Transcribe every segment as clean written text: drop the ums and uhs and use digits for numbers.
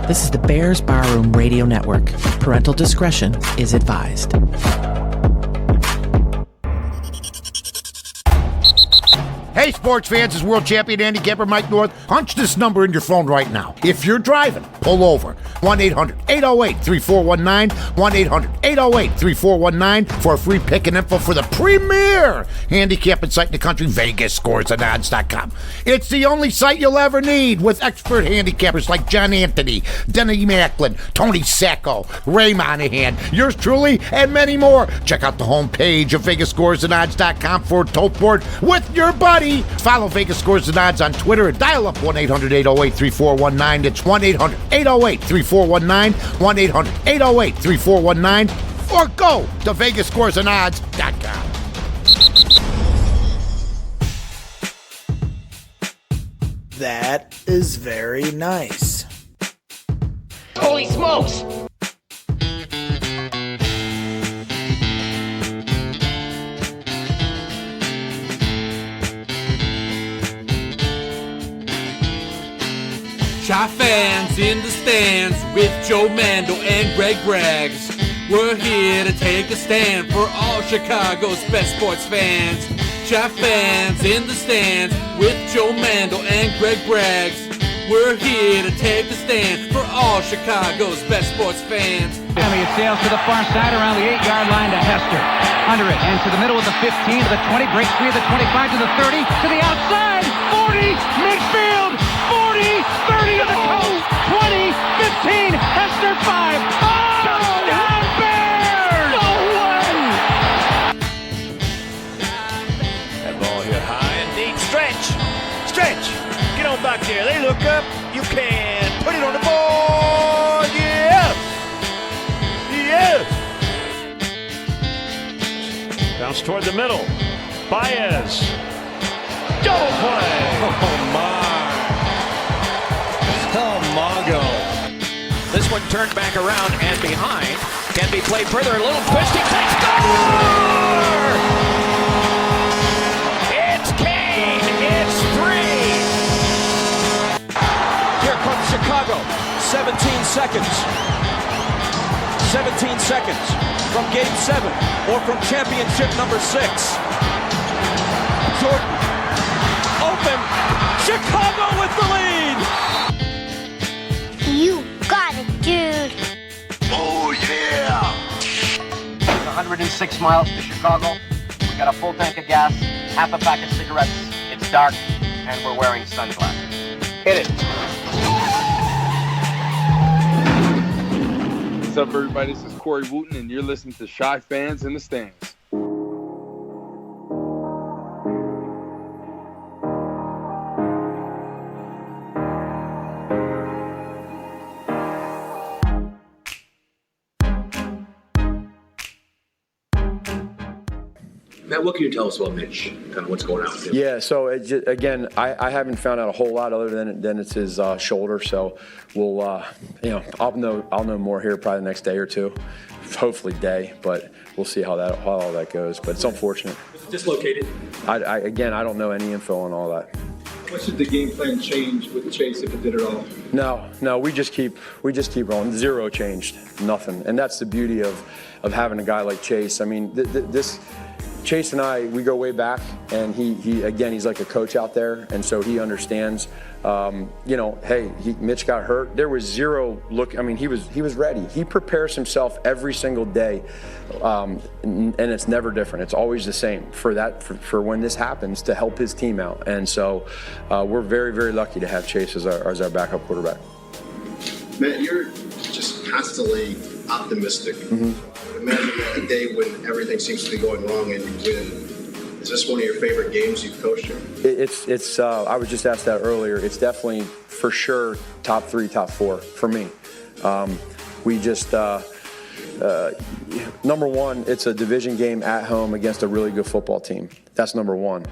This is the Bears Barroom Radio Network. Parental discretion is advised. Hey, sports fans, it's world champion handicapper Mike North. Punch this number in your phone right now. If you're driving, pull over. 1-800-808-3419. 1-800-808-3419 for a free pick and info for the premier handicapping site in the country, VegasScoresAndOdds.com. It's the only site you'll ever need with expert handicappers like John Anthony, Denny Macklin, Tony Sacco, Ray Monahan, yours truly, and many more. Check out the homepage of VegasScoresAndOdds.com for a tote board with your buddy. Follow Vegas Scores and Odds on Twitter and dial up 1-800-808-3419. It's 1-800-808-3419, 1-800-808-3419, or go to VegasScoresAndOdds.com. That is very nice. Holy smokes! Chi fans in the stands with Joe Mandel and Greg Braggs. We're here to take a stand for all Chicago's best sports fans. Chi fans in the stands with Joe Mandel and Greg Braggs. We're here to take a stand for all Chicago's best sports fans. It sails to the far side around the 8-yard line to Hester. Under it and to the middle of the 15 to the 20, breaks free of the 25 to the 30 to the outside. 40, midfield. 40, 30 to the coast, 20, 15, Hester 5. Touchdown Bears! No way! That ball hit high and deep. Stretch! Get on back there. They look up. You can put it on the board. Yes! Bounce toward the middle. Baez. Double play. Oh, my. Mongo. This one turned back around and behind. Can be played further. A little twist. He takes score! It's Kane. It's 3. Here comes Chicago. 17 seconds. 17 seconds from game 7 or from championship number 6. Jordan. Open. Chicago with the lead. You got it, dude. Oh, yeah! 106 miles to Chicago. We got a full tank of gas, half a pack of cigarettes. It's dark, and we're wearing sunglasses. Hit it. What's up, everybody? This is Corey Wooten, and you're listening to Chi Fans in the Stands. Matt, what can you tell us about Mitch? Kind of what's going on with him? Yeah, so again, I haven't found out a whole lot other than it's his shoulder. So we'll, I'll know more here probably the next day or two, hopefully day. But we'll see how all that goes. But it's unfortunate. Was it dislocated? I don't know any info on all that. What should the game plan change with Chase if it did at all? No, we just keep rolling. Zero changed, nothing, and that's the beauty of having a guy like Chase. I mean, this. Chase and I, we go way back, and he's like a coach out there, and so he understands. Mitch got hurt. There was zero look. I mean, he was ready. He prepares himself every single day, and it's never different. It's always the same for when this happens to help his team out. And so we're very, very lucky to have Chase as our backup quarterback. Matt, you're just constantly optimistic. Mm-hmm. Imagine a day when everything seems to be going wrong and you win. Is this one of your favorite games you've coached in? It's. I was just asked that earlier. It's definitely for sure top 3, top 4 for me. We just number one, it's a division game at home against a really good football team. That's number one.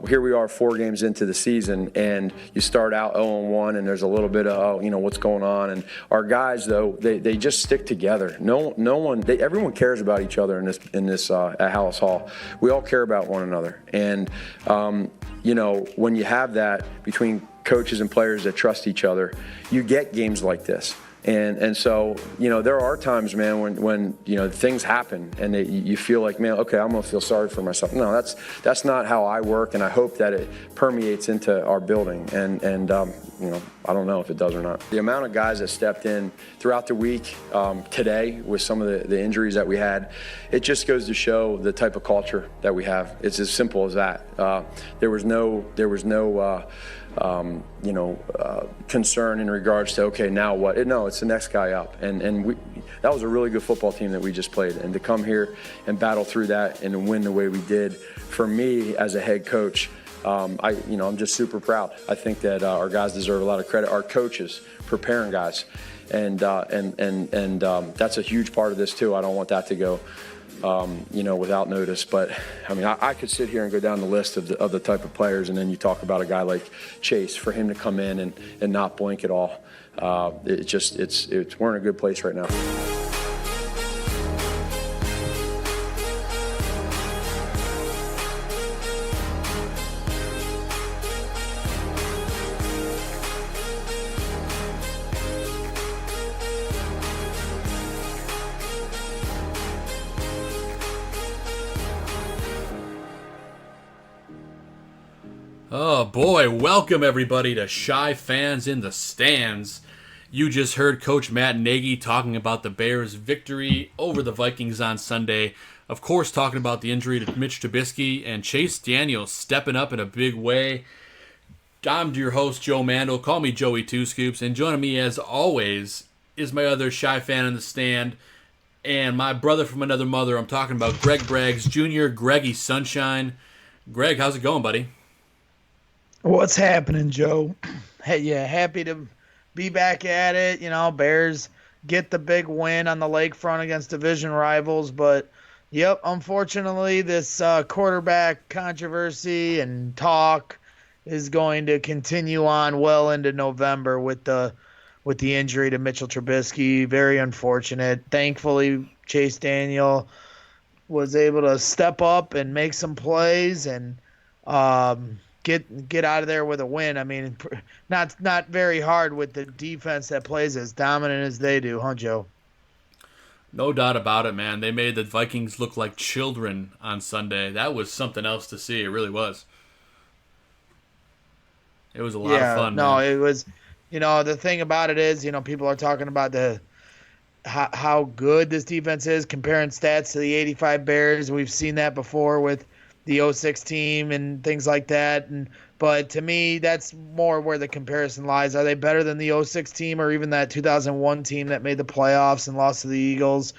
Here we are 4 games into the season, and you start out 0-1, and there's a little bit of, what's going on. And our guys, though, they just stick together. Everyone cares about each other in this at Hallis Hall. We all care about one another. And, when you have that between coaches and players that trust each other, you get games like this. And so, there are times, man, when things happen and you feel like, man, okay, I'm going to feel sorry for myself. No, that's not how I work, and I hope that it permeates into our building. And I don't know if it does or not. The amount of guys that stepped in throughout the week, today with some of the injuries that we had, it just goes to show the type of culture that we have. It's as simple as that. There was no concern in regards to, okay, now what? No, it's the next guy up. And that was a really good football team that we just played. And to come here and battle through that and to win the way we did, for me as a head coach, I'm just super proud. I think that our guys deserve a lot of credit. Our coaches preparing guys, and that's a huge part of this too. I don't want that to go without notice. But I mean, I could sit here and go down the list of the type of players, and then you talk about a guy like Chase, for him to come in and not blink at all. We're in a good place right now. Oh boy, welcome everybody to Shy Fans in the Stands. You just heard Coach Matt Nagy talking about the Bears' victory over the Vikings on Sunday. Of course, talking about the injury to Mitch Trubisky and Chase Daniels stepping up in a big way. I'm your host, Joe Mandel. Call me Joey Two Scoops. And joining me, as always, is my other Shy Fan in the Stand and my brother from another mother. I'm talking about Greg Braggs Jr., Greggy Sunshine. Greg, how's it going, buddy? What's happening, Joe? Hey, yeah, happy to be back at it. Bears get the big win on the lakefront against division rivals, but unfortunately, this quarterback controversy and talk is going to continue on well into November with the injury to Mitchell Trubisky. Very unfortunate. Thankfully, Chase Daniel was able to step up and make some plays and get out of there with a win. I mean, not very hard with the defense that plays as dominant as they do, huh, Joe? No doubt about it, man. They made the Vikings look like children on Sunday. That was something else to see. It really was. It was a lot of fun. No, man. It was. The thing about it is, people are talking about how good this defense is, comparing stats to the 85 Bears. We've seen that before with the 06 team and things like that. But to me, that's more where the comparison lies. Are they better than the 06 team or even that 2001 team that made the playoffs and lost to the Eagles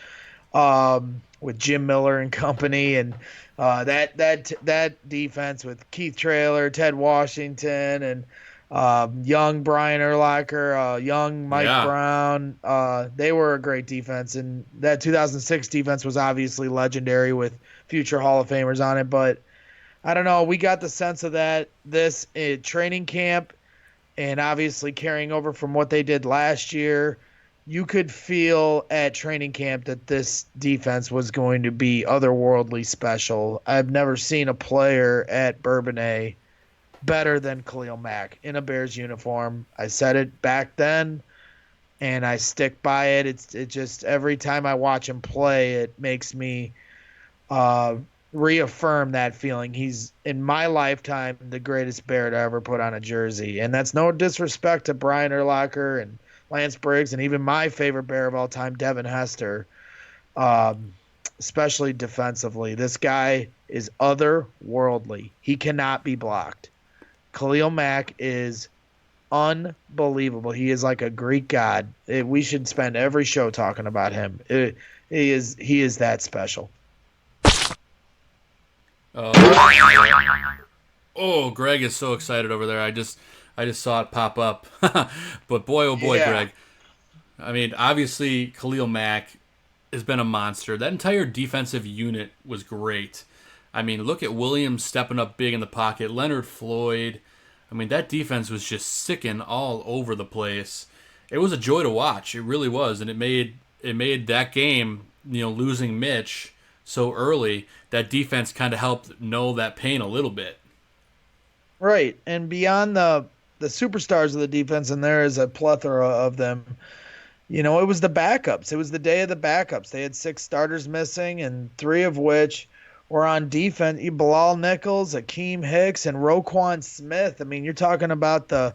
with Jim Miller and company? And that defense with Keith Traylor, Ted Washington, and young Brian Urlacher, young Mike Brown. They were a great defense. And that 2006 defense was obviously legendary with future Hall of Famers on it. But I don't know. We got the sense of this training camp, and obviously carrying over from what they did last year. You could feel at training camp that this defense was going to be otherworldly special. I've never seen a player at Bourbonnais better than Khalil Mack in a Bears uniform. I said it back then, and I stick by it. It just every time I watch him play, it makes me reaffirm that feeling. He's, in my lifetime, the greatest Bear to ever put on a jersey. And that's no disrespect to Brian Urlacher and Lance Briggs and even my favorite Bear of all time, Devin Hester, especially defensively. This guy is otherworldly. He cannot be blocked. Khalil Mack is unbelievable. He is like a Greek god. We should spend every show talking about him. He is that special. Oh, Greg is so excited over there. I just saw it pop up. But boy, oh boy, yeah. Greg. I mean, obviously, Khalil Mack has been a monster. That entire defensive unit was great. I mean, look at Williams stepping up big in the pocket. Leonard Floyd. I mean, that defense was just sicking all over the place. It was a joy to watch. It really was. And it made that game, losing Mitch so early, that defense kind of helped know that pain a little bit. Right. And beyond the superstars of the defense, and there is a plethora of them. You know, it was the backups. It was the day of the backups. They had 6 starters missing, and 3 of which were on defense. Bilal Nichols, Akeem Hicks, and Roquan Smith. I mean, you're talking about the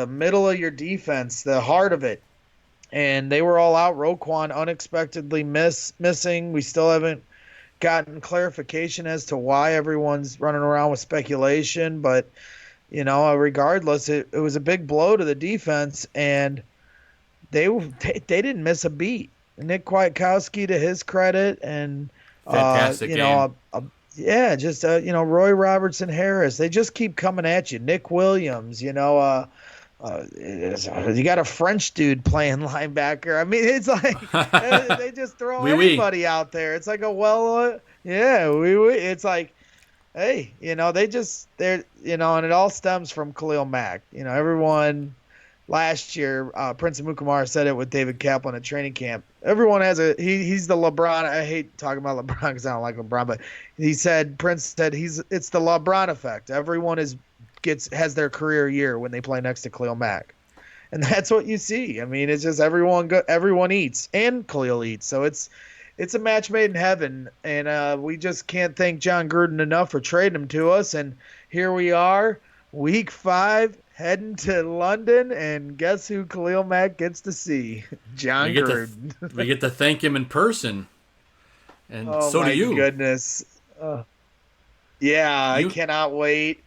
middle of your defense, the heart of it. And they were all out. Roquan unexpectedly missing. We still haven't gotten clarification as to why. Everyone's running around with speculation. But, you know, regardless, it was a big blow to the defense, and they didn't miss a beat. Nick Kwiatkowski, to his credit, and fantastic game. Roy Robertson Harris. They just keep coming at you. Nick Williams, you got a French dude playing linebacker. I mean, it's like they just throw anybody out there. It's like it's like, hey, and it all stems from Khalil Mack. You know, everyone last year, Prince Amukamara said it with David Kaplan at training camp. Everyone has he's the LeBron. I hate talking about LeBron because I don't like LeBron, but Prince said it's the LeBron effect. Everyone has their career year when they play next to Khalil Mack, and that's what you see. I mean, it's just everyone eats, and Khalil eats, so it's a match made in heaven, and we just can't thank John Gruden enough for trading him to us. And here we are, week 5. Heading to London, and guess who Khalil Mack gets to see? John Gruden. We get to thank him in person, and so do you. Oh, my goodness. I cannot wait.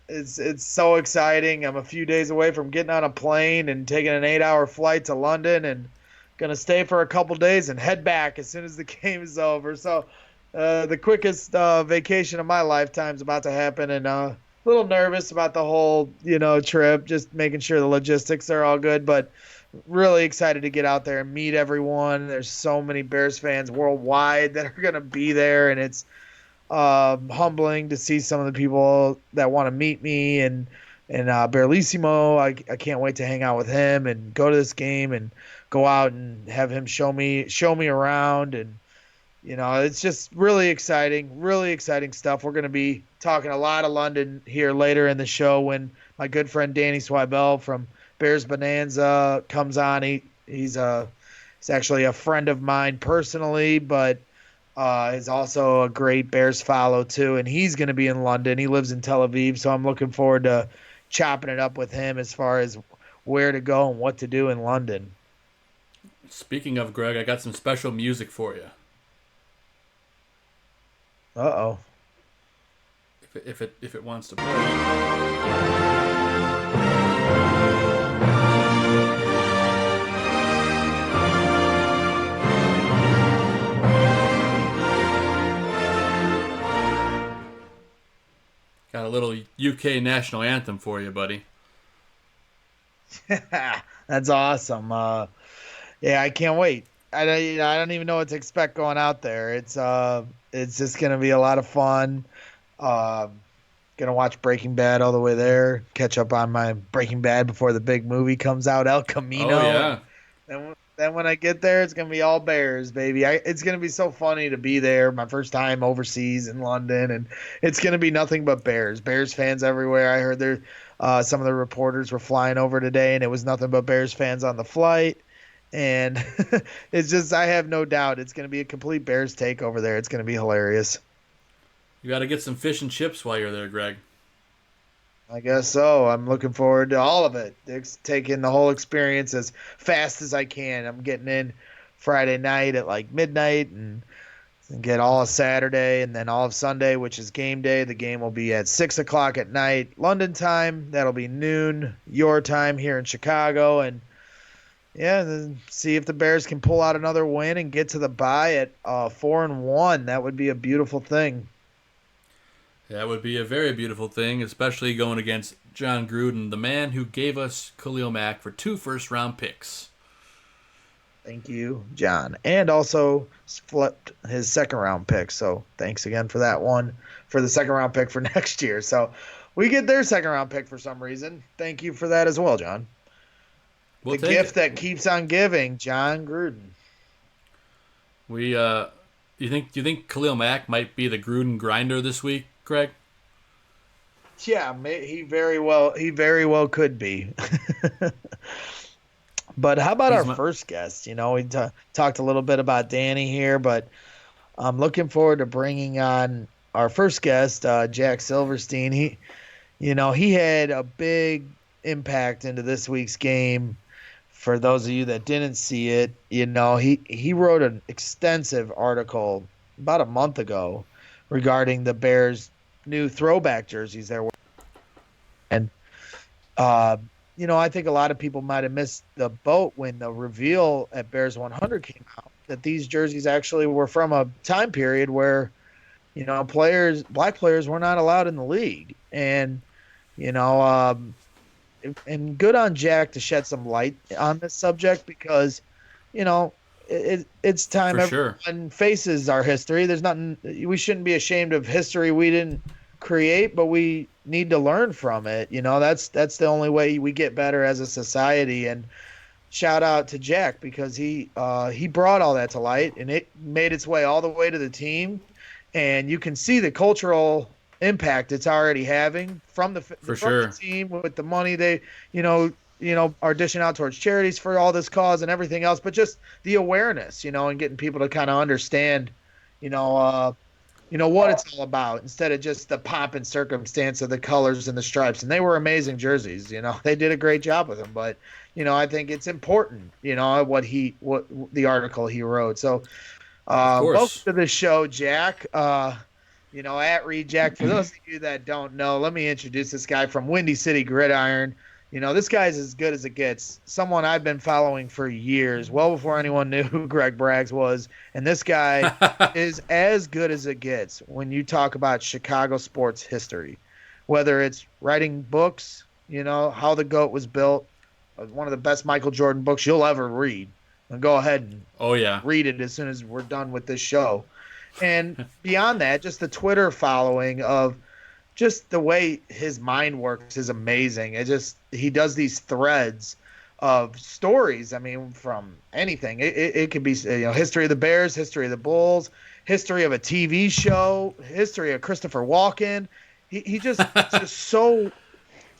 It's so exciting. I'm a few days away from getting on a plane and taking an 8-hour flight to London, and going to stay for a couple days and head back as soon as the game is over. So the quickest vacation of my lifetime is about to happen, and little nervous about the whole, trip, just making sure the logistics are all good, but really excited to get out there and meet everyone. There's so many Bears fans worldwide that are going to be there, and it's humbling to see some of the people that want to meet me, and Berlissimo. I can't wait to hang out with him and go to this game and go out and have him show me around, and it's just really exciting stuff. We're going to be talking a lot of London here later in the show when my good friend Danny Swibel from Bears Bonanza comes on. He's actually a friend of mine personally, but he's also a great Bears follow too, and he's going to be in London. He lives in Tel Aviv, so I'm looking forward to chopping it up with him as far as where to go and what to do in London. Speaking of Greg, I got some special music for you. Uh-oh. If it wants to play. Got a little UK national anthem for you, buddy. That's awesome. I can't wait. I don't even know what to expect going out there. It's just gonna be a lot of fun. Gonna watch Breaking Bad all the way there. Catch up on my Breaking Bad before the big movie comes out, El Camino. Oh yeah. Then when I get there, it's gonna be all Bears, baby. It's gonna be so funny to be there. My first time overseas in London, and it's gonna be nothing but Bears. Bears fans everywhere. I heard some of the reporters were flying over today, and it was nothing but Bears fans on the flight. And it's just, I have no doubt it's going to be a complete Bears takeover there. It's going to be hilarious. You got to get some fish and chips while you're there, Greg. I guess so. I'm looking forward to all of it. Taking the whole experience as fast as I can. I'm getting in Friday night at like midnight and get all of Saturday and then all of Sunday, which is game day. The game will be at 6 o'clock at night, London time. That'll be noon, your time here in Chicago. And then see if the Bears can pull out another win and get to the bye at 4-1. That would be a beautiful thing. That would be a very beautiful thing, especially going against John Gruden, the man who gave us Khalil Mack for 2 first-round picks. Thank you, John. And also flipped his second-round pick. So thanks again for that one, for the second-round pick for next year. So we get their second-round pick for some reason. Thank you for that as well, John. We'll the gift that keeps on giving, John Gruden. You think Khalil Mack might be the Gruden grinder this week, Greg? Yeah, he very well could be. But how about our first guest? We talked a little bit about Danny here, but I'm looking forward to bringing on our first guest, Jack Silverstein. He had a big impact into this week's game. For those of you that didn't see it, he wrote an extensive article about a month ago regarding the Bears' new throwback jerseys there were. And, I think a lot of people might have missed the boat when the reveal at Bears 100 came out that these jerseys actually were from a time period where, black players were not allowed in the league. And, and good on Jack to shed some light on this subject because, it's time everyone faces our history. There's nothing, we shouldn't be ashamed of history we didn't create, but we need to learn from it. That's the only way we get better as a society. And shout out to Jack because he brought all that to light and it made its way all the way to the team. And you can see the cultural impact it's already having from the team with the money they, are dishing out towards charities for all this cause and everything else, but just the awareness, and getting people to kind of understand, what it's all about instead of just the pomp and circumstance of the colors and the stripes. And they were amazing jerseys. They did a great job with them, but, I think it's important, what the article he wrote. So, welcome to the show, Jack. At Reed Jack. For those of you that don't know, let me introduce this guy from Windy City Gridiron. This guy's as good as it gets. Someone I've been following for years, well before anyone knew who Greg Braggs was. And this guy is as good as it gets when you talk about Chicago sports history, whether it's writing books, how the GOAT was built, one of the best Michael Jordan books you'll ever read. And go ahead and read it as soon as we're done with this show. And beyond that, just the Twitter following of just the way his mind works is amazing. He does these threads of stories. I mean, from anything. It could be history of the Bears, history of the Bulls, history of a TV show, history of Christopher Walken. He just just so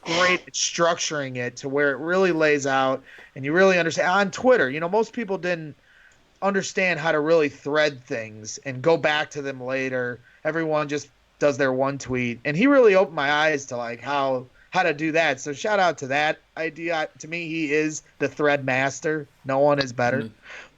great at structuring it to where it really lays out and you really understand. On Twitter, most people didn't understand how to really thread things and go back to them later. Everyone just does their one tweet, and he really opened my eyes to like how to do that. So shout out to that idea. To me, he is the thread master. No one is better.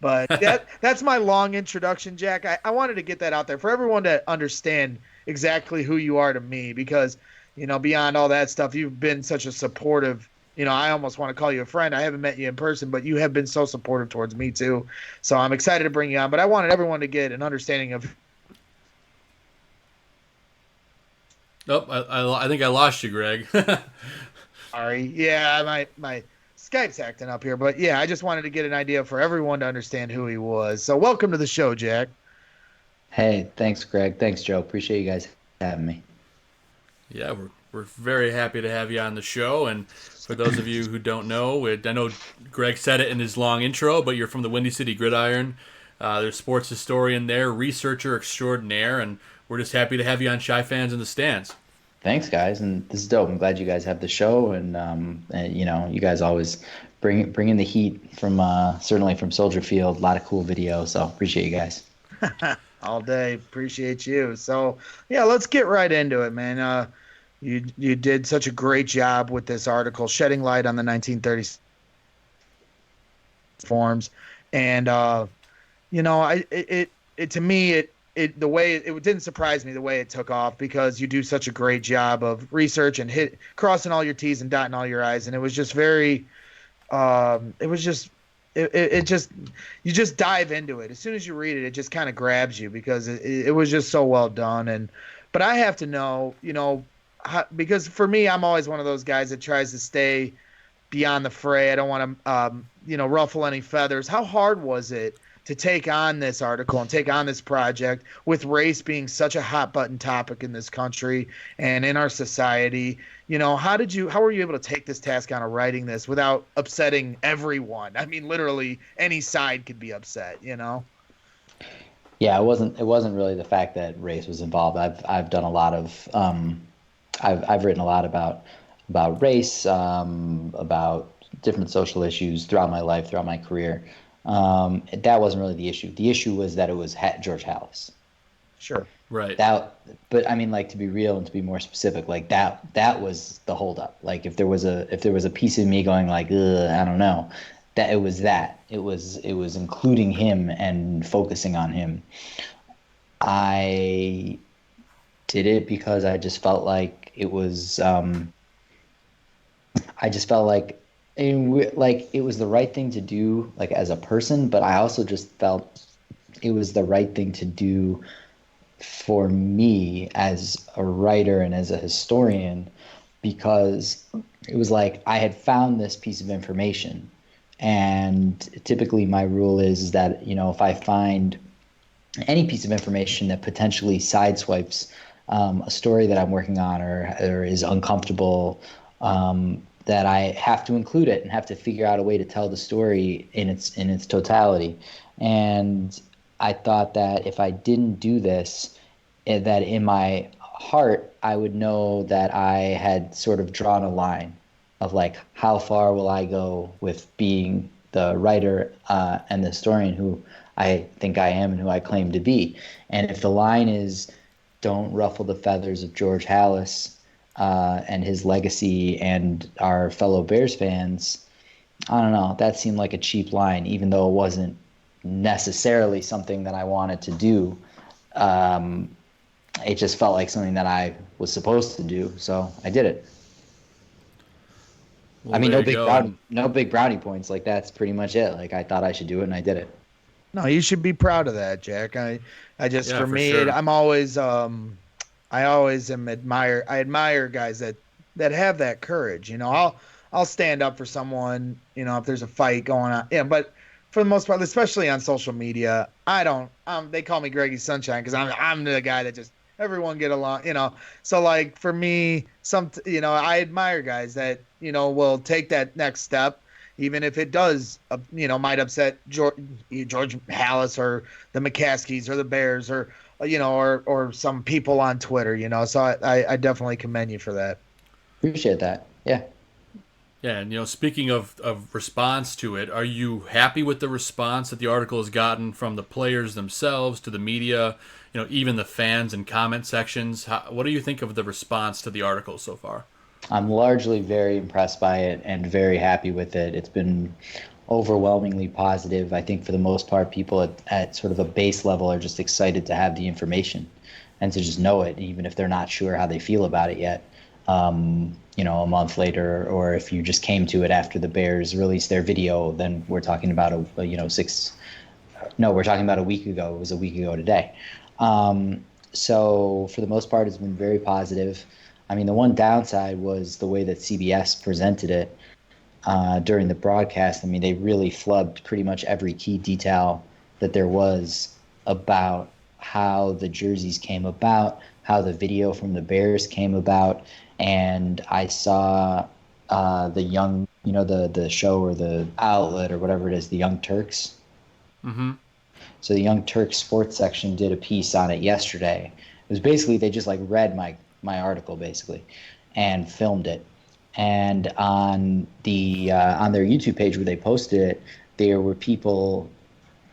But that's my long introduction, Jack. I wanted to get that out there for everyone to understand exactly who you are to me, because beyond all that stuff, you've been such a supportive. I almost want to call you a friend. I haven't met you in person, but you have been so supportive towards me too. So I'm excited to bring you on. But I wanted everyone to get an understanding of. Nope, I think I lost you, Greg. Sorry. Yeah, my Skype's acting up here. But yeah, I just wanted to get an idea for everyone to understand who he was. So welcome to the show, Jack. Hey, thanks, Greg. Thanks, Joe. Appreciate you guys having me. Yeah, we're very happy to have you on the show. And for those of you who don't know, I know Greg said it in his long intro, but you're from the Windy City Gridiron. There's sports historian there, researcher extraordinaire, and we're just happy to have you on Shy Fans in the Stands. Thanks, guys, and this is dope. I'm glad you guys have the show, and you guys always bring in the heat from certainly from Soldier Field. A lot of cool videos, so appreciate you guys. All day, appreciate you. So yeah, let's get right into it, man. You did such a great job with this article, shedding light on the 1930s forms, and to me the way it didn't surprise me the way it took off, because you do such a great job of research and crossing all your T's and dotting all your I's, and it was just very you just dive into it. As soon as you read it, it just kind of grabs you because it was just so well done. But I have to know, because for me, I'm always one of those guys that tries to stay beyond the fray. I don't want to ruffle any feathers. How hard was it to take on this article and take on this project with race being such a hot button topic in this country and in our society? How were you able to take this task on of writing this without upsetting everyone? I mean, literally any side could be upset, Yeah, it wasn't really the fact that race was involved. I've done a lot of I've written a lot about race, about different social issues throughout my life, throughout my career. That wasn't really the issue. The issue was that it was George Halas. Sure. Right. But I mean, like, to be real and to be more specific, like that was the holdup. Like, if there was a piece of me going like, I don't know, that it was including him and focusing on him. I did it because I just felt like it was. I just felt like it was the right thing to do, like, as a person, but I also just felt it was the right thing to do for me as a writer and as a historian, because it was like I had found this piece of information, and typically my rule is that, if I find any piece of information that potentially sideswipes a story that I'm working on or is uncomfortable, that I have to include it and have to figure out a way to tell the story in its totality. And I thought that if I didn't do this, that in my heart, I would know that I had sort of drawn a line of, like, how far will I go with being the writer and the historian who I think I am and who I claim to be. And if the line is, don't ruffle the feathers of George Halas and his legacy and our fellow Bears fans, I don't know, that seemed like a cheap line, even though it wasn't necessarily something that I wanted to do. It just felt like something that I was supposed to do, so I did it. Well, I mean, no big brownie points. Like, that's pretty much it. Like, I thought I should do it, and I did it. No, you should be proud of that, Jack. I just, for me, sure. I'm always, I admire guys that have that courage. I'll stand up for someone, if there's a fight going on. Yeah, but for the most part, especially on social media, I don't. They call me Greggy Sunshine because I'm the guy that just everyone get along. So, like, for me, I admire guys that will take that next step, even if it does, might upset George Halas or the McCaskies or the Bears or or some people on Twitter. So I definitely commend you for that. Appreciate that. Yeah. Yeah, and speaking of response to it, are you happy with the response that the article has gotten from the players themselves to the media, even the fans and comment sections? What do you think of the response to the article so far? I'm largely very impressed by it and very happy with it. It's been overwhelmingly positive. I think for the most part, people at sort of a base level are just excited to have the information and to just know it, even if they're not sure how they feel about it yet. A month later, or if you just came to it after the Bears released their video, then we're talking about we're talking about a week ago. It was a week ago today. So for the most part, it's been very positive. I mean, the one downside was the way that CBS presented it during the broadcast. I mean, they really flubbed pretty much every key detail that there was about how the jerseys came about, how the video from the Bears came about. And I saw the young, the show or the outlet or whatever it is, the Young Turks. Mm-hmm. So the Young Turks sports section did a piece on it yesterday. It was basically, they just read my article basically and filmed it. And on their YouTube page where they posted it, there were people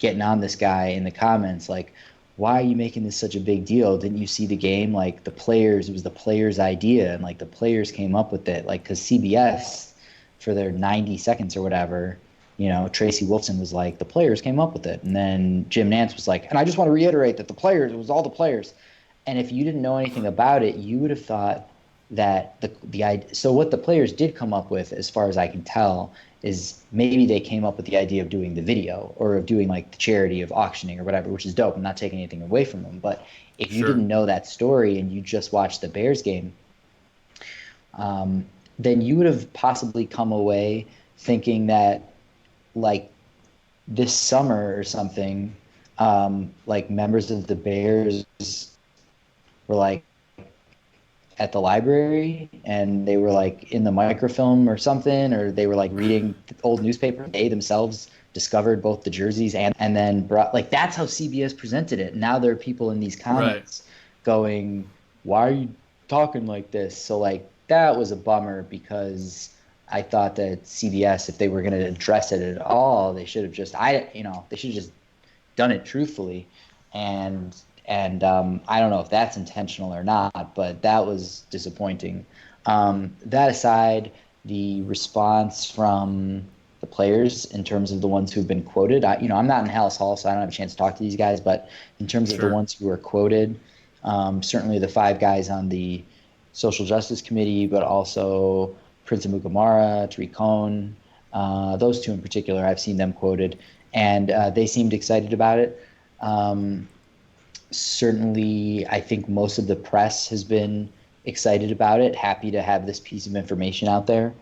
getting on this guy in the comments like, why are you making this such a big deal? Didn't you see the game? Like, it was the players' idea, and the players came up with it. Because CBS, for their 90 seconds or whatever, Tracy Wolfson was like, the players came up with it. And then Jim Nantz was like, and I just want to reiterate that it was all the players. And if you didn't know anything about it, you would have thought that the idea. So what the players did come up with, as far as I can tell, is maybe they came up with the idea of doing the video or of doing the charity of auctioning or whatever, which is dope. I'm not taking anything away from them. But if you didn't know that story and you just watched the Bears game, then you would have possibly come away thinking that this summer or something, members of the Bears were at the library and they were in the microfilm or something, or they were reading old newspaper. They themselves discovered both the jerseys and then brought that's how CBS presented it. Now there are people in these comments going, why talking like this. So like that was a bummer because I thought that CBS, if they were going to address it at all, they should have just done it truthfully. And I don't know if that's intentional or not, but that was disappointing. That aside, the response from the players in terms of the ones who've been quoted, I'm not in Hallis Hall, so I don't have a chance to talk to these guys, but in terms of the ones who were quoted, certainly the 5 guys on the Social Justice Committee, but also Prince Amukamara, Tariq Cohn, those 2 in particular, I've seen them quoted, and they seemed excited about it. Certainly, I think most of the press has been excited about it, happy to have this piece of information out there.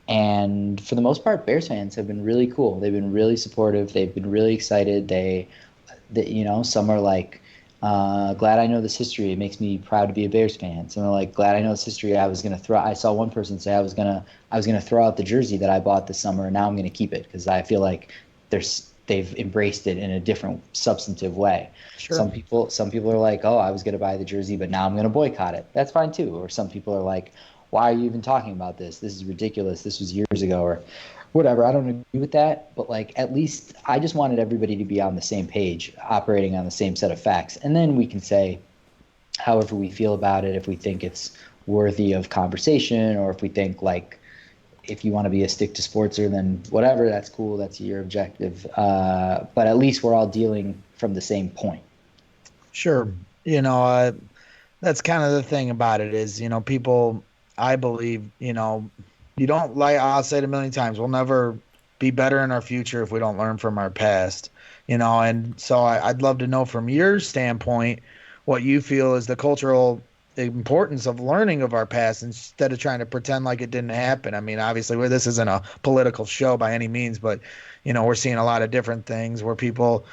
And for the most part, Bears fans have been really cool. They've been really supportive. They've been really excited. Some are like, glad I know this history. It makes me proud to be a Bears fan. Some are like, glad I know this history. I saw one person say I was gonna throw out the jersey that I bought this summer, and now I'm gonna keep it because I feel like they've embraced it in a different substantive way. Sure. Some people are like, oh, I was gonna buy the jersey, but now I'm gonna boycott it. That's fine too. Or some people are like, why are you even talking about this? This is ridiculous. This was years ago, or whatever. I don't agree with that, but like at least I just wanted everybody to be on the same page, operating on the same set of facts, and then we can say however we feel about it, if we think it's worthy of conversation, or if we think like if you want to be a stick to sportser, then whatever, that's cool, that's your objective. But at least we're all dealing from the same point. Sure. That's kind of the thing about it is, people, I believe, you don't like, I'll say it a million times, we'll never be better in our future if we don't learn from our past, and so I'd love to know from your standpoint what you feel is the cultural importance of learning of our past instead of trying to pretend like it didn't happen. I mean, obviously, this isn't a political show by any means, but, we're seeing a lot of different things where people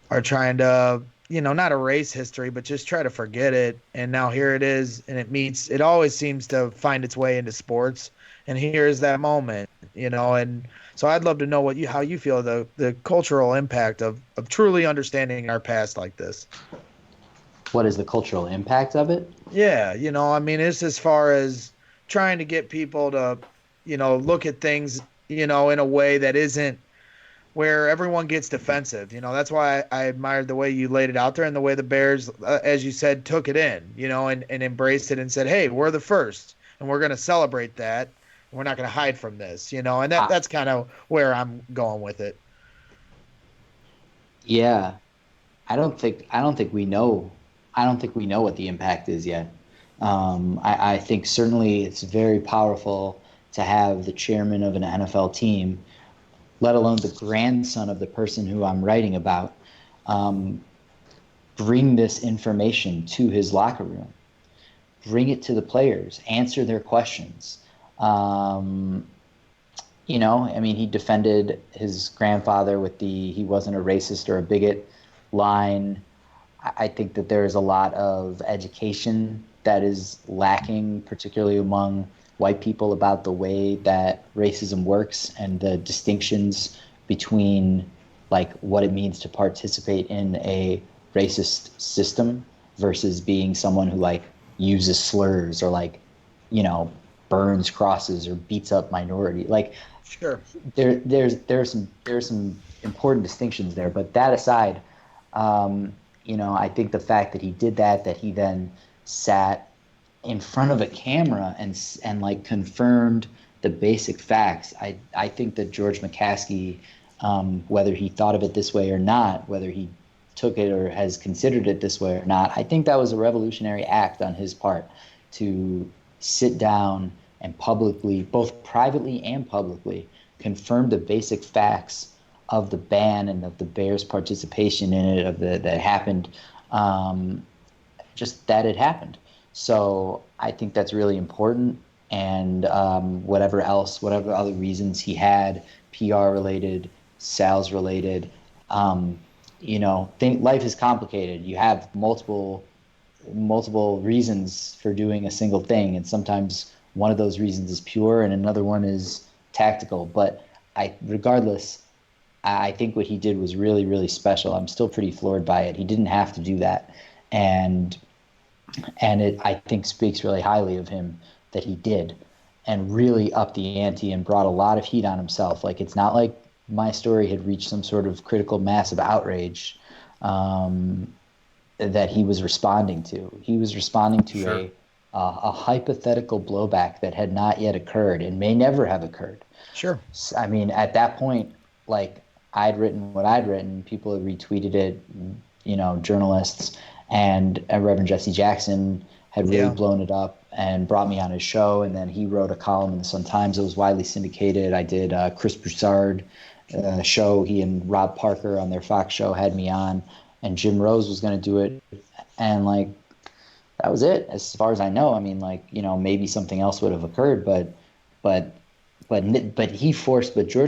are trying to, not erase history, but just try to forget it. And now here it is, and it always seems to find its way into sports. And here's that moment, and so I'd love to know how you feel the cultural impact of truly understanding our past like this. What is the cultural impact of it? Yeah, it's as far as trying to get people to, look at things, in a way that isn't where everyone gets defensive. That's why I admired the way you laid it out there and the way the Bears, as you said, took it in, and embraced it and said, hey, we're the first and we're going to celebrate that. We're not going to hide from this, and that's kind of where I'm going with it. Yeah. I don't think we know what the impact is yet. I think certainly it's very powerful to have the chairman of an NFL team, let alone the grandson of the person who I'm writing about, bring this information to his locker room, bring it to the players, answer their questions. He defended his grandfather with he wasn't a racist or a bigot line. I think that there is a lot of education that is lacking, particularly among white people, about the way that racism works and the distinctions between like what it means to participate in a racist system versus being someone who like uses slurs or like, burns crosses or beats up minority. Like, sure, there's some important distinctions there. But that aside, I think the fact that he did that he then sat in front of a camera and like confirmed the basic facts. I think that George McCaskey, whether he thought of it this way or not, whether he took it or has considered it this way or not, I think that was a revolutionary act on his part to sit down and publicly, both privately and publicly, confirm the basic facts of the ban and of the Bears' participation in it, that happened, just that it happened. So I think that's really important. And whatever other reasons he had, PR related, sales related, life is complicated. You have multiple reasons for doing a single thing, and sometimes one of those reasons is pure and another one is tactical. But regardless, I think what he did was really, really special. I'm still pretty floored by it. He didn't have to do that. And And it, I think, speaks really highly of him that he did, and really upped the ante and brought a lot of heat on himself. Like, it's not like my story had reached some sort of critical mass of outrage that he was responding to. He was responding to a hypothetical blowback that had not yet occurred and may never have occurred. Sure. I mean, at that point, like, I'd written what I'd written. People had retweeted it, journalists, and Reverend Jesse Jackson had really blown it up and brought me on his show. And then he wrote a column in the Sun-Times that was widely syndicated. I did Chris Broussard show. He and Rob Parker on their Fox show had me on, and Jim Rose was going to do it. And, like, that was it as far as I know. I mean, like, maybe something else would have occurred, but George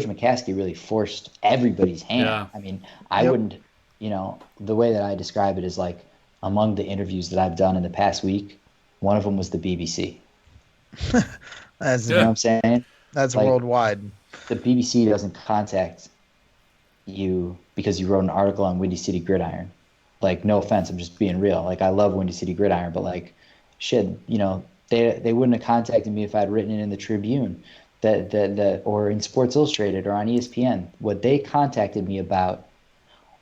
McCaskey really forced everybody's hand. Yeah. I mean, I wouldn't, the way that I describe it is like, among the interviews that I've done in the past week, one of them was the BBC. That's, you know what I'm saying? That's like, worldwide. The BBC doesn't contact you because you wrote an article on Windy City Gridiron. Like, no offense, I'm just being real. Like, I love Windy City Gridiron, but, like, shit, they wouldn't have contacted me if I'd written it in the Tribune, or in Sports Illustrated or on ESPN. What they contacted me about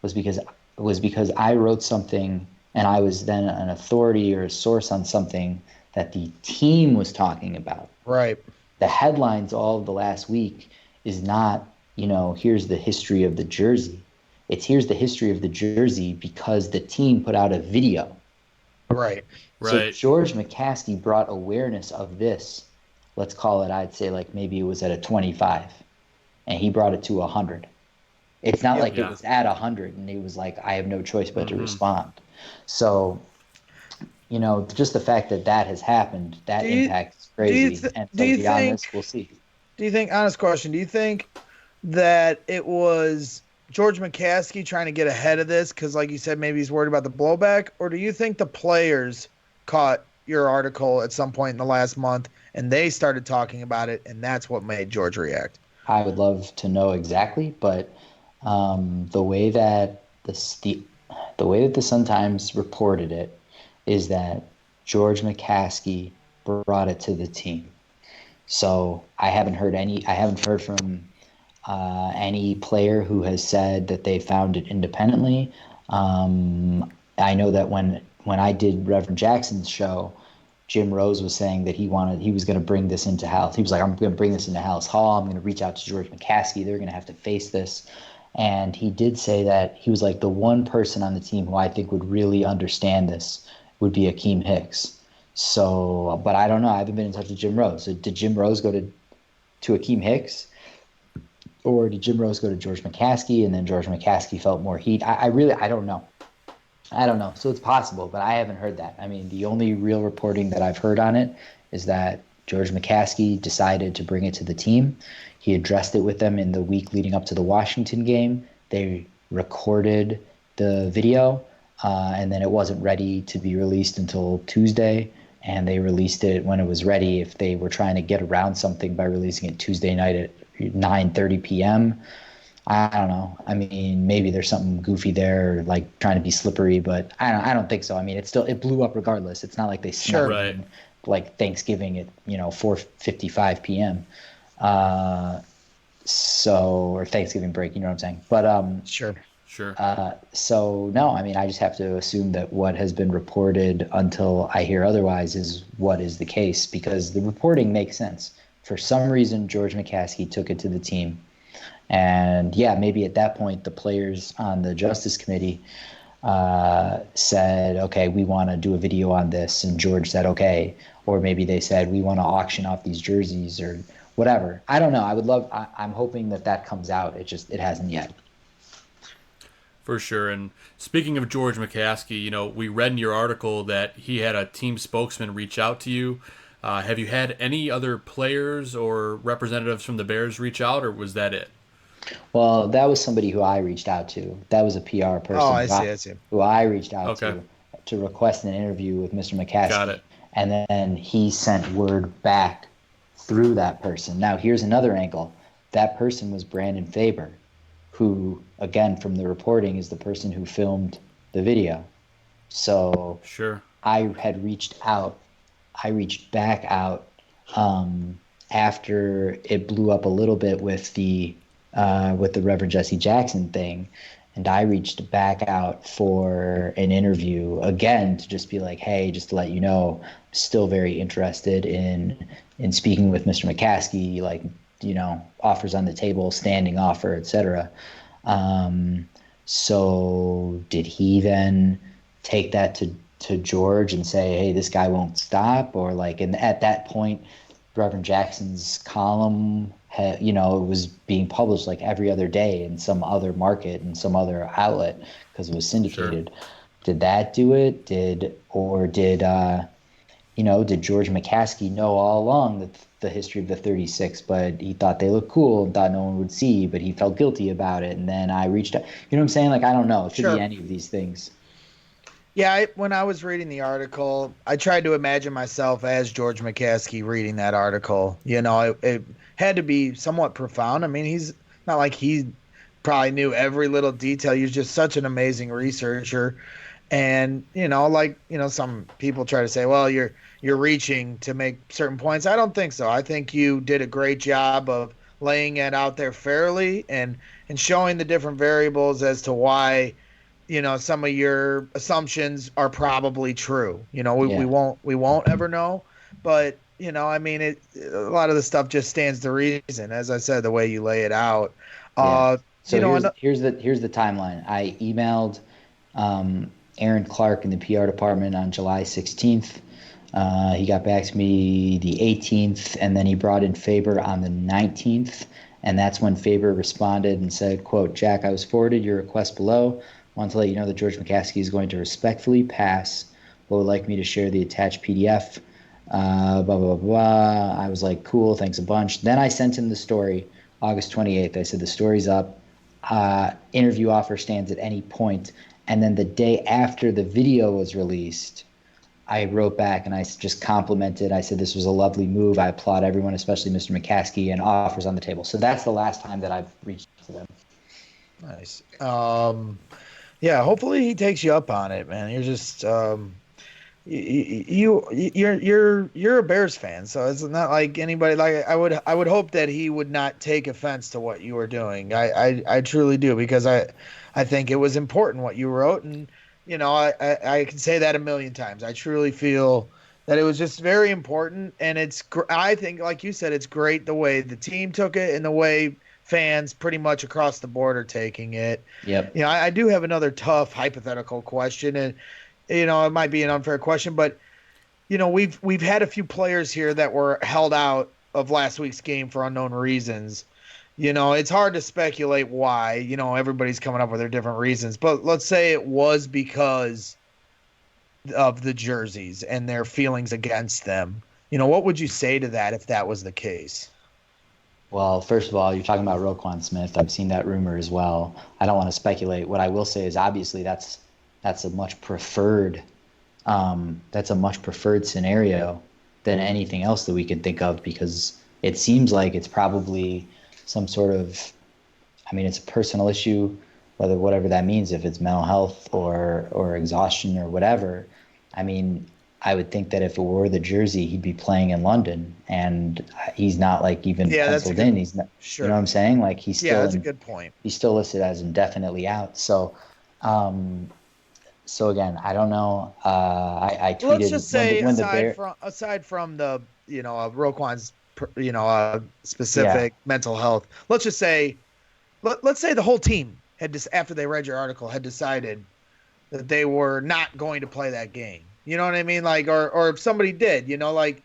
was because I wrote something, and I was then an authority or a source on something that the team was talking about. Right. The headlines all of the last week is not, here's the history of the jersey. It's here's the history of the jersey because the team put out a video. Right. So George McCaskey brought awareness of this. Let's call it, I'd say, like, maybe it was at a 25, and he brought it to 100. It's not like it was at 100 and he was like, I have no choice but to respond. So, just the fact that has happened, that impact is crazy. And so beyond this, we'll see. Do you think, honest question, do you think that it was George McCaskey trying to get ahead of this because, like you said, maybe he's worried about the blowback? Or do you think the players caught your article at some point in the last month and they started talking about it, and that's what made George react? I would love to know exactly, but the way that the Sun-Times reported it is that George McCaskey brought it to the team. So I haven't heard from any player who has said that they found it independently. I know that when I did Reverend Jackson's show, Jim Rose was saying that he was going to bring this into house. He was like, I'm going to bring this into House Hall. I'm going to reach out to George McCaskey. They're going to have to face this. And he did say that he was like, the one person on the team who I think would really understand this would be Akeem Hicks. So, but I don't know. I haven't been in touch with Jim Rose. So did Jim Rose go to Akeem Hicks? Or did Jim Rose go to George McCaskey and then George McCaskey felt more heat? I don't know. I don't know. So it's possible, but I haven't heard that. I mean, the only real reporting that I've heard on it is that George McCaskey decided to bring it to the team. He addressed it with them in the week leading up to the Washington game. They recorded the video, and then it wasn't ready to be released until Tuesday, and they released it when it was ready. If they were trying to get around something by releasing it Tuesday night at 9:30 p.m., I don't know. I mean, maybe there's something goofy there, like trying to be slippery, but I don't think so. I mean, it blew up regardless. It's not like they snuck it in, like Thanksgiving at 4:55 p.m. Or Thanksgiving break, you know what I'm saying? But Sure. So no, I mean, I just have to assume that what has been reported until I hear otherwise is what is the case, because the reporting makes sense. For some reason, George McCaskey took it to the team. And yeah, maybe at that point, the players on the Justice Committee said, okay, we want to do a video on this. And George said, okay. Or maybe they said, we want to auction off these jerseys or whatever. I don't know. I'm hoping that comes out. It hasn't yet. For sure. And speaking of George McCaskey, we read in your article that he had a team spokesman reach out to you. Have you had any other players or representatives from the Bears reach out, or was that it? Well, that was somebody who I reached out to. That was a PR person. Oh, I see. Who I reached out to request an interview with Mr. McCaskey. Got it. And then he sent word back through that person. Now, here's another angle. That person was Brandon Faber, who, again, from the reporting, is the person who filmed the video. So, sure. I had reached out. I reached back out after it blew up a little bit with the Reverend Jesse Jackson thing. And I reached back out for an interview again to just be like, hey, just to let you know, I'm still very interested in speaking with Mr. McCaskey, like, you know, offers on the table, standing offer, etc. So did he then take that to George and say, hey, this guy won't stop? Or like, and at that point, Reverend Jackson's column, you know, it was being published like every other day in some other market and some other outlet because it was syndicated. Sure. Did that do it? Did George McCaskey know all along the history of the 36, but he thought they looked cool and thought no one would see, but he felt guilty about it. And then I reached out. You know what I'm saying? Like, I don't know. It could be any of these things. Yeah, when I was reading the article, I tried to imagine myself as George McCaskey reading that article. You know, it had to be somewhat profound. I mean, he's not like he probably knew every little detail. He was just such an amazing researcher. And, you know, like, you know, some people try to say, well, you're reaching to make certain points. I don't think so. I think you did a great job of laying it out there fairly and showing the different variables as to why, you know, some of your assumptions are probably true. You know, we won't ever know, but, you know, I mean, a lot of the stuff just stands to reason, as I said, the way you lay it out. So here's the timeline. I emailed Aaron Clark in the PR department on July 16th. He got back to me the 18th, and then he brought in Faber on the 19th, and that's when Faber responded and said, quote, Jack, I was forwarded your request below. Want to let you know that George McCaskey is going to respectfully pass, but would like me to share the attached PDF. Blah, blah, blah, blah. I was like, cool, thanks a bunch. Then I sent him the story, August 28th. I said, the story's up. Interview offer stands at any point. And then the day after the video was released, I wrote back and I just complimented. I said, this was a lovely move. I applaud everyone, especially Mr. McCaskey, and offers on the table. So that's the last time that I've reached to them. Nice. Yeah, hopefully he takes you up on it, man. You're just you're a Bears fan, so it's not like anybody. Like I would hope that he would not take offense to what you were doing. I truly do, because I think it was important what you wrote, and you know I can say that a million times. I truly feel that it was just very important, and I think, like you said, it's great the way the team took it and the way fans pretty much across the board are taking it. Yep. You know, I do have another tough hypothetical question, and you know, it might be an unfair question, but you know, we've had a few players here that were held out of last week's game for unknown reasons. You know, it's hard to speculate why. You know, everybody's coming up with their different reasons, but let's say it was because of the jerseys and their feelings against them. You know, what would you say to that if that was the case? Well, first of all, you're talking about Roquan Smith. I've seen that rumor as well. I don't want to speculate. What I will say is, obviously, that's a much preferred scenario than anything else that we can think of, because it seems like it's probably some sort of, I mean, it's a personal issue, whatever that means, if it's mental health or exhaustion or whatever. I mean, I would think that if it were the jersey, he'd be playing in London, and he's not like even penciled in. He's not, sure. You know what I'm saying? Like he's still. Yeah, that's a good point. He's still listed as indefinitely out. So, so again, I don't know. I tweeted. Let's just say aside from the Roquan's specific mental health. Let's just say, let's say the whole team had just, after they read your article, had decided that they were not going to play that game. You know what I mean? Like, or if somebody did, because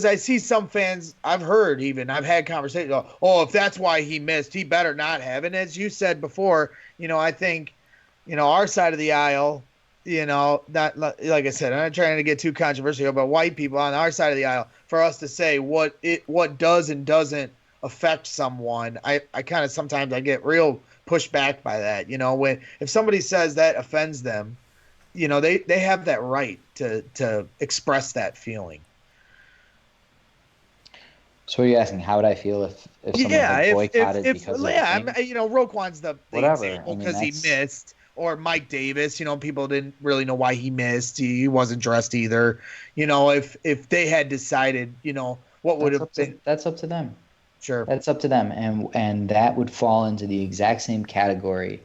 I see some fans, I've had conversations, oh, if that's why he missed, he better not have. And as you said before, I think, our side of the aisle, not like I said, I'm not trying to get too controversial, but white people on our side of the aisle, for us to say what does and doesn't affect someone, I kind of sometimes I get real pushed back by that. If somebody says that offends them, they have that right to express that feeling. So you're asking, how would I feel if someone had boycotted because of Roquan's the example because he missed. or Mike Davis. People didn't really know why he missed. He wasn't dressed either. If they had decided, what would have been. That's up to them. Sure. That's up to them, and that would fall into the exact same category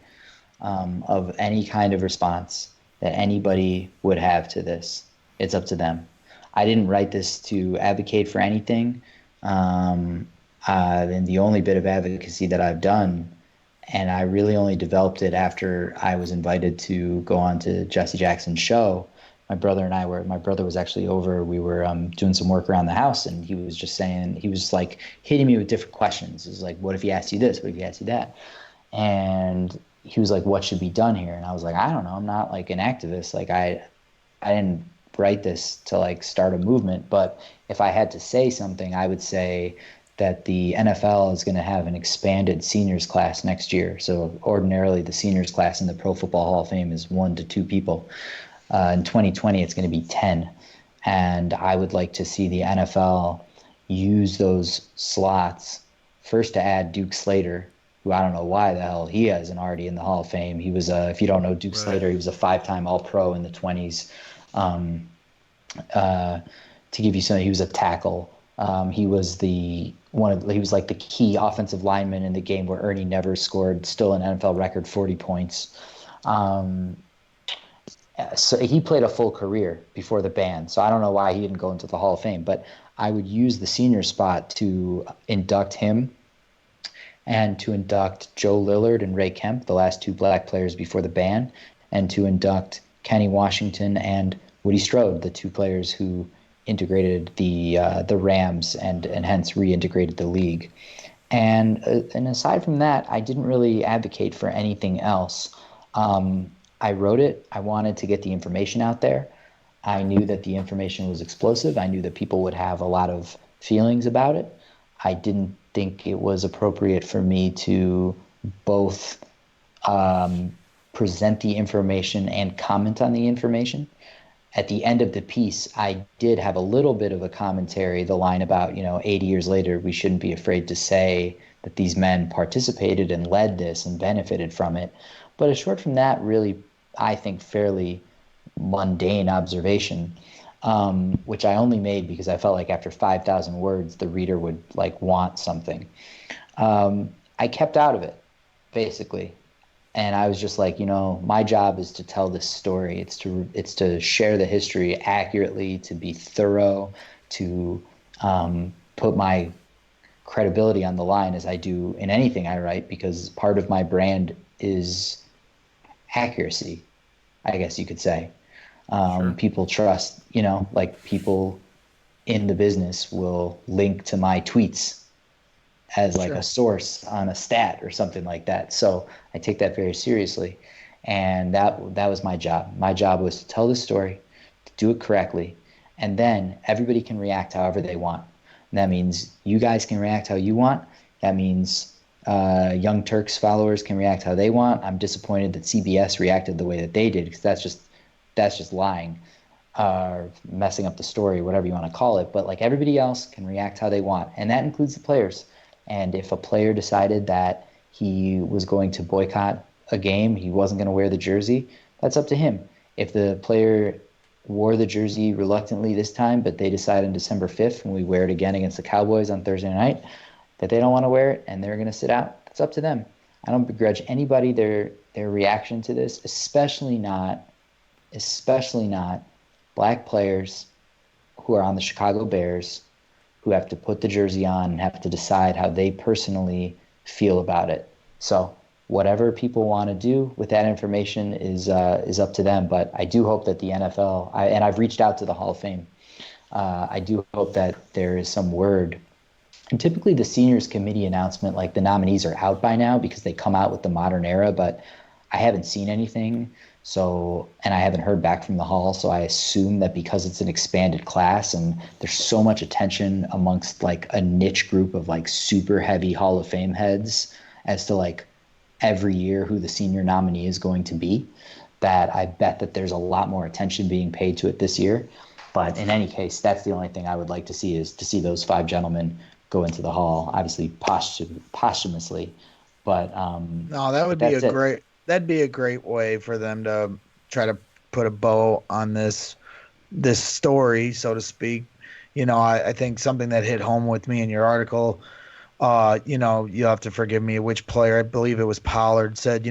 of any kind of response that anybody would have to this. It's up to them. I didn't write this to advocate for anything, and the only bit of advocacy that I've done, and I really only developed it after I was invited to go on to Jesse Jackson's show. My brother was actually over. We were doing some work around the house, and he was just like hitting me with different questions. It was like, what if he asked you this? What if he asked you that? And he was like, what should be done here? And I was like, I don't know. I'm not like an activist. Like I didn't write this to like start a movement, but if I had to say something, I would say that the NFL is going to have an expanded seniors class next year. So ordinarily the seniors class in the Pro Football Hall of Fame is 1 to 2 people. In 2020, it's going to be 10. And I would like to see the NFL use those slots first to add Duke Slater, who I don't know why the hell he isn't already in the Hall of Fame. He was, if you don't know Duke Slater, he was a 5-time All-Pro in the 20s. To give you some, he was a tackle. He was he was like the key offensive lineman in the game where Ernie never scored, still an NFL record 40 points. So he played a full career before the ban. So I don't know why he didn't go into the Hall of Fame, but I would use the senior spot to induct him and to induct Joe Lillard and Ray Kemp, the last 2 black players before the ban, and to induct Kenny Washington and Woody Strode, the 2 players who integrated the Rams and hence reintegrated the league. And aside from that, I didn't really advocate for anything else. I wrote it. I wanted to get the information out there. I knew that the information was explosive. I knew that people would have a lot of feelings about it. I didn't think it was appropriate for me to both present the information and comment on the information. At the end of the piece, I did have a little bit of a commentary, the line about, 80 years later, we shouldn't be afraid to say that these men participated and led this and benefited from it. But short from that, really, I think, fairly mundane observation, which I only made because I felt like after 5,000 words, the reader would want something. I kept out of it, basically. And I was just like, my job is to tell this story. It's to share the history accurately, to be thorough, to put my credibility on the line as I do in anything I write, because part of my brand is accuracy, I guess you could say. Sure. People trust, people in the business will link to my tweets as like a source on a stat or something like that. So I take that very seriously. And that was my job. My job was to tell the story, to do it correctly, and then everybody can react however they want. And that means you guys can react how you want. That means Young Turks followers can react how they want. I'm disappointed that CBS reacted the way that they did, because that's just lying, messing up the story, whatever you want to call it. But everybody else can react how they want, and that includes the players. And if a player decided that he was going to boycott a game, he wasn't going to wear the jersey, that's up to him. If the player wore the jersey reluctantly this time, but they decide on December 5th when we wear it again against the Cowboys on Thursday night that they don't want to wear it and they're going to sit out, that's up to them. I don't begrudge anybody their reaction to this, especially not black players who are on the Chicago Bears, who have to put the jersey on and have to decide how they personally feel about it. So whatever people want to do with that information is up to them. But I do hope that the NFL, and I've reached out to the Hall of Fame, I do hope that there is some word. And typically the seniors committee announcement, the nominees are out by now because they come out with the modern era, but I haven't seen anything. So, and I haven't heard back from the Hall, so I assume that because it's an expanded class and there's so much attention amongst a niche group of super heavy Hall of Fame heads as to every year who the senior nominee is going to be, that I bet that there's a lot more attention being paid to it this year. But in any case, that's the only thing I would like to see, is to see those 5 gentlemen go into the Hall, obviously posthumously. But no, that would be a great. that'd be a great way for them to try to put a bow on this story, so to speak. I think something that hit home with me in your article, you'll have to forgive me, which player, I believe it was Pollard, said,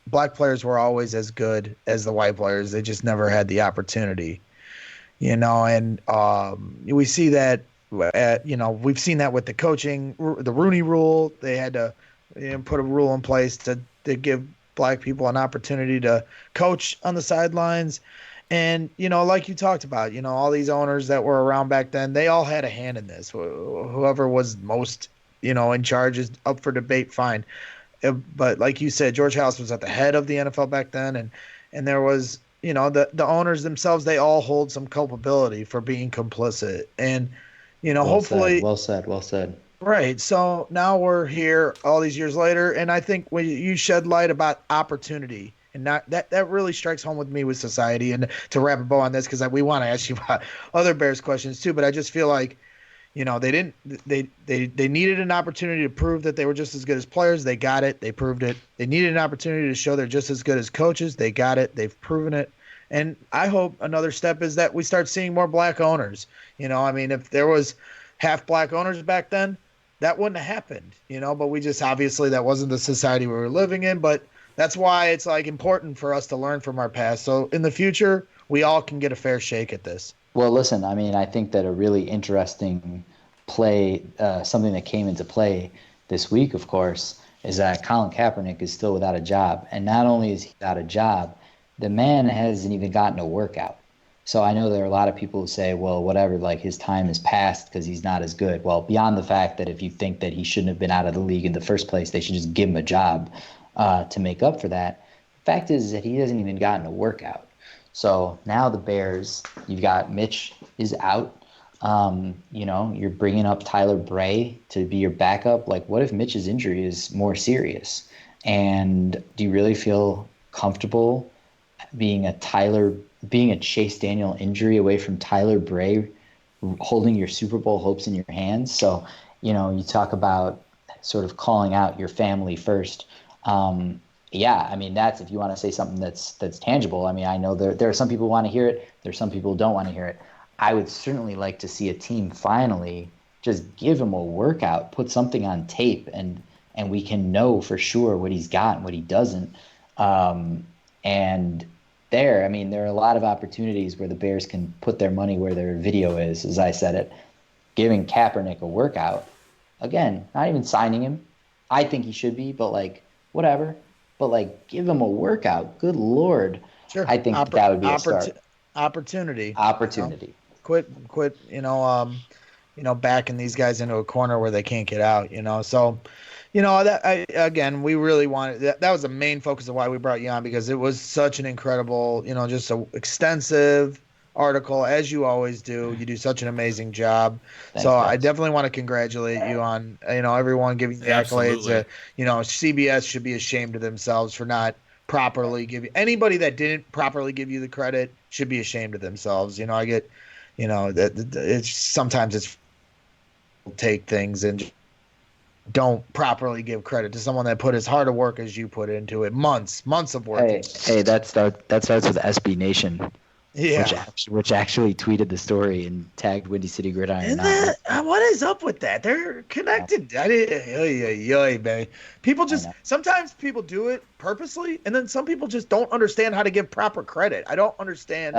black players were always as good as the white players. They just never had the opportunity, and we see that, we've seen that with the coaching, the Rooney Rule. They had to put a rule in place to give black people an opportunity to coach on the sidelines. And, like you talked about, all these owners that were around back then, they all had a hand in this. Whoever was most, in charge is up for debate, fine. But like you said, George Halas was at the head of the NFL back then. And there was, the owners themselves, they all hold some culpability for being complicit. And, hopefully. Well said. Right. So now we're here all these years later. And I think when you shed light about opportunity, and that really strikes home with me with society. And to wrap a bow on this, because we want to ask you about other Bears questions too, but I just feel like, they needed an opportunity to prove that they were just as good as players. They got it. They proved it. They needed an opportunity to show they're just as good as coaches. They got it. They've proven it. And I hope another step is that we start seeing more black owners. If there was half black owners back then, that wouldn't have happened, but we just, obviously that wasn't the society we were living in, but that's why it's important for us to learn from our past. So in the future, we all can get a fair shake at this. Well, listen, I think that a really interesting play, something that came into play this week, of course, is that Colin Kaepernick is still without a job. And not only is he without a job, the man hasn't even gotten a workout. So I know there are a lot of people who say, well, whatever, his time is past because he's not as good. Well, beyond the fact that if you think that he shouldn't have been out of the league in the first place, they should just give him a job to make up for that. The fact is that he hasn't even gotten a workout. So now the Bears, you've got Mitch is out. You're bringing up Tyler Bray to be your backup. What if Mitch's injury is more serious? And do you really feel comfortable being a Chase Daniel injury away from Tyler Bray, holding your Super Bowl hopes in your hands? So, you talk about sort of calling out your family first. That's, if you want to say something that's tangible. I know there are some people who want to hear it. There's some people who don't want to hear it. I would certainly like to see a team finally just give him a workout, put something on tape, and we can know for sure what he's got and what he doesn't. There are a lot of opportunities where the Bears can put their money where their video is, as I said it. Giving Kaepernick a workout, again, not even signing him. I think he should be, but whatever. But give him a workout. Good Lord. Sure. I think that would be a start. Opportunity. Quit. Backing these guys into a corner where they can't get out. So. We really wanted that was the main focus of why we brought you on, because it was such an incredible, just an extensive article, as you always do. You do such an amazing job. Thanks, so guys. I definitely want to congratulate you on, everyone giving you the accolades. CBS should be ashamed of themselves for not properly giving anybody that didn't properly give you the credit should be ashamed of themselves. I get, that it's sometimes it's take things and don't properly give credit to someone that put as hard a work as you put into it. Months of work. Hey, that starts with SB Nation. Yeah. Which actually tweeted the story and tagged Windy City Gridiron. What is up with that? They're connected. Man. People just, sometimes people do it purposely, and then some people just don't understand how to give proper credit. I don't understand.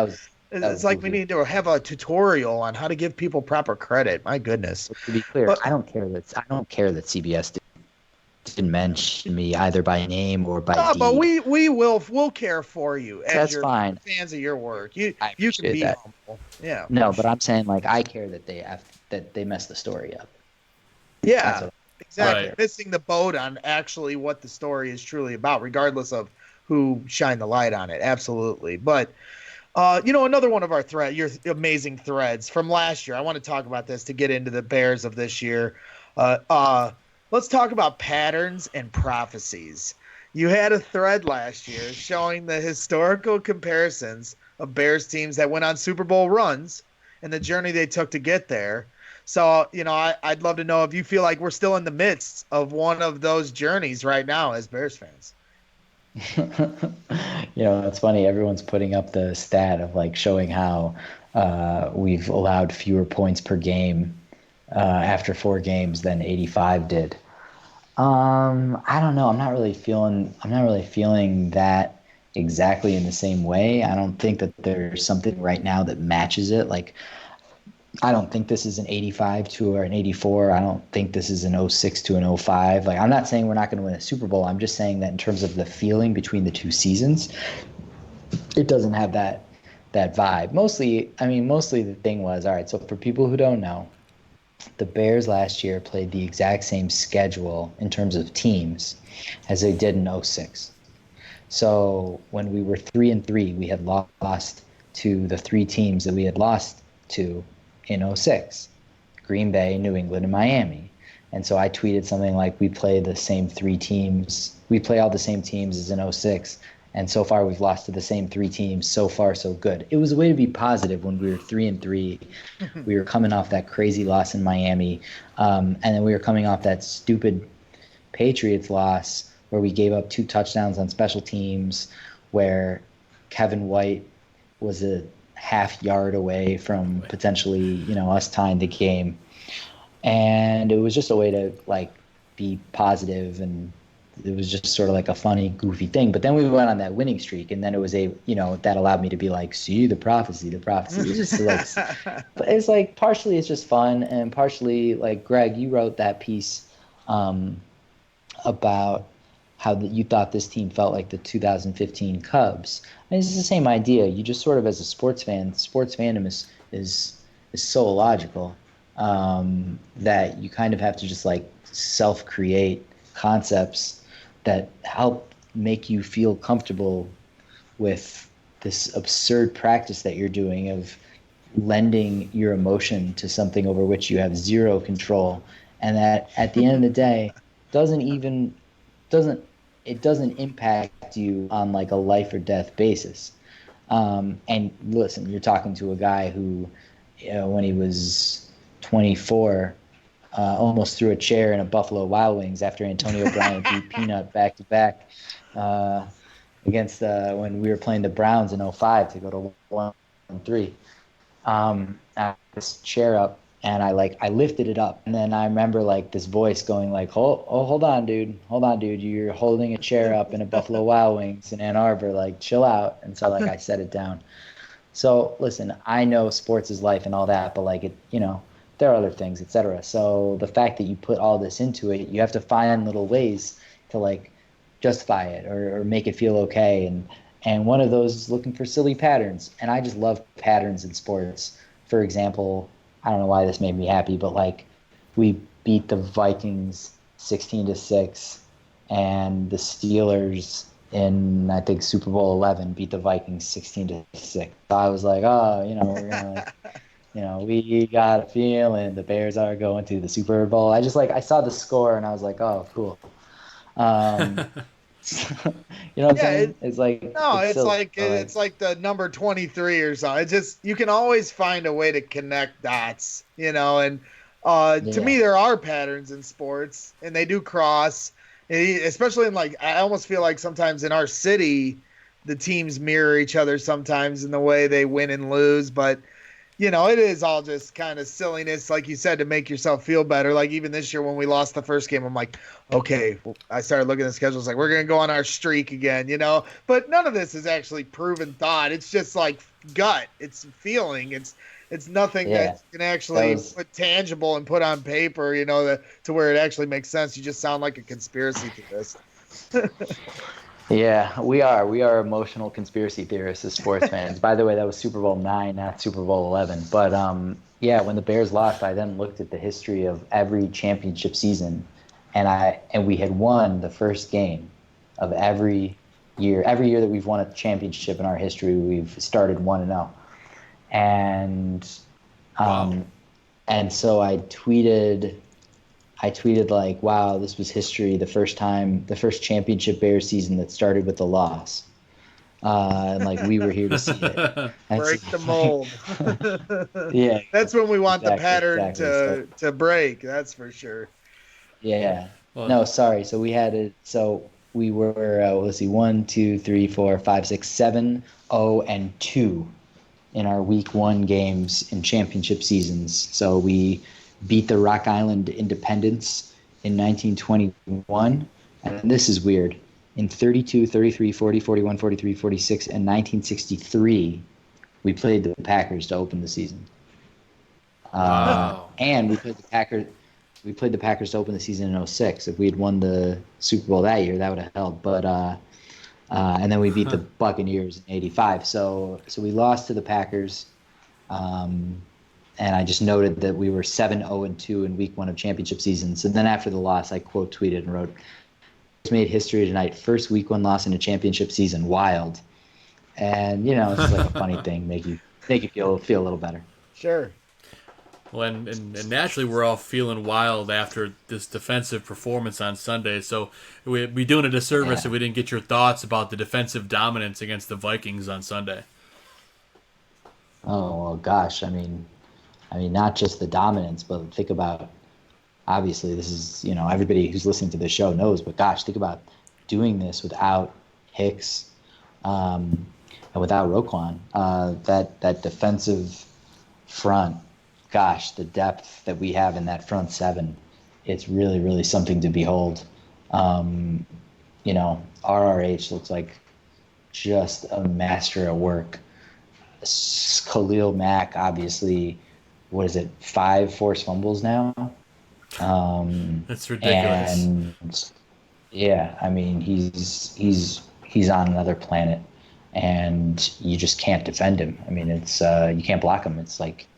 It's like we need to have a tutorial on how to give people proper credit. My goodness. To be clear, I don't care that CBS didn't mention me either by name or by deed. But we'll care for you as That's fine. Fans of your work. You can be that. humble. Yeah. No, but I'm saying I care that they messed the story up. Yeah. Exactly. Right. Missing the boat on actually what the story is truly about, regardless of who shined the light on it. Absolutely. But another one of our your amazing threads from last year. I want to talk about this to get into the Bears of this year. Let's talk about patterns and prophecies. You had a thread last year showing the historical comparisons of Bears teams that went on Super Bowl runs and the journey they took to get there. So, I'd love to know if you feel like we're still in the midst of one of those journeys right now as Bears fans. It's funny. Everyone's putting up the stat of like showing how we've allowed fewer points per game after 4 games than 85 did. I don't know. I'm not really feeling that exactly in the same way. I don't think that there's something right now that matches it. Like, I don't think this is an 85 to or an 84. I don't think this is an 06 to an 05. Like, I'm not saying we're not going to win a Super Bowl. I'm just saying that in terms of the feeling between the two seasons, it doesn't have that vibe. Mostly the thing was, all right, so for people who don't know, the Bears last year played the exact same schedule in terms of teams as they did in 06. So when we were 3-3, we had lost to the 3 teams that we had lost to in 06, Green Bay, New England, and Miami. And so I tweeted something like, we play the same 3 teams. We play all the same teams as in 06. And so far we've lost to the same 3 teams. So far, so good. It was a way to be positive when we were 3-3. We were coming off that crazy loss in Miami. And then we were coming off that stupid Patriots loss where we gave up 2 touchdowns on special teams, where Kevin White was a half yard away from potentially, us tying the game. And it was just a way to like be positive, and it was just sort of like a funny, goofy thing. But then we went on that winning streak, and then it was that allowed me to be like, see, the prophecy. It's just like, but it's like partially it's just fun, and partially like, Greg, you wrote that piece about how you thought this team felt like the 2015 Cubs. And it's the same idea. You just sort of, as a sports fandom is so illogical that you kind of have to just like self-create concepts that help make you feel comfortable with this absurd practice that you're doing of lending your emotion to something over which you have zero control, and that at the end of the day doesn't impact you on like a life or death basis. And listen, you're talking to a guy who, when he was 24, almost threw a chair in a Buffalo Wild Wings after Antonio Brown beat Peanut back-to-back against when we were playing the Browns in 05 to go to 1-3. I this chair up, and I lifted it up, and then I remember like this voice going like, hold on, dude, you're holding a chair up in a Buffalo Wild Wings in Ann Arbor, like chill out. And so like I set it down. So listen, I know sports is life and all that, but like it, there are other things, etc. So the fact that you put all this into it, you have to find little ways to like justify it or make it feel okay. And one of those is looking for silly patterns. And I just love patterns in sports. For example, I don't know why this made me happy, but like we beat the Vikings 16-6, and the Steelers in, I think, Super Bowl 11 beat the Vikings 16-6. So I was like, we're gonna like, we got a feeling the Bears are going to the Super Bowl. I saw the score and I was like, oh, cool. You know what I'm saying? It's like it's like the number 23 or something. It's just, you can always find a way to connect dots, and to me there are patterns in sports, and they do cross, especially in like, I almost feel like sometimes in our city the teams mirror each other sometimes in the way they win and lose, but it is all just kind of silliness, like you said, to make yourself feel better. Like even this year when we lost the first game, I'm like, okay, I started looking at the schedule. It's like, we're going to go on our streak again, But none of this is actually proven thought. It's just like gut. It's feeling. It's nothing that you can actually put tangible and put on paper, to where it actually makes sense. You just sound like a conspiracy theorist. Yeah, we are emotional conspiracy theorists as sports fans. By the way, that was Super Bowl 9, not Super Bowl 11. But when the Bears lost, I then looked at the history of every championship season, and we had won the first game of every year. Every year that we've won a championship in our history, we've started 1-0. And and so I tweeted like, wow, this was history. The first championship Bears season that started with a loss. And like, we were here to see it. Break the mold. Yeah. That's when we want the pattern to break. That's for sure. Yeah. Well, no, sorry. So we had it. So we were, let's see, 1, 2, 3, 4, 5, 6, 7, 0-2 in our week 1 games in championship seasons. So we beat the Rock Island Independents in 1921. And this is weird. In 32, 33, 40, 41, 43, 46, and 1963, we played the Packers to open the season. Wow. And we played the Packers. We played the Packers to open the season in 06. If we had won the Super Bowl that year, that would have held. But and then we beat the Buccaneers in 85. So we lost to the Packers. And I just noted that we were 7-0-2 in week 1 of championship seasons. And then after the loss, I quote tweeted and wrote, "Made history tonight. First week 1 loss in a championship season. Wild." And it's just like a funny thing, make you feel a little better. Sure. Well, and naturally we're all feeling wild after this defensive performance on Sunday. So we'd be doing a disservice if we didn't get your thoughts about the defensive dominance against the Vikings on Sunday. Oh well, gosh. I mean, not just the dominance, but think about. Obviously, this is everybody who's listening to this show knows. But gosh, think about doing this without Hicks and without Roquan. That defensive front. Gosh, the depth that we have in that front seven, it's really, really something to behold. RRH looks like just a master at work. Khalil Mack, obviously, 5 forced fumbles now? That's ridiculous. And yeah, I mean, he's on another planet, and you just can't defend him. I mean, it's you can't block him. It's like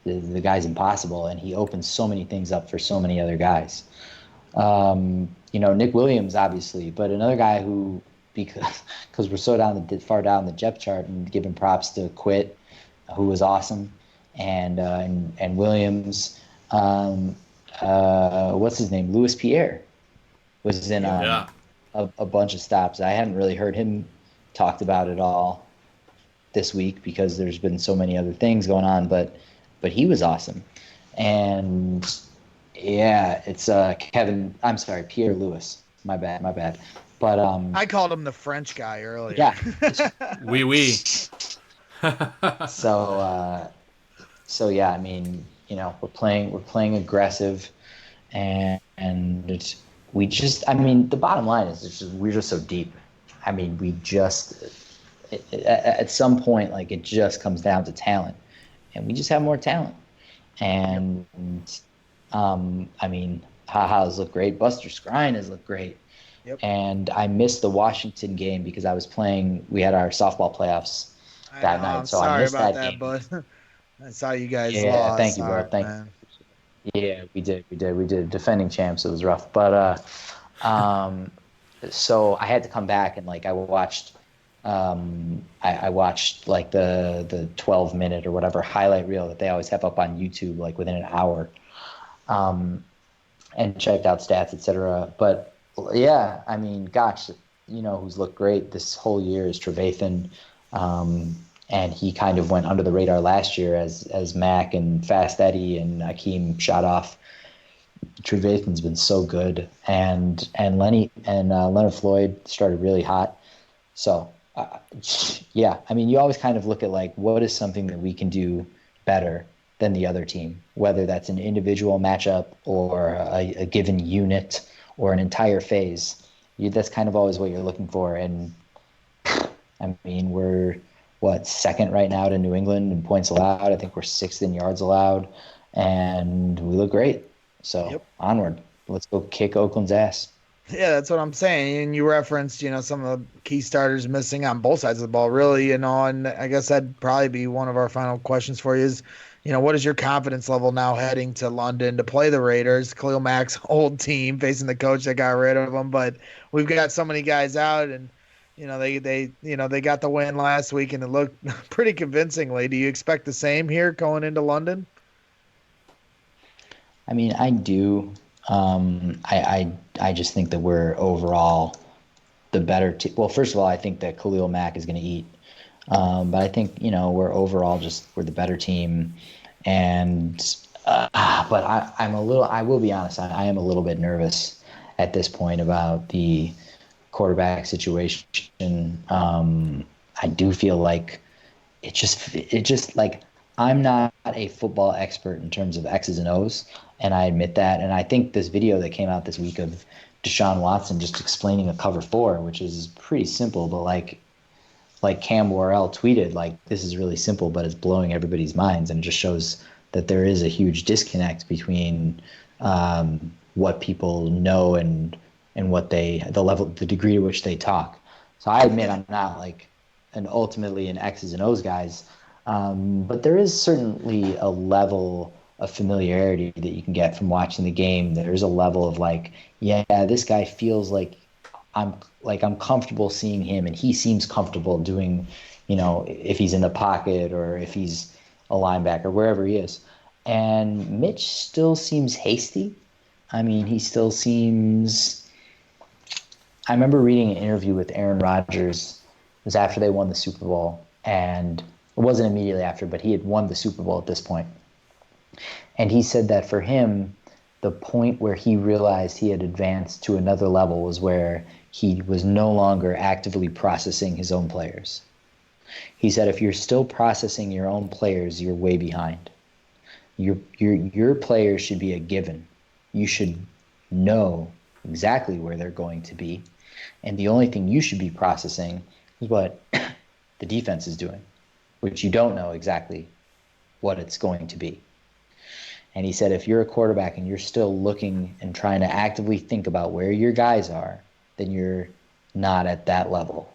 the guy's impossible, and he opens so many things up for so many other guys. Nick Williams, obviously, but another guy who, because we're so far down the depth chart, and giving props to Quit, who was awesome, and Williams, what's his name, Louis Pierre, was in a bunch of stops. I haven't really heard him talked about at all this week because there's been so many other things going on, but he was awesome. And yeah, it's Pierre Lewis. My bad. But I called him the French guy earlier. Yeah. Oui. So yeah, I mean, we're playing aggressive, and we just, I mean, the bottom line is we're just so deep. I mean, at some point, like, it just comes down to talent, and we just have more talent. And I mean, Ha-Ha's look great. Buster Skrine has looked great. Yep. And I missed the Washington game because I was playing. We had our softball playoffs that night, so I missed that game. But I saw you guys Yeah, lost. thank you, bro. Thank you. Yeah, we did. Defending champs, it was rough, but so I had to come back, and like I watched like the 12-minute or whatever highlight reel that they always have up on YouTube, like within an hour, and checked out stats, etc. But yeah, I mean, gosh, who's looked great this whole year is Trevathan, and he kind of went under the radar last year as Mac and Fast Eddie and Akeem shot off. Trevathan's been so good, and Leonard Floyd started really hot. So yeah, I mean, you always kind of look at like what is something that we can do better than the other team, whether that's an individual matchup or a given unit or an entire phase. That's kind of always what you're looking for. And I mean, we're second right now to New England in points allowed. I think we're 6th in yards allowed, and we look great. So Onward, let's go kick Oakland's ass. Yeah, that's what I'm saying. And you referenced, some of the key starters missing on both sides of the ball, really, and I guess that'd probably be one of our final questions for you is, what is your confidence level now heading to London to play the Raiders, Khalil Mack's old team, facing the coach that got rid of him? But we've got so many guys out, and they got the win last week, and it looked pretty convincingly. Do you expect the same here going into London? I mean, I do. I just think that we're overall the better team. Well, first of all, I think that Khalil Mack is going to eat. But I think, we're overall we're the better team. And but I will be honest, I am a little bit nervous at this point about the quarterback situation. I do feel like it just like, I'm not a football expert in terms of X's and O's, and I admit that. And I think this video that came out this week of Deshaun Watson just explaining a cover 4, which is pretty simple, but like Cam Worrell tweeted, like, this is really simple, but it's blowing everybody's minds, and it just shows that there is a huge disconnect between what people know and the degree to which they talk. So I admit I'm not like ultimately an X's and O's guys, but there is certainly a level of familiarity that you can get from watching the game. There's a level of like, yeah, this guy feels like I'm comfortable seeing him, and he seems comfortable doing, if he's in the pocket or if he's a linebacker, wherever he is. And Mitch still seems hasty. I mean, he still seems. I remember reading an interview with Aaron Rodgers. It was after they won the Super Bowl, and it wasn't immediately after, but he had won the Super Bowl at this point. And he said that for him, the point where he realized he had advanced to another level was where he was no longer actively processing his own players. He said, if you're still processing your own players, you're way behind. Your players should be a given. You should know exactly where they're going to be. And the only thing you should be processing is what the defense is doing, which you don't know exactly what it's going to be. And he said, if you're a quarterback and you're still looking and trying to actively think about where your guys are, then you're not at that level.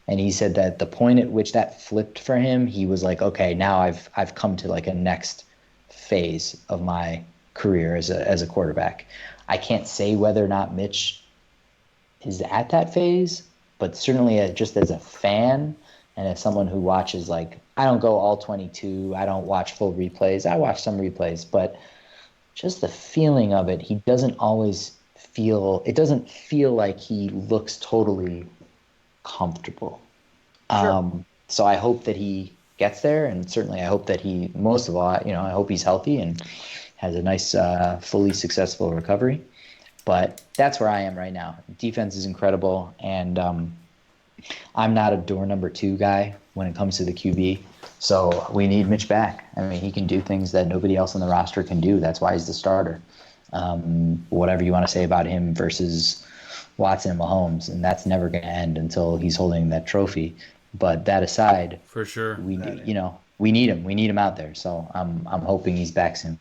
And he said that the point at which that flipped for him, he was like, okay, now I've come to like a next phase of my career as a quarterback. I can't say whether or not Mitch is at that phase, but certainly just as a fan and as someone who watches, like, I don't go all 22, I don't watch full replays, I watch some replays, but just the feeling of it, it doesn't feel like he looks totally comfortable. Sure. So I hope that he gets there, and certainly I hope that most of all, I hope he's healthy and has a nice, fully successful recovery. But that's where I am right now. Defense is incredible, and I'm not a door number 2 guy when it comes to the QB. So we need Mitch back. I mean, he can do things that nobody else on the roster can do. That's why he's the starter. Whatever you want to say about him versus Watson and Mahomes, and that's never going to end until he's holding that trophy. But that aside, for sure, we need him. We need him out there. So I'm hoping he's back soon.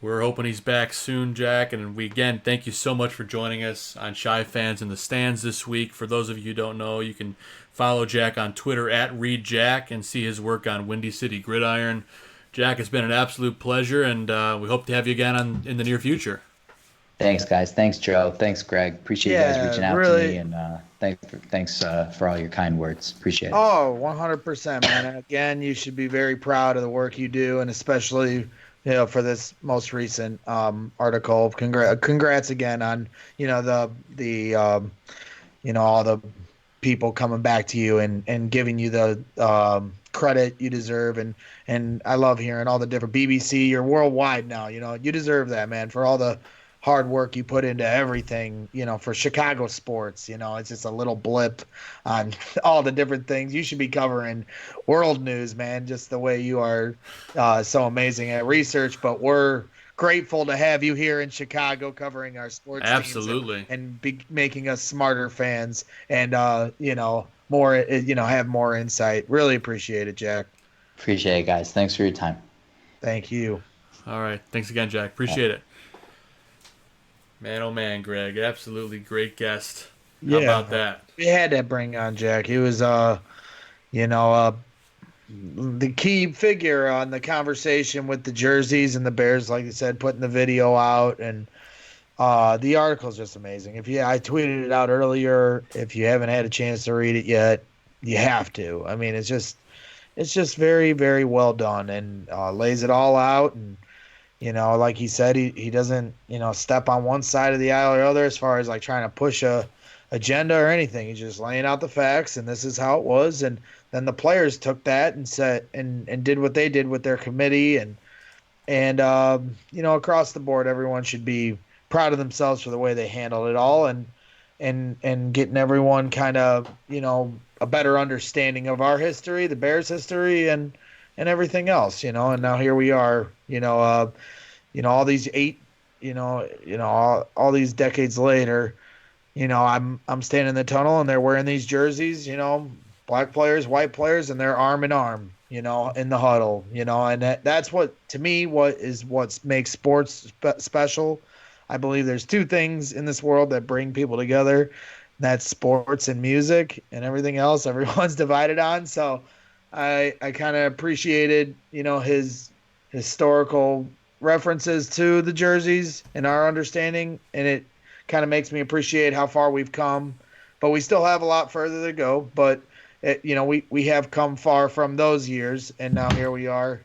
We're hoping he's back soon, Jack. And we, again, thank you so much for joining us on Shy Fans in the Stands this week. For those of you who don't know, you can follow Jack on Twitter @ReadJack and see his work on Windy City Gridiron. Jack, it's been an absolute pleasure, and we hope to have you again in the near future. Thanks, guys. Thanks, Joe. Thanks, Greg. Appreciate you guys reaching out to me, and thanks for all your kind words. Appreciate it. Oh, 100%, man. And again, you should be very proud of the work you do, and especially for this most recent article. Congrats again on the all the people coming back to you and giving you the credit you deserve, and I love hearing all the different BBC. You're worldwide now. You deserve that, man, for all the hard work you put into everything, for Chicago sports. It's just a little blip on all the different things. You should be covering world news, man, just the way you are so amazing at research. But we're grateful to have you here in Chicago covering our sports absolutely teams and be making us smarter fans and more have more insight. Really appreciate it, Jack. Appreciate it, guys. Thanks for your time. Thank you. All right, thanks again, Jack. Appreciate it. Man, oh man, Greg, absolutely great guest. How about that? We had to bring on Jack. He was the key figure on the conversation with the jerseys and the Bears, like I said, putting the video out, and the article is just amazing. I tweeted it out earlier. If you haven't had a chance to read it yet, you have to. I mean, it's just very, very well done, and lays it all out. And like he said, he doesn't step on one side of the aisle or other as far as like trying to push a agenda or anything. He's just laying out the facts, and this is how it was. And then the players took that and said and did what they did with their committee, and across the board, everyone should be proud of themselves for the way they handled it all. And and getting everyone kind of, a better understanding of our history, the Bears history, and everything else, and now here we are, all these all these decades later, I'm standing in the tunnel and they're wearing these jerseys, black players, white players, and they're arm in arm, in the huddle, and that's what, to me, what makes sports special. I believe there's two things in this world that bring people together. That's sports and music, and everything else everyone's divided on. So I kind of appreciated, his historical references to the jerseys and our understanding, and it kind of makes me appreciate how far we've come. But we still have a lot further to go. But we have come far from those years, and now here we are,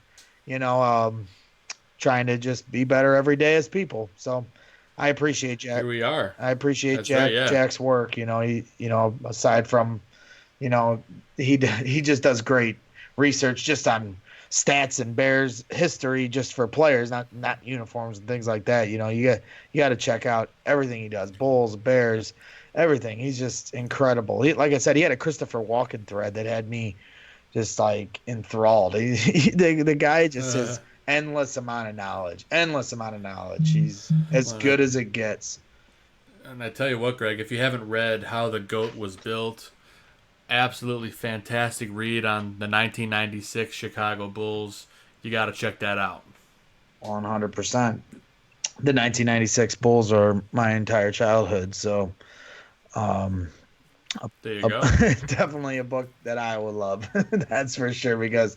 trying to just be better every day as people. So I appreciate Jack. Here we are. I appreciate That's Jack. right, yeah. Jack's work. He aside from, he just does great research just on stats and Bears history, just for players, not uniforms and things like that. You got to check out everything he does. Bulls, Bears, everything. He's just incredible. Like I said, he had a Christopher Walken thread that had me just like enthralled. The guy just has endless amount of knowledge. He's as good as it gets. And I tell you what, Greg, if you haven't read How the GOAT Was Built, absolutely fantastic read on the 1996 Chicago Bulls. You got to check that out. 100%. The 1996 Bulls are my entire childhood, so there you go. Definitely a book that I would love. That's for sure, because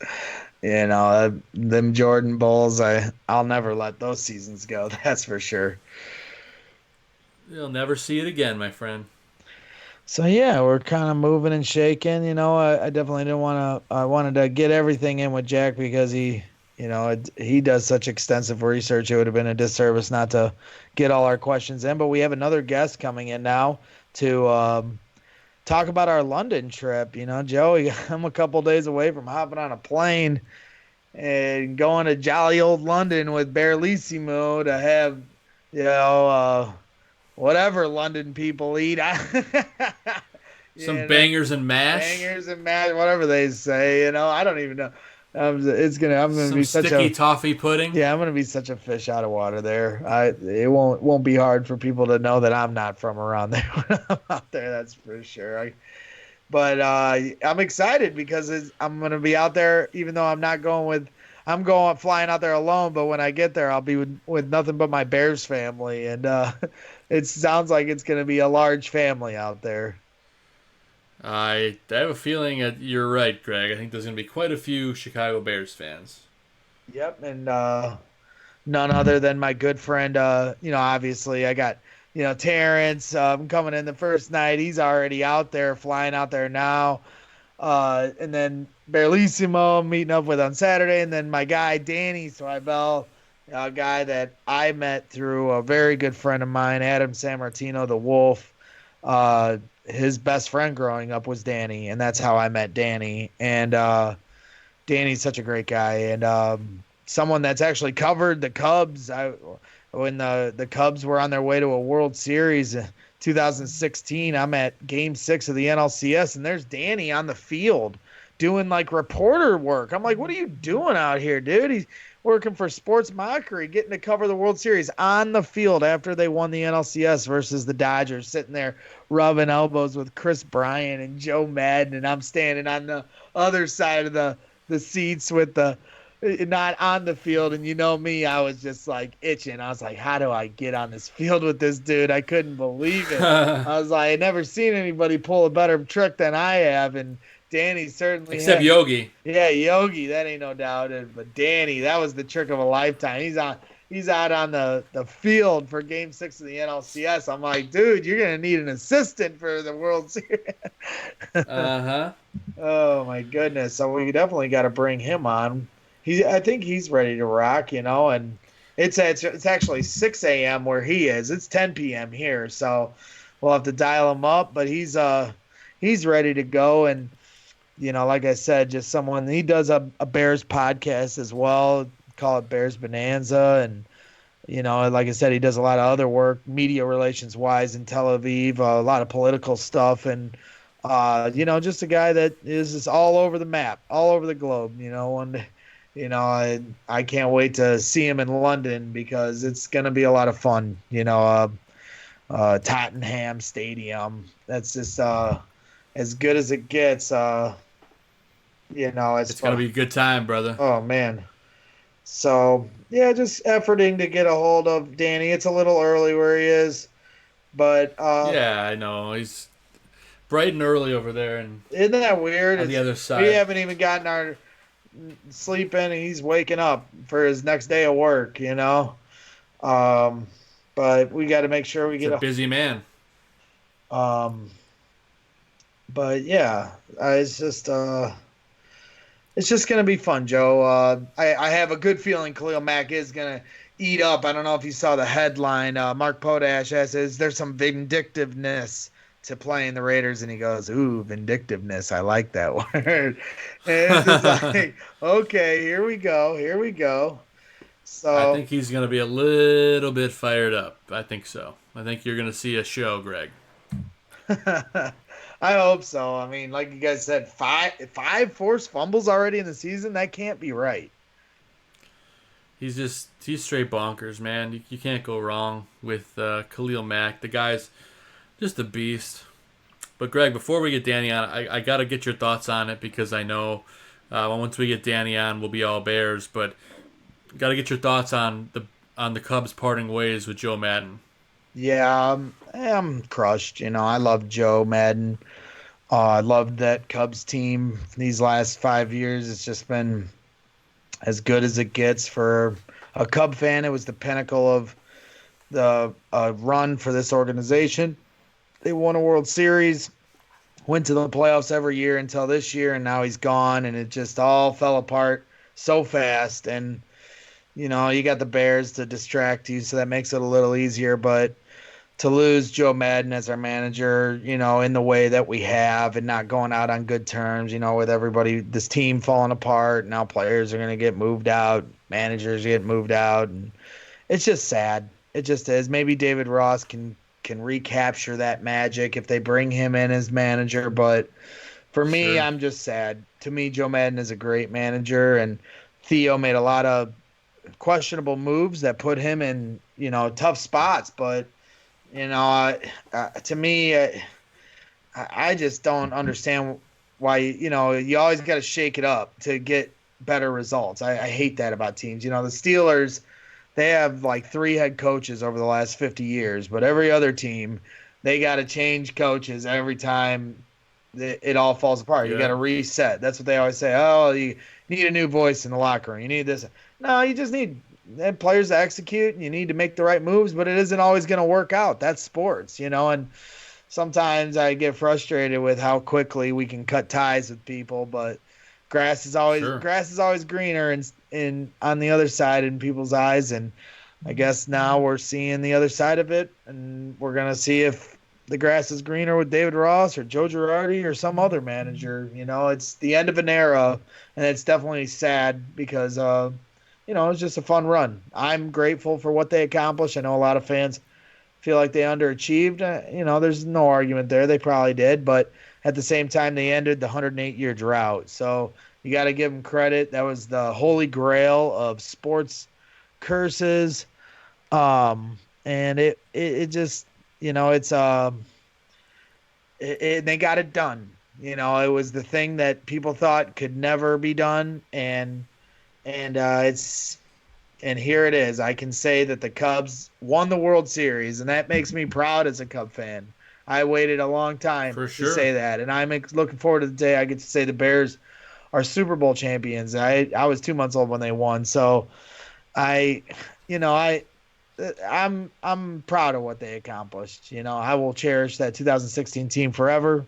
them Jordan Bulls, I'll never let those seasons go. That's for sure. You'll never see it again, my friend. So yeah, we're kind of moving and shaking. I definitely didn't want to. I wanted to get everything in with Jack because he does such extensive research. It would have been a disservice not to get all our questions in. But we have another guest coming in now to talk about our London trip. Joey, I'm a couple days away from hopping on a plane and going to jolly old London with Barlissimo to have, whatever London people eat. Some bangers and mash. Bangers and mash, whatever they say. I don't even know. I'm gonna be such sticky toffee pudding. Yeah, I'm gonna be such a fish out of water there. It won't be hard for people to know that I'm not from around there when I'm out there. That's for sure. But I'm excited because I'm gonna be out there, even though I'm flying out there alone. But when I get there, I'll be with nothing but my Bears family, and it sounds like it's gonna be a large family out there. I have a feeling that you're right, Greg. I think there's going to be quite a few Chicago Bears fans. Yep, and none other than my good friend, obviously I got, Terrence coming in the first night. He's already out there, flying out there now. And then Barlissimo I'm meeting up with on Saturday. And then my guy, Danny Swibel, a guy that I met through a very good friend of mine, Adam Sammartino, the Wolf. His best friend growing up was Danny, and that's how I met Danny. And Danny's such a great guy, and someone that's actually covered the Cubs. When the Cubs were on their way to a World Series in 2016, I'm at Game 6 of the NLCS, and there's Danny on the field doing like reporter work. I'm like, what are you doing out here, dude? He's working for Sports Mockery, getting to cover the World Series on the field after they won the NLCS versus the Dodgers, sitting there rubbing elbows with Chris Bryant and Joe Madden, and I'm standing on the other side of the seats with not on the field. And me, I was just like itching. I was like, how do I get on this field with this dude? I couldn't believe it. I was like, I never seen anybody pull a better trick than I have, and Danny certainly except Yogi. Yeah, Yogi, that ain't no doubt. But Danny, that was the trick of a lifetime. He's out on the field for Game 6 of the NLCS. I'm like, dude, you're gonna need an assistant for the World Series. Oh my goodness. So we definitely got to bring him on. I think he's ready to rock, and it's actually 6 a.m. where he is. It's 10 p.m. here, so we'll have to dial him up. But he's ready to go, and like I said, just someone. He does a Bears podcast as well. Call it Bears Bonanza, and Like I said, he does a lot of other work, media relations wise in Tel Aviv, a lot of political stuff, and just a guy that is all over the map, all over the globe. I can't wait to see him in London because it's going to be a lot of fun. Tottenham Stadium. That's just as good as it gets. It's going to be a good time, brother. Oh, man. So, yeah, just efforting to get a hold of Danny. It's a little early where he is, but yeah, I know. He's bright and early over there. And isn't that weird? On the other side. We haven't even gotten our sleep in, and he's waking up for his next day of work, But we got to make sure we get a busy man. But yeah, it's just gonna be fun, Joe. I have a good feeling Khalil Mack is gonna eat up. I don't know if you saw the headline. Mark Potash says there's some vindictiveness to playing the Raiders, and he goes, "Ooh, vindictiveness. I like that word." And it's just like, okay, here we go. So I think he's going to be a little bit fired up. I think so. I think you're going to see a show, Greg. I hope so. I mean, like you guys said, five forced fumbles already in the season. That can't be right. He's straight bonkers, man. You can't go wrong with Khalil Mack. The guy's just a beast. But Greg, before we get Danny on, I got to get your thoughts on it because I know once we get Danny on, we'll be all Bears. But got to get your thoughts on the Cubs parting ways with Joe Madden. Yeah, I'm crushed. I love Joe Madden. I loved that Cubs team these last 5 years. It's just been as good as it gets for a Cub fan. It was the pinnacle of the run for this organization. They won a World Series, went to the playoffs every year until this year, and now he's gone, and it just all fell apart so fast. And you got the Bears to distract you, so that makes it a little easier. But to lose Joe Madden as our manager, in the way that we have and not going out on good terms, with everybody, this team falling apart. Now players are going to get moved out, managers get moved out. And it's just sad. It just is. Maybe David Ross can recapture that magic if they bring him in as manager. But for me, I'm just sad. To me, Joe Madden is a great manager, and Theo made a lot of questionable moves that put him in, tough spots. But, to me, I just don't understand why, you always got to shake it up to get better results. I hate that about teams. The Steelers, they have like 3 head coaches over the last 50 years, but every other team, they got to change coaches every time it all falls apart. Yeah. You got to reset. That's what they always say. Oh, you need a new voice in the locker room. You need this. No, you just need players to execute, and you need to make the right moves, but it isn't always going to work out. That's sports, and sometimes I get frustrated with how quickly we can cut ties with people, but grass is always greener in on the other side in people's eyes, and I guess now we're seeing the other side of it, and we're going to see if the grass is greener with David Ross or Joe Girardi or some other manager. It's the end of an era, and it's definitely sad because it's just a fun run. I'm grateful for what they accomplished. I know a lot of fans feel like they underachieved. There's no argument there. They probably did. But at the same time, they ended the 108-year drought. So you got to give them credit. That was the holy grail of sports curses. And it just, it's they got it done. It was the thing that people thought could never be done. And here it is. I can say that the Cubs won the World Series, and that makes me proud as a Cub fan. I waited a long time to say that, and I'm looking forward to the day I get to say the Bears are Super Bowl champions. I was 2 months old when they won, so I'm proud of what they accomplished. I will cherish that 2016 team forever.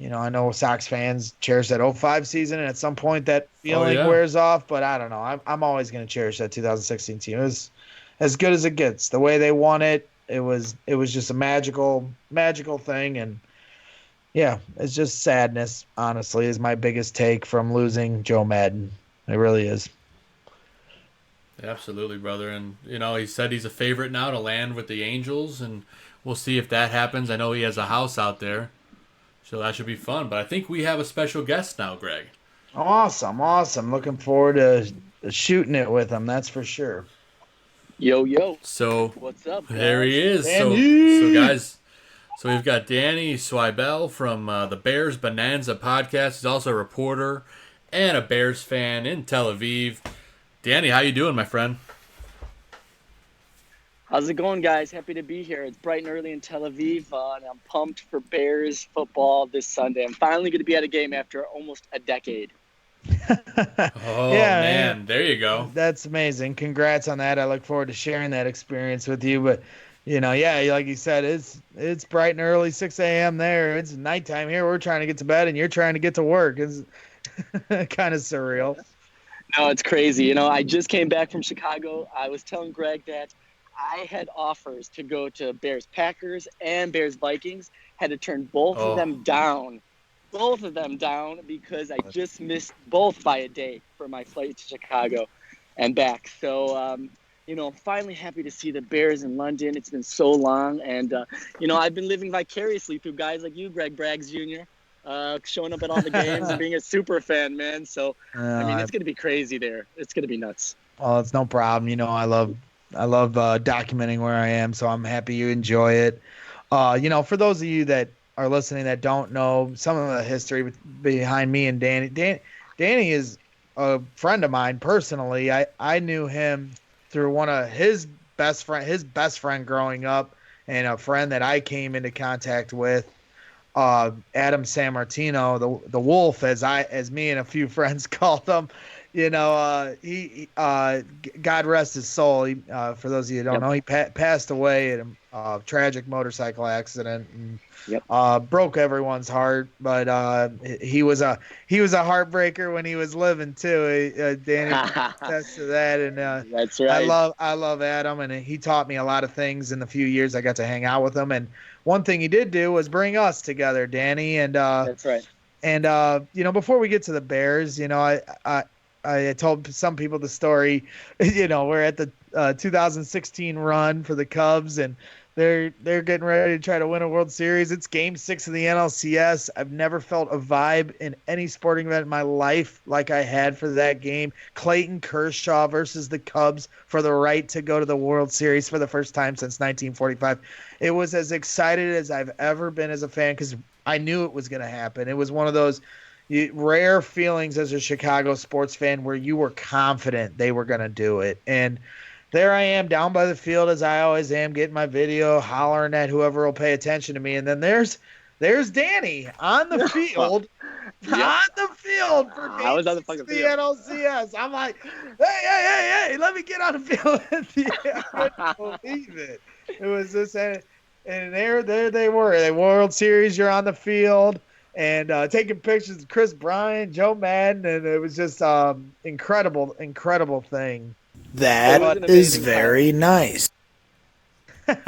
I know Sox fans cherish that 2005 season, and at some point that feeling wears off, but I don't know. I'm always going to cherish that 2016 team. It was as good as it gets. The way they won it, it was just a magical thing, and yeah, it's just sadness, honestly, is my biggest take from losing Joe Madden. It really is. Absolutely, brother. And, he said he's a favorite now to land with the Angels, and we'll see if that happens. I know he has a house out there, so that should be fun. But I think we have a special guest now, Greg. Awesome. Looking forward to shooting it with him, that's for sure. Yo. So, what's up, guys? There he is. Danny! So, guys, we've got Danny Swibel from the Bears Bonanza podcast. He's also a reporter and a Bears fan in Tel Aviv. Danny, how you doing, my friend? How's it going, guys? Happy to be here. It's bright and early in Tel Aviv, and I'm pumped for Bears football this Sunday. I'm finally going to be at a game after almost a decade. Man, there you go. That's amazing. Congrats on that. I look forward to sharing that experience with you. But, like you said, it's bright and early, 6 a.m. there. It's nighttime here. We're trying to get to bed, and you're trying to get to work. It's kind of surreal. No, it's crazy. I just came back from Chicago. I was telling Greg that I had offers to go to Bears Packers and Bears Vikings. Had to turn both of them down. Both of them down because I just missed both by a day for my flight to Chicago and back. So, I'm finally happy to see the Bears in London. It's been so long. And, I've been living vicariously through guys like you, Greg Braggs Jr., showing up at all the games and being a super fan, man. So, it's going to be crazy there. It's going to be nuts. Oh, it's no problem. I love documenting where I am, so I'm happy you enjoy it. For those of you that are listening that don't know some of the history behind me and Danny, Danny is a friend of mine personally. I knew him through one of his best friend growing up, and a friend that I came into contact with, Adam Sammartino, the Wolf, as me and a few friends called him. He God rest his soul. He, for those of you who don't know, he passed away in a tragic motorcycle accident and broke everyone's heart. But he was a heartbreaker when he was living too. Danny attests to that, and that's right. I love Adam, and he taught me a lot of things in the few years I got to hang out with him. And one thing he did do was bring us together, Danny. And that's right. And before we get to the Bears, I told some people the story. We're at the 2016 run for the Cubs, and they're getting ready to try to win a World Series. It's Game 6 of the NLCS. I've never felt a vibe in any sporting event in my life like I had for that game. Clayton Kershaw versus the Cubs for the right to go to the World Series for the first time since 1945. It was as excited as I've ever been as a fan because I knew it was going to happen. It was one of those rare feelings as a Chicago sports fan where you were confident they were going to do it. And there I am down by the field, as I always am, getting my video, hollering at whoever will pay attention to me. And then there's Danny on the field, on the field for I was on the fucking field. NLCS. I'm like, hey, let me get on the field with you. I couldn't believe it. It was this, and there they were. The World Series, you're on the field. And taking pictures of Chris Bryant, Joe Madden, and it was just incredible thing. That is very nice. Listen,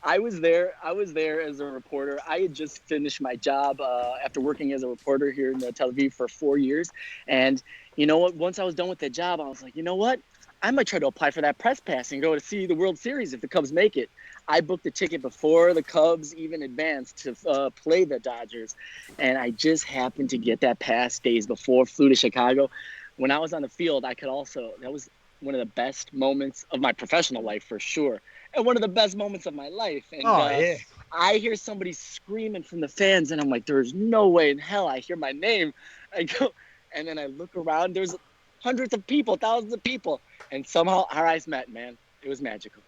I was there as a reporter. I had just finished my job after working as a reporter here in Tel Aviv for 4 years. And you know what? Once I was done with that job, I was like, you know what? I might try to apply for that press pass and go to see the World Series if the Cubs make it. I booked a ticket before the Cubs even advanced to play the Dodgers, and I just happened to get that pass days before, flew to Chicago. When I was on the field, that was one of the best moments of my professional life for sure, and one of the best moments of my life. And I hear somebody screaming from the fans, and I'm like, there's no way in hell I hear my name. I go, and then I look around, there's hundreds of people, thousands of people, and somehow our eyes met, man. It was magical.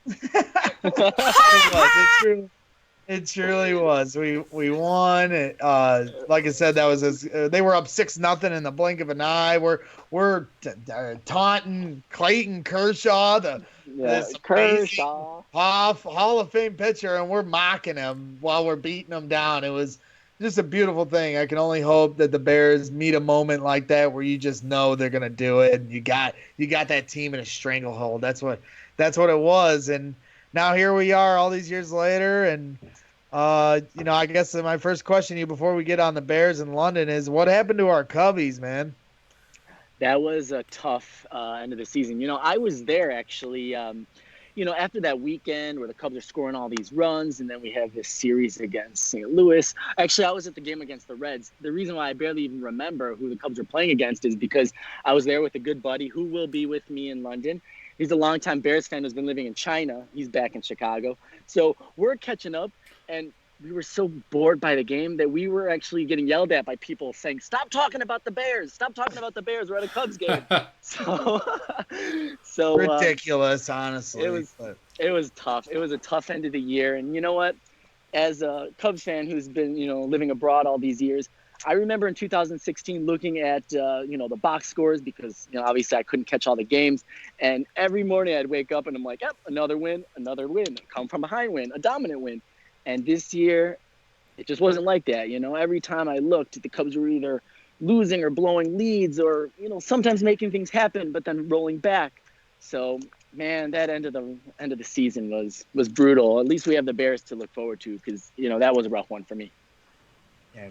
It truly was. We won. Like I said, that was they were up 6-0 in the blink of an eye. We're taunting Clayton Kershaw, this Kershaw Hall of Fame pitcher, and we're mocking him while we're beating him down. It was just a beautiful thing. I can only hope that the Bears meet a moment like that where you just know they're gonna do it, and you got that team in a stranglehold. That's what it was. And now here we are all these years later. And, I guess my first question to you before we get on the Bears in London is what happened to our Cubbies, man? That was a tough end of the season. I was there actually. After that weekend where the Cubs are scoring all these runs, and then we have this series against St. Louis. Actually, I was at the game against the Reds. The reason why I barely even remember who the Cubs are playing against is because I was there with a good buddy who will be with me in London. He's a longtime Bears fan who's been living in China. He's back in Chicago. So we're catching up, and we were so bored by the game that we were actually getting yelled at by people saying, "Stop talking about the Bears! Stop talking about the Bears! We're at a Cubs game." so ridiculous, honestly. It was tough. It was a tough end of the year, and you know what? As a Cubs fan who's been living abroad all these years, I remember in 2016 looking at the box scores because obviously I couldn't catch all the games, and every morning I'd wake up and I'm like, "Yep, another win, come from behind win, a dominant win." And this year, it just wasn't like that. Every time I looked, the Cubs were either losing or blowing leads or, sometimes making things happen, but then rolling back. So, man, that end of the season was brutal. At least we have the Bears to look forward to because, that was a rough one for me. Yeah.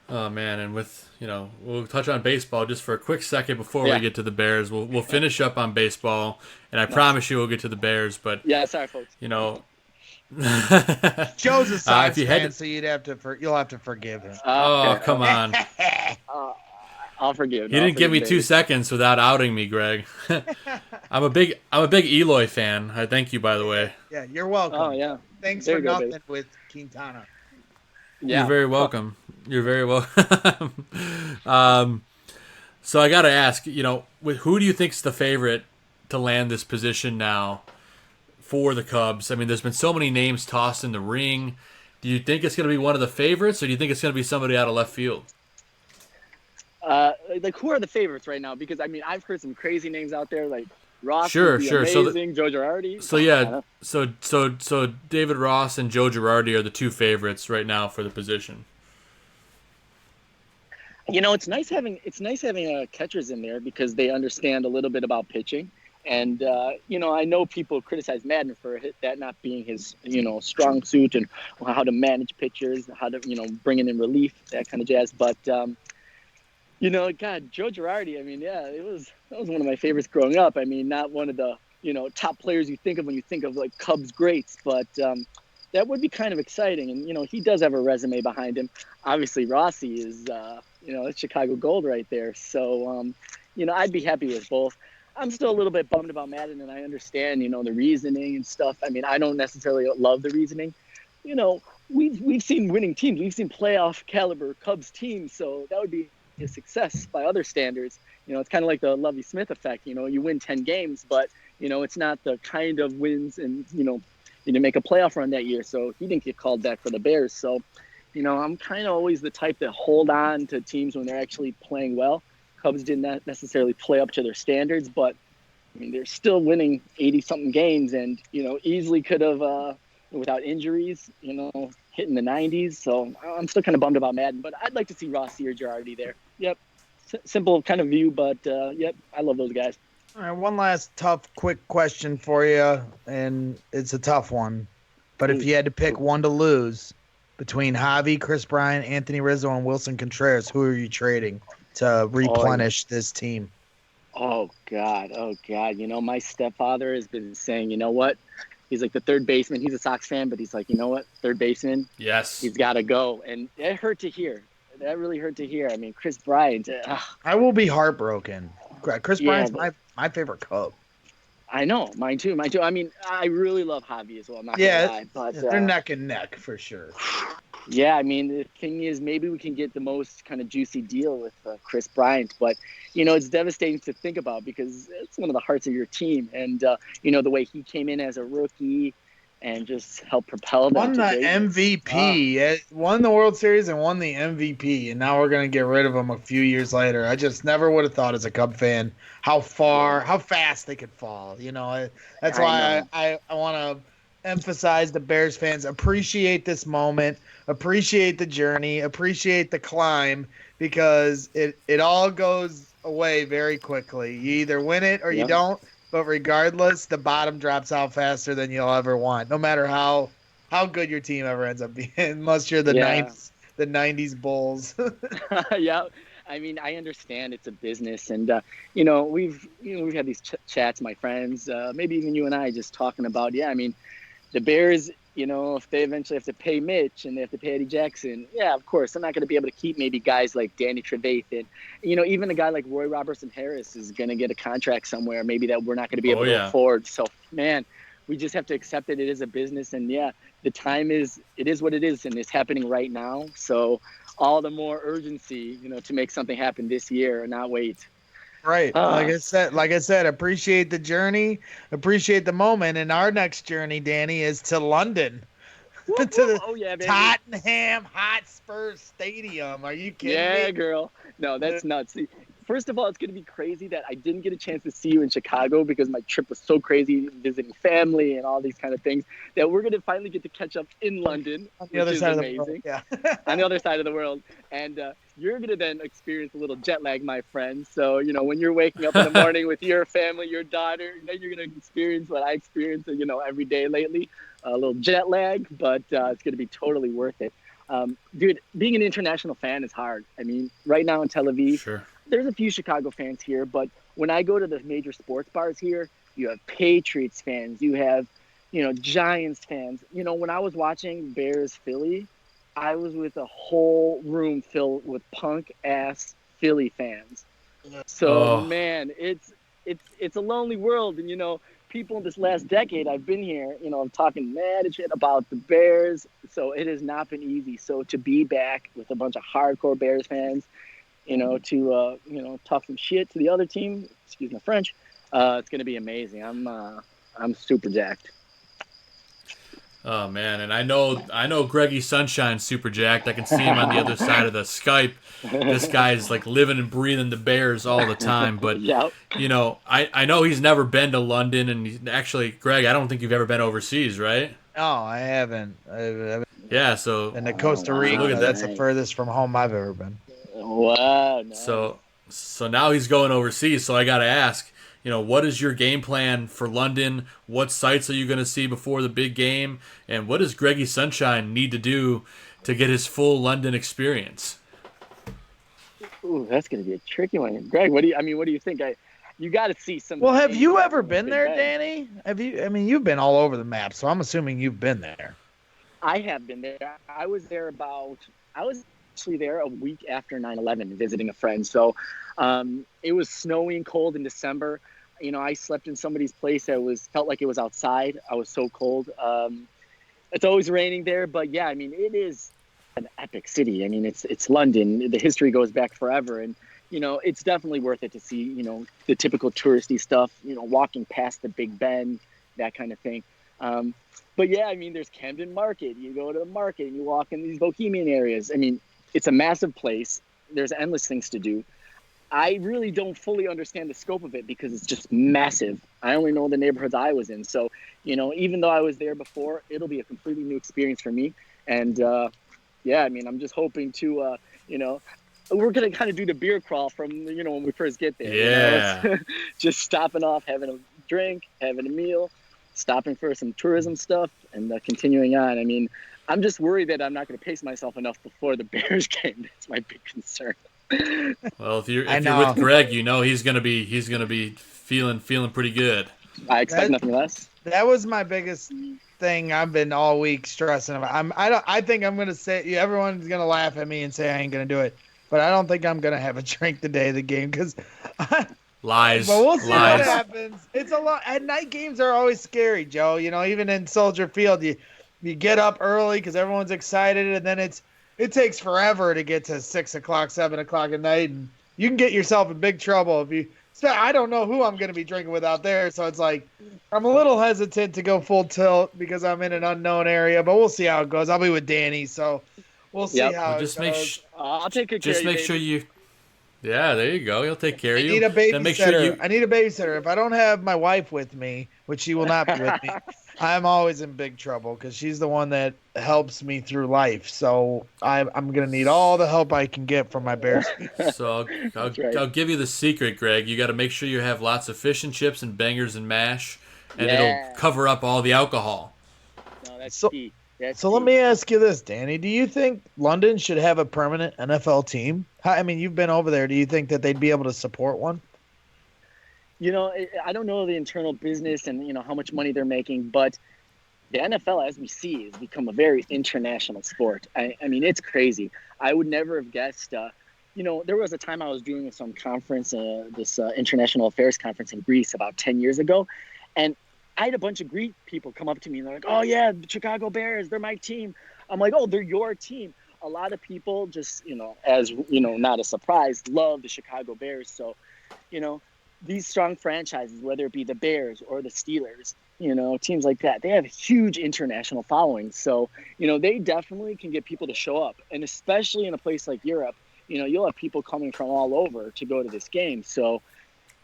Oh, man, and with, we'll touch on baseball just for a quick second before we get to the Bears. We'll finish up on baseball, and I promise you we'll get to the Bears. But, yeah, sorry, folks. Joe's a Sox fan, so you'll have to forgive him. Oh, come on. I'll forgive. You didn't give me 2 seconds without outing me, Greg. I'm a big Eloy fan. I thank you, by the way. Yeah, you're welcome. Oh, yeah. Thanks for nothing with Quintana. Yeah. You're very welcome. You're very welcome. So I got to ask, who do you think's the favorite to land this position now for the Cubs? I mean, there's been so many names tossed in the ring. Do you think it's going to be one of the favorites, or do you think it's going to be somebody out of left field? Who are the favorites right now? Because I've heard some crazy names out there, like Ross. Sure. Amazing. Joe Girardi. So yeah, so David Ross and Joe Girardi are the two favorites right now for the position. It's nice having catchers in there because they understand a little bit about pitching. And, I know people criticize Madden for that not being his, strong suit and how to manage pitchers, how to, bring in relief, that kind of jazz. But, God, Joe Girardi, that was one of my favorites growing up. Not one of the, top players you think of when you think of, like, Cubs greats. But that would be kind of exciting. And, he does have a resume behind him. Obviously, Rossi is, it's Chicago Gold right there. So, I'd be happy with both. I'm still a little bit bummed about Madden, and I understand, the reasoning and stuff. I don't necessarily love the reasoning. We've seen winning teams. We've seen playoff caliber Cubs teams, so that would be a success by other standards. It's kind of like the Lovie Smith effect. You win 10 games, but, it's not the kind of wins and, you didn't make a playoff run that year, so he didn't get called back for the Bears. So, I'm kind of always the type that hold on to teams when they're actually playing well. Cubs didn't necessarily play up to their standards, but they're still winning 80-something games, and easily could have, without injuries, hitting the 90s. So I'm still kind of bummed about Madden, but I'd like to see Rossi or Girardi there. Yep, simple kind of view, but yep, I love those guys. All right, one last quick question for you, and it's a tough one. But if you had to pick one to lose between Javi, Chris Bryant, Anthony Rizzo, and Wilson Contreras, who are you trading to replenish this team? Oh God. My stepfather has been saying, you know what? He's like the third baseman. He's a Sox fan, but he's like, you know what? Third baseman. Yes. He's got to go. And that hurt to hear. That really hurt to hear. Chris Bryant. I will be heartbroken. Chris Bryant's my favorite Cub. I know. Mine too. I really love Javi as well. I'm not gonna lie, but they're neck and neck for sure. Yeah, the thing is, maybe we can get the most kind of juicy deal with Chris Bryant, but it's devastating to think about because it's one of the hearts of your team, and the way he came in as a rookie and just helped propel them. Won the MVP, won the World Series and won the MVP, and now we're gonna get rid of him a few years later. I just never would have thought as a Cub fan how fast they could fall. That's why I want to emphasize the Bears fans appreciate this moment, appreciate the journey, appreciate the climb, because it all goes away very quickly. You either win it or you don't, but regardless, the bottom drops out faster than you'll ever want, no matter how good your team ever ends up being, unless you're the 90s Bulls. Yeah. I mean, I understand it's a business, and we've had these chats, my friends, maybe even you and I, just talking about, I mean, the Bears, if they eventually have to pay Mitch and they have to pay Eddie Jackson, of course, they're not going to be able to keep maybe guys like Danny Trevathan. Even a guy like Roy Robertson Harris is going to get a contract somewhere, maybe that we're not going to be able to afford. So, man, we just have to accept that it is a business, and the time it is what it is, and it's happening right now. So all the more urgency, to make something happen this year and not wait. Right. Like I said, appreciate the journey, appreciate the moment. And our next journey, Danny, is to London, to the Tottenham Hotspur Stadium. Are you kidding me? Yeah, girl. No, that's nuts. See, first of all, it's going to be crazy that I didn't get a chance to see you in Chicago because my trip was so crazy, visiting family and all these kind of things, that we're going to finally get to catch up in London, on the other side of the world. On the other side of the world. And you're going to then experience a little jet lag, my friend. So, when you're waking up in the morning with your family, your daughter, then you're going to experience what I experience, every day lately, a little jet lag, but it's going to be totally worth it. Dude, being an international fan is hard. I mean, right now in Tel Aviv, there's a few Chicago fans here, but when I go to the major sports bars here, you have Patriots fans, you have, Giants fans. When I was watching Bears Philly, I was with a whole room filled with punk-ass Philly fans. So, man, it's a lonely world. And, people in this last decade I've been here, I'm talking mad shit about the Bears. So it has not been easy. So to be back with a bunch of hardcore Bears fans, to talk some shit to the other team, excuse my French, it's going to be amazing. I'm super jacked. Oh man, and I know Greggy Sunshine's super jacked. I can see him on the other side of the Skype. This guy's like living and breathing the Bears all the time. But I know he's never been to London, and actually, Greg, I don't think you've ever been overseas, right? No, I haven't. Yeah, so and to Costa Rica, that's the furthest from home I've ever been. Wow. Nice. So now he's going overseas. So I got to ask, what is your game plan for London? What sites are you going to see before the big game? And what does Greggy Sunshine need to do to get his full London experience? Ooh, that's going to be a tricky one. Greg, what do you think? You got to see some. Well, have you ever been there, Danny? Have you? I mean, you've been all over the map, so I'm assuming you've been there. I have been there. I was actually there a week after 9/11 visiting a friend. So it was snowy and cold in December. I slept in somebody's place that felt like it was outside. I was so cold. It's always raining there, but yeah, I mean, it is an epic city. I mean, it's London. The history goes back forever, and it's definitely worth it to see the typical touristy stuff. Walking past the Big Ben, that kind of thing. But yeah, I mean, there's Camden Market. You go to the market and you walk in these bohemian areas. I mean, it's a massive place. There's endless things to do. I really don't fully understand the scope of it because it's just massive. I only know the neighborhoods I was in. So, even though I was there before, it'll be a completely new experience for me. And, I mean, I'm just hoping to, we're going to kind of do the beer crawl from, when we first get there. Yeah. Just stopping off, having a drink, having a meal, stopping for some tourism stuff, and continuing on. I mean, I'm just worried that I'm not going to pace myself enough before the Bears game. That's my big concern. Well, if you're with Greg, he's gonna be feeling pretty good. I expect nothing less. That was my biggest thing. I've been all week stressing about. I think I'm gonna say everyone's gonna laugh at me and say I ain't gonna do it, but I don't think I'm gonna have a drink the day of the game because. Lies. But we'll see what happens. It's a lot. At night games are always scary, Joe. Even in Soldier Field, you get up early because everyone's excited, and then it takes forever to get to 6 o'clock, 7 o'clock at night, and you can get yourself in big trouble if you. I don't know who I'm going to be drinking with out there, so it's like I'm a little hesitant to go full tilt because I'm in an unknown area, but we'll see how it goes. I'll be with Danny, so we'll see how it goes. I'll take good care of you. Just make sure you. Yeah, there you go. He'll take care of you. I need a babysitter. I need a babysitter. If I don't have my wife with me, which she will not be with me, I'm always in big trouble because she's the one that helps me through life. So I'm going to need all the help I can get from my Bears. So I'll give you the secret, Greg. You got to make sure you have lots of fish and chips and bangers and mash, and it'll cover up all the alcohol. No, that's key. So let me ask you this, Danny. Do you think London should have a permanent NFL team? I mean, you've been over there. Do you think that they'd be able to support one? I don't know the internal business and, how much money they're making, but the NFL, as we see, has become a very international sport. I mean, it's crazy. I would never have guessed. There was a time I was doing some conference, this international affairs conference in Greece about 10 years ago, and I had a bunch of Greek people come up to me and they're like, "Oh yeah, the Chicago Bears, they're my team." I'm like, "Oh, they're your team." A lot of people just, as not a surprise, love the Chicago Bears. So, these strong franchises, whether it be the Bears or the Steelers, teams like that, they have huge international followings. So, they definitely can get people to show up. And especially in a place like Europe, you'll have people coming from all over to go to this game. So,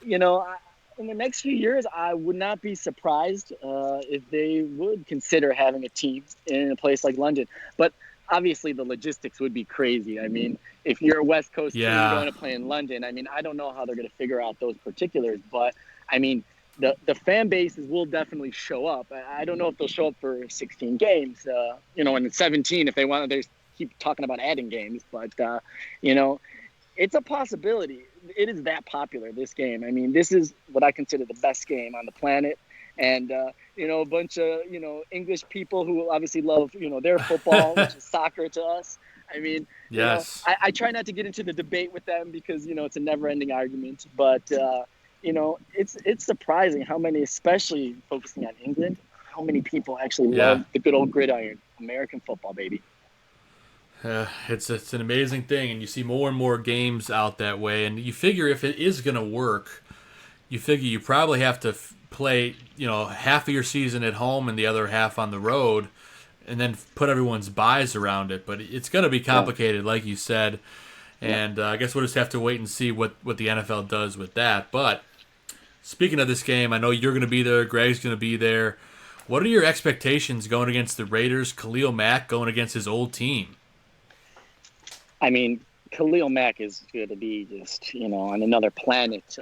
in the next few years, I would not be surprised if they would consider having a team in a place like London. But obviously, the logistics would be crazy. I mean, if you're a West Coast team going to play in London, I mean, I don't know how they're going to figure out those particulars. But, I mean, the fan bases will definitely show up. I don't know if they'll show up for 16 games, and 17 if they want to. They keep talking about adding games. But, it's a possibility. It is that popular, this game. I mean, this is what I consider the best game on the planet. And, a bunch of, English people who obviously love, their football, which is soccer to us. I mean, yes. I try not to get into the debate with them because, it's a never-ending argument. But, it's surprising how many, especially focusing on England, how many people actually love the good old gridiron, American football, baby. It's an amazing thing, and you see more and more games out that way. And you figure if it is going to work, you probably have to play, half of your season at home and the other half on the road, and then put everyone's buys around it. But it's going to be complicated, like you said. And I guess we'll just have to wait and see what the NFL does with that. But speaking of this game, I know you're going to be there. Greg's going to be there. What are your expectations going against the Raiders? Khalil Mack going against his old team. I mean, Khalil Mack is going to be just, on another planet.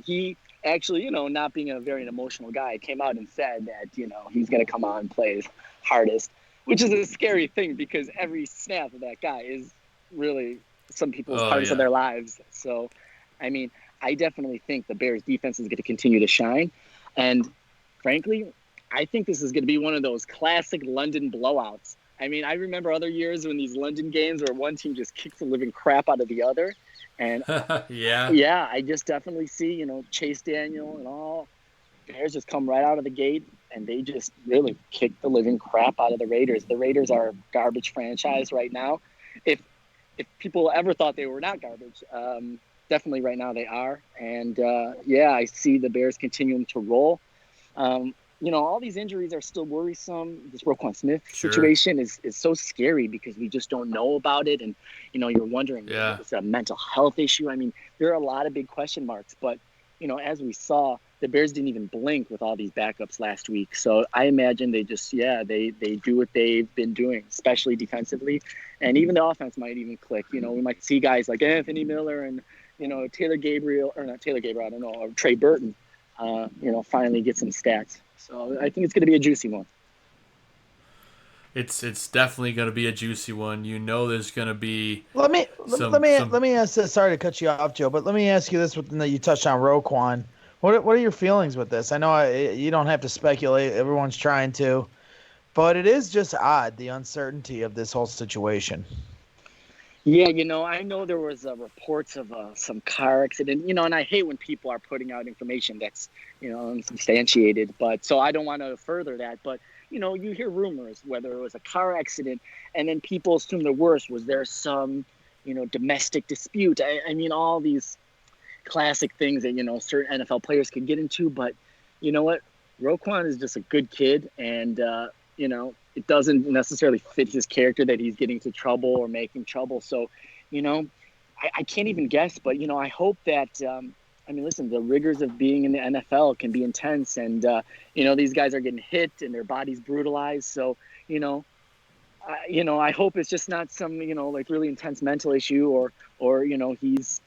He actually, not being a very emotional guy, came out and said that, he's going to come out and play his hardest, which is a scary thing because every snap of that guy is really some people's hardest of their lives. So, I mean, I definitely think the Bears defense is going to continue to shine. And frankly, I think this is going to be one of those classic London blowouts. I mean, I remember other years when these London games where one team just kicks the living crap out of the other. And I just definitely see, Chase Daniel and all Bears just come right out of the gate and they just really kick the living crap out of the Raiders. The Raiders are a garbage franchise right now. If people ever thought they were not garbage, definitely right now they are. And I see the Bears continuing to roll. All these injuries are still worrisome. This Roquan Smith situation is so scary because we just don't know about it. And, you're wondering, if it's a mental health issue. I mean, there are a lot of big question marks. But, as we saw, the Bears didn't even blink with all these backups last week. So I imagine they just, they do what they've been doing, especially defensively. And even the offense might even click. We might see guys like Anthony Miller and, Trey Burton, finally get some stats. So I think it's going to be a juicy one. It's definitely going to be a juicy one. There's going to be. Let me ask this. Sorry to cut you off, Joe, but let me ask you this. You touched on Roquan. What are your feelings with this? I know you don't have to speculate. Everyone's trying to, but it is just odd, the uncertainty of this whole situation. Yeah, I know there was reports of some car accident, and I hate when people are putting out information that's, unsubstantiated. But so I don't want to further that. But, you hear rumors, whether it was a car accident, and then people assume the worst. Was there some, domestic dispute? I mean, all these classic things that, certain NFL players could get into. But you know what? Roquan is just a good kid. And, it doesn't necessarily fit his character that he's getting into trouble or making trouble. So, I can't even guess, but, I hope that, listen, the rigors of being in the NFL can be intense. And, these guys are getting hit and their bodies brutalized. So, I hope it's just not some, really intense mental issue or he's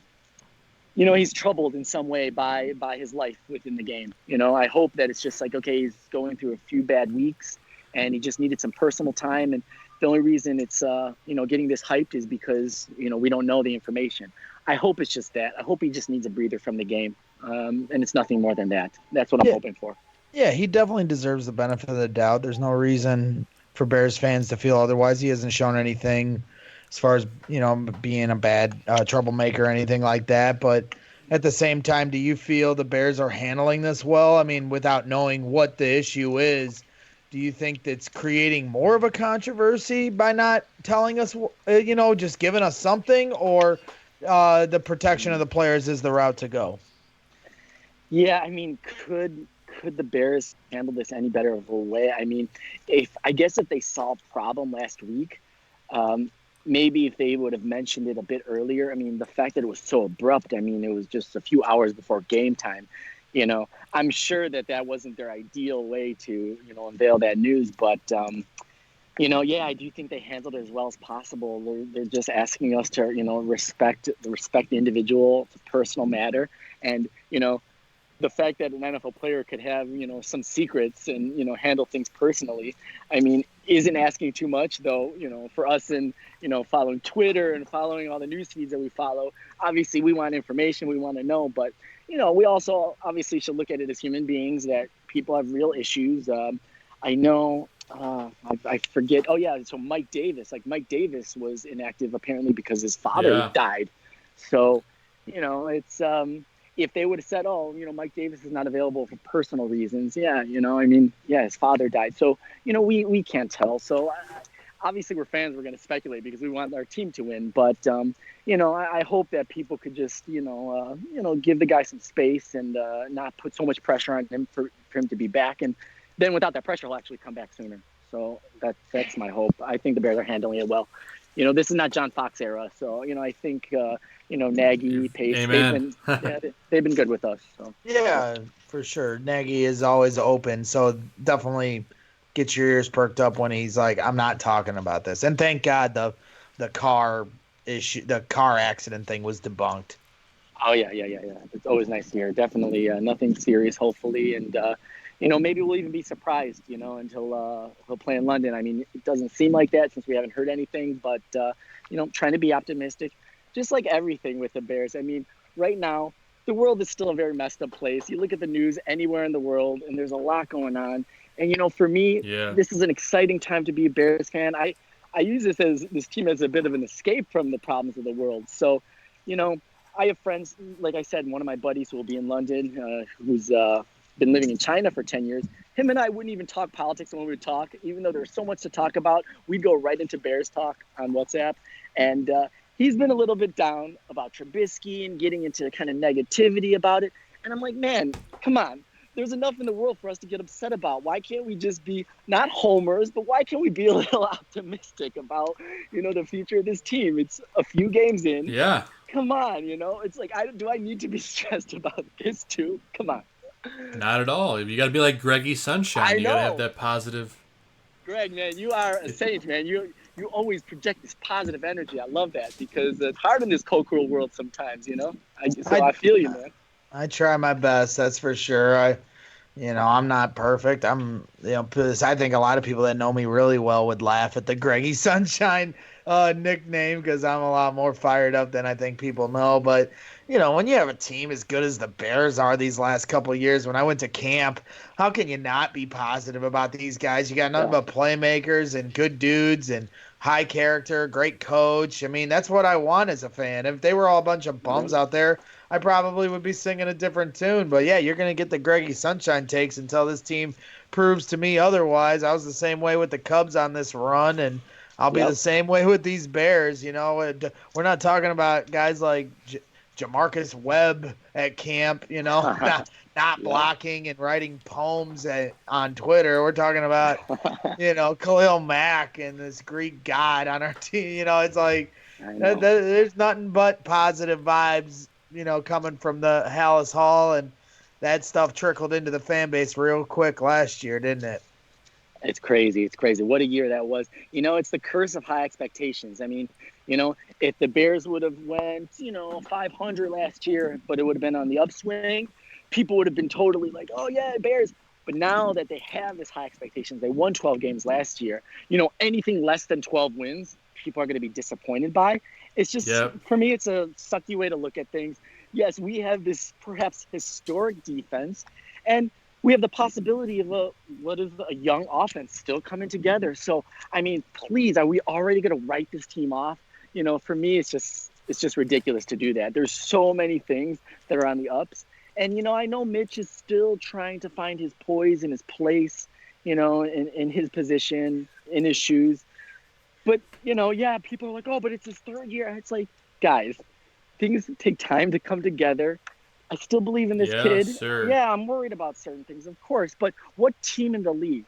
troubled in some way by his life within the game. I hope that it's just like, okay, he's going through a few bad weeks. and he just needed some personal time. And the only reason it's getting this hyped is because we don't know the information. I hope it's just that. I hope he just needs a breather from the game, and it's nothing more than that. That's what I'm hoping for. Yeah, he definitely deserves the benefit of the doubt. There's no reason for Bears fans to feel otherwise. He hasn't shown anything as far as being a bad troublemaker or anything like that. But at the same time, do you feel the Bears are handling this well? I mean, without knowing what the issue is, do you think that's creating more of a controversy by not telling us, just giving us something, or the protection of the players is the route to go? Yeah, I mean, could the Bears handle this any better of a way? I mean, if they solved the problem last week, maybe if they would have mentioned it a bit earlier. I mean, the fact that it was so abrupt, I mean, it was just a few hours before game time. I'm sure that wasn't their ideal way to, unveil that news. But, I do think they handled it as well as possible. They're just asking us to, respect the individual. It's a personal matter. And, the fact that an NFL player could have, some secrets and, handle things personally, I mean, isn't asking too much, though, for us and, following Twitter and following all the news feeds that we follow. Obviously, we want information. We want to know. But, we also obviously should look at it as human beings, that people have real issues. I know, I forget. Oh, yeah. So Mike Davis was inactive apparently because his father died. So, it's if they would have said, Mike Davis is not available for personal reasons. Yeah. His father died. So, we can't tell. So obviously we're fans. We're going to speculate because we want our team to win. But, I hope that people could just, give the guy some space and not put so much pressure on him for him to be back. And then without that pressure, he'll actually come back sooner. So that's my hope. I think the Bears are handling it well. This is not John Fox era. So, I think, Nagy, Pace, they've been good with us. So. Yeah, for sure. Nagy is always open. So definitely get your ears perked up when he's like, I'm not talking about this. And thank God the car accident thing was debunked. Oh, yeah. It's always nice to hear. Definitely nothing serious, hopefully. And, maybe we'll even be surprised, until he'll play in London. I mean, it doesn't seem like that since we haven't heard anything. But, trying to be optimistic. Just like everything with the Bears. I mean, right now, the world is still a very messed up place. You look at the news anywhere in the world, and there's a lot going on. And, for me, This is an exciting time to be a Bears fan. I use this team as a bit of an escape from the problems of the world. So, I have friends, like I said, one of my buddies who will be in London, who's been living in China for 10 years. Him and I wouldn't even talk politics when we would talk, even though there's so much to talk about. We'd go right into Bears talk on WhatsApp. And he's been a little bit down about Trubisky and getting into kind of negativity about it. And I'm like, man, come on. There's enough in the world for us to get upset about. Why can't we just be not homers, but why can't we be a little optimistic about, the future of this team? It's a few games in. Yeah. Come on, it's like, do I need to be stressed about this too? Come on. Not at all. You got to be like Greggy Sunshine. You got to have that positive. Greg, man, you are a saint, man. You always project this positive energy. I love that because it's hard in this cold, cruel world sometimes, I feel you, man. I try my best, that's for sure. I'm not perfect. Because I think a lot of people that know me really well would laugh at the Greggy Sunshine nickname because I'm a lot more fired up than I think people know. But, when you have a team as good as the Bears are these last couple of years, when I went to camp, how can you not be positive about these guys? You got nothing but playmakers and good dudes and high character, great coach. I mean, that's what I want as a fan. If they were all a bunch of bums out there, I probably would be singing a different tune. But, yeah, you're going to get the Greggy Sunshine takes until this team proves to me otherwise. I was the same way with the Cubs on this run, and I'll be the same way with these Bears. We're not talking about guys like Jamarcus Webb at camp, not blocking and writing poems on Twitter. We're talking about, Khalil Mack and this Greek god on our team. It's like there's nothing but positive vibes, coming from the Hallis Hall, and that stuff trickled into the fan base real quick last year, didn't it? It's crazy. What a year that was. It's the curse of high expectations. I mean, if the Bears would have went, 500 last year, but it would have been on the upswing, people would have been totally like, oh, yeah, Bears. But now that they have this high expectations, they won 12 games last year. You know, anything less than 12 wins, people are going to be disappointed by. It's just, for me, it's a sucky way to look at things. Yes, we have this perhaps historic defense, and we have the possibility of a young offense still coming together. So, I mean, please, are we already going to write this team off? You know, for me, it's just ridiculous to do that. There's so many things that are on the ups. And, you know, I know Mitch is still trying to find his poise and his place, you know, in his position, in his shoes. But, you know, yeah, people are like, oh, but it's his third year. It's like, guys, things take time to come together. I still believe in this kid. Sir. Yeah, I'm worried about certain things, of course. But what team in the league,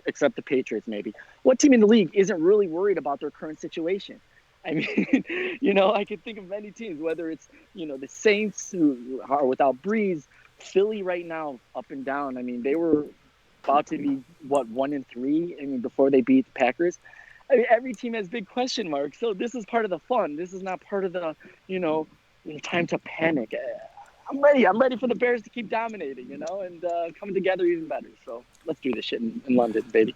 except the Patriots maybe, what team in the league isn't really worried about their current situation? I mean, you know, I could think of many teams, whether it's, you know, the Saints who are without Breeze, Philly right now, up and down. I mean, they were about to be, 1-3, I mean, before they beat the Packers. I mean, every team has big question marks. So this is part of the fun. This is not part of the, you know, time to panic. I'm ready. I'm ready for the Bears to keep dominating, you know, and coming together even better. So let's do this shit in London, baby.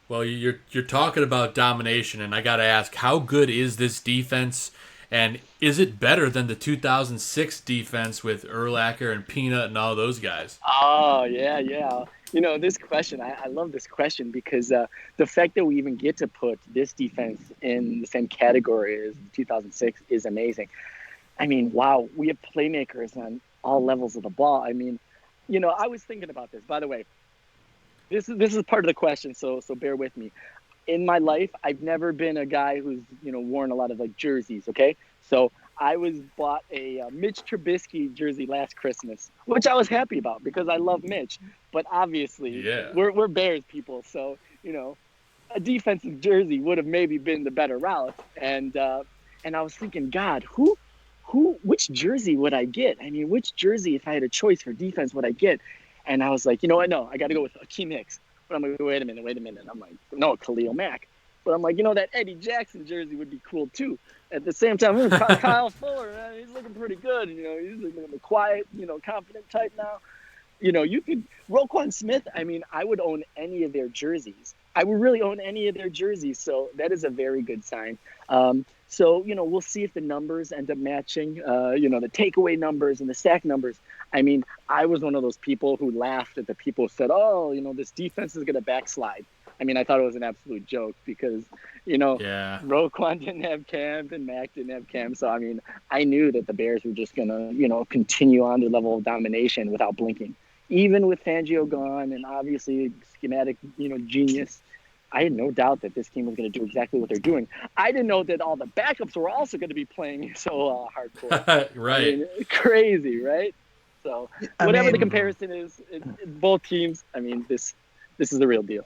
Well, you're talking about domination, and I got to ask, how good is this defense, and is it better than the 2006 defense with Urlacher and Peanut and all those guys? Oh, yeah. You know, this question, I love this question because the fact that we even get to put this defense in the same category as 2006 is amazing. I mean, wow, we have playmakers on all levels of the ball. I mean, you know, I was thinking about this, by the way. This is part of the question, so bear with me. In my life, I've never been a guy who's, you know, worn a lot of like jerseys, okay? So I bought a Mitch Trubisky jersey last Christmas, which I was happy about because I love Mitch. But obviously, we're Bears people, so, you know, a defensive jersey would have maybe been the better route. And I was thinking, God, which jersey would I get? I mean, which jersey, if I had a choice for defense, would I get? And I was like, you know what? No, I got to go with Akeem Hicks. But I'm like, wait a minute. I'm like, no, Khalil Mack. But I'm like, you know, that Eddie Jackson jersey would be cool too. At the same time, Kyle Fuller, man, he's looking pretty good. You know, he's looking a quiet, you know, confident type now. You know, you could Roquan Smith. I mean, I would own any of their jerseys. I would really own any of their jerseys. So that is a very good sign. So, you know, we'll see if the numbers end up matching, you know, the takeaway numbers and the sack numbers. I mean, I was one of those people who laughed at the people who said, oh, you know, this defense is going to backslide. I mean, I thought it was an absolute joke because, you know, Roquan didn't have Cam and Mac didn't have Cam. So, I mean, I knew that the Bears were just going to, you know, continue on their level of domination without blinking. Even with Fangio gone and obviously schematic, you know, genius, I had no doubt that this team was going to do exactly what they're doing. I didn't know that all the backups were also going to be playing so hardcore. Right. I mean, crazy, right? So whatever the comparison is, both teams, I mean, this is the real deal.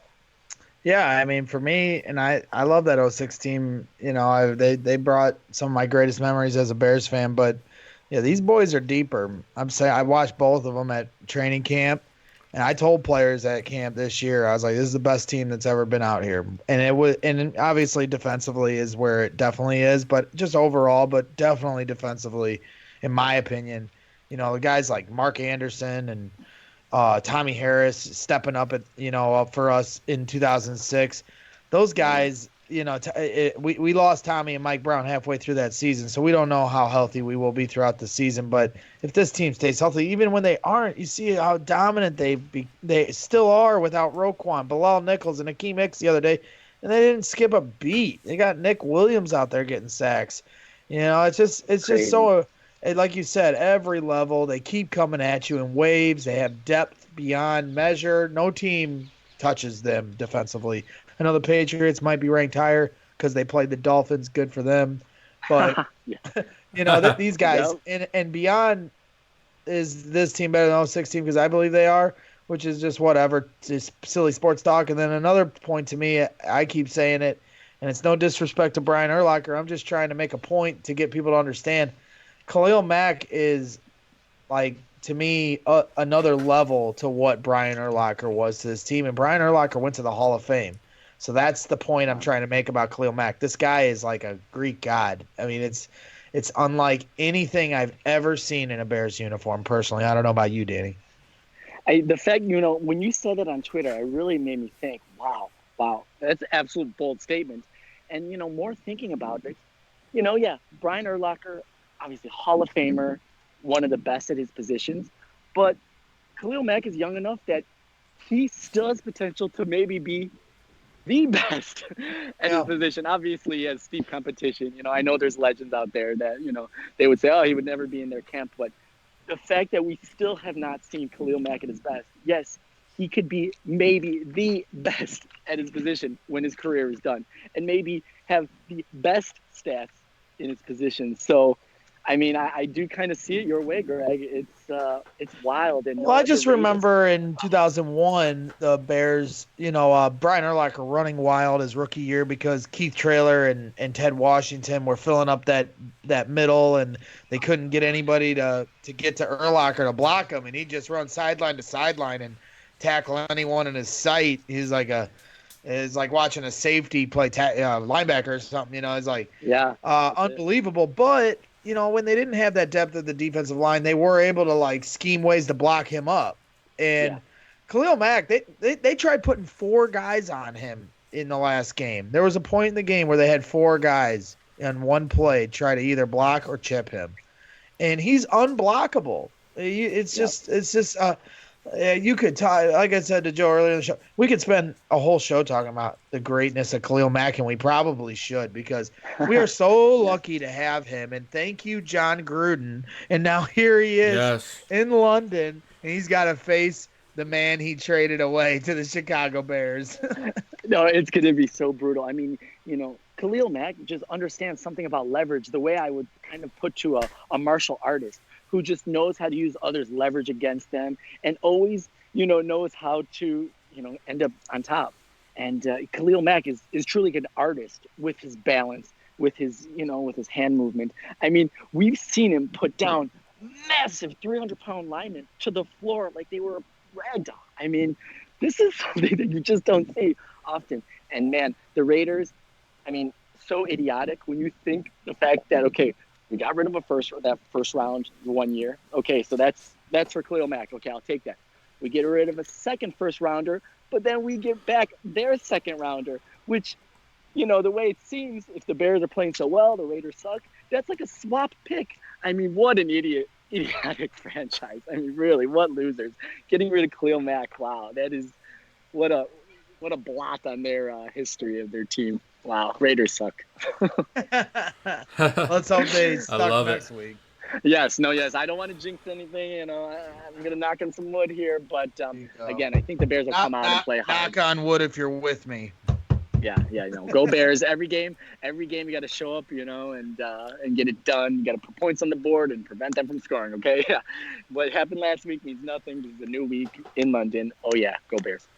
Yeah, I mean, for me, and I love that 06 team. You know, they brought some of my greatest memories as a Bears fan. But, yeah, these boys are deeper. I'm saying I watched both of them at training camp. And I told players at camp this year, I was like, this is the best team that's ever been out here. And it was, and obviously defensively is where it definitely is, but just overall, but definitely defensively, in my opinion. You know, the guys like Mark Anderson and Tommy Harris stepping up up for us in 2006. Those guys, you know, we lost Tommy and Mike Brown halfway through that season, so we don't know how healthy we will be throughout the season. But if this team stays healthy, even when they aren't, you see how dominant they still are without Roquan, Bilal Nichols, and Akeem Hicks the other day, and they didn't skip a beat. They got Nick Williams out there getting sacks. You know, it's just so, like you said, every level they keep coming at you in waves. They have depth beyond measure. No team touches them defensively. I know the Patriots might be ranked higher because they played the Dolphins. Good for them. But, you know, these guys, and beyond, is this team better than 06 team? Because I believe they are, which is just whatever, just silly sports talk. And then another point to me, I keep saying it, and it's no disrespect to Brian Urlacher. I'm just trying to make a point to get people to understand. Khalil Mack is, like, to me, another level to what Brian Urlacher was to this team. And Brian Urlacher went to the Hall of Fame. So that's the point I'm trying to make about Khalil Mack. This guy is like a Greek god. I mean, it's unlike anything I've ever seen in a Bears uniform, personally. I don't know about you, Danny. The fact, when you said that on Twitter, it really made me think, wow, that's an absolute bold statement. And, more thinking about it, Brian Urlacher, obviously Hall of Famer, one of the best at his positions, but Khalil Mack is young enough that he still has potential to maybe be the best at his position. Obviously, he has steep competition. I know there's legends out there that, they would say, oh, he would never be in their camp. But the fact that we still have not seen Khalil Mack at his best, yes, he could be maybe the best at his position when his career is done and maybe have the best stats in his position. So, I do kind of see it your way, Greg. It's wild. And I just remember in 2001, the Bears, Brian Urlacher running wild his rookie year because Keith Traylor and Ted Washington were filling up that middle, and they couldn't get anybody to get to Urlacher to block him, and he'd just run sideline to sideline and tackle anyone in his sight. It's like watching a safety play linebacker or something. It's like unbelievable, but. When they didn't have that depth of the defensive line, they were able to scheme ways to block him up. And Khalil Mack, they tried putting 4 guys on him in the last game. There was a point in the game where they had 4 guys on one play try to either block or chip him, and he's unblockable. It's just you could talk, like I said to Joe earlier in the show, we could spend a whole show talking about the greatness of Khalil Mack, and we probably should because we are so lucky to have him. And thank you, John Gruden. And now here he is in London, and he's got to face the man he traded away to the Chicago Bears. No, it's going to be so brutal. Khalil Mack just understands something about leverage the way I would kind of put to a martial artist who just knows how to use others' leverage against them and always, knows how to, end up on top. And Khalil Mack is truly an artist with his balance, with his, with his hand movement. We've seen him put down massive 300-pound linemen to the floor like they were a ragdoll. This is something that you just don't see often. And, man, the Raiders, so idiotic when you think the fact that, okay, we got rid of that first round 1 year. Okay, so that's for Khalil Mack. Okay, I'll take that. We get rid of a second first rounder, but then we get back their second rounder, which, the way it seems, if the Bears are playing so well, the Raiders suck, that's like a swap pick. What an idiotic franchise. Really, what losers. Getting rid of Khalil Mack, wow, that is what a blot on their history of their team. Wow, Raiders suck. Let's hope they suck next week. Yes. I don't want to jinx anything. I'm going to knock on some wood here. But, again, I think the Bears will come out and play hard. Knock on wood if you're with me. Yeah. Go Bears. Every game you got to show up, and get it done. You got to put points on the board and prevent them from scoring, okay? Yeah. What happened last week means nothing. This is a new week in London. Oh, yeah, go Bears.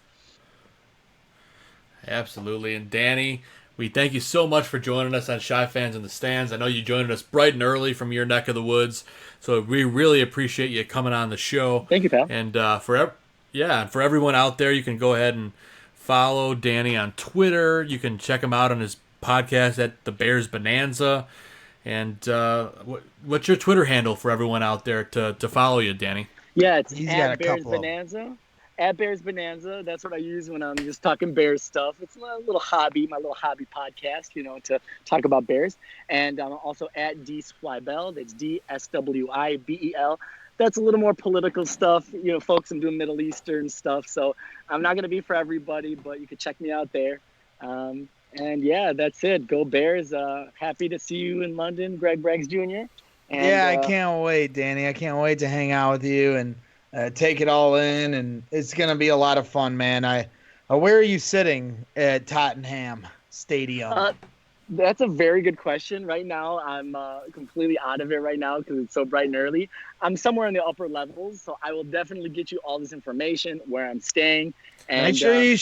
Absolutely. And, Danny, we thank you so much for joining us on Shy Fans in the Stands. I know you joined us bright and early from your neck of the woods, so we really appreciate you coming on the show. Thank you, pal. And for everyone out there, you can go ahead and follow Danny on Twitter. You can check him out on his podcast at the Bears Bonanza. And what's your Twitter handle for everyone out there to follow you, Danny? Yeah, it's at Bears Bonanza. At Bears Bonanza, that's what I use when I'm just talking Bears stuff. It's my little hobby podcast, to talk about Bears. And I'm also at D Swibel. That's DSWIBEL. That's a little more political stuff. Folks, I'm doing Middle Eastern stuff. So I'm not going to be for everybody, but you can check me out there. And yeah, that's it. Go Bears. Happy to see you in London, Greg Braggs Jr. And, I can't wait, Danny. I can't wait to hang out with you and take it all in, and it's going to be a lot of fun, man. Where are you sitting at Tottenham Stadium? That's a very good question. Right now, I'm completely out of it right now because it's so bright and early. I'm somewhere in the upper levels, so I will definitely get you all this information, where I'm staying. And, make sure you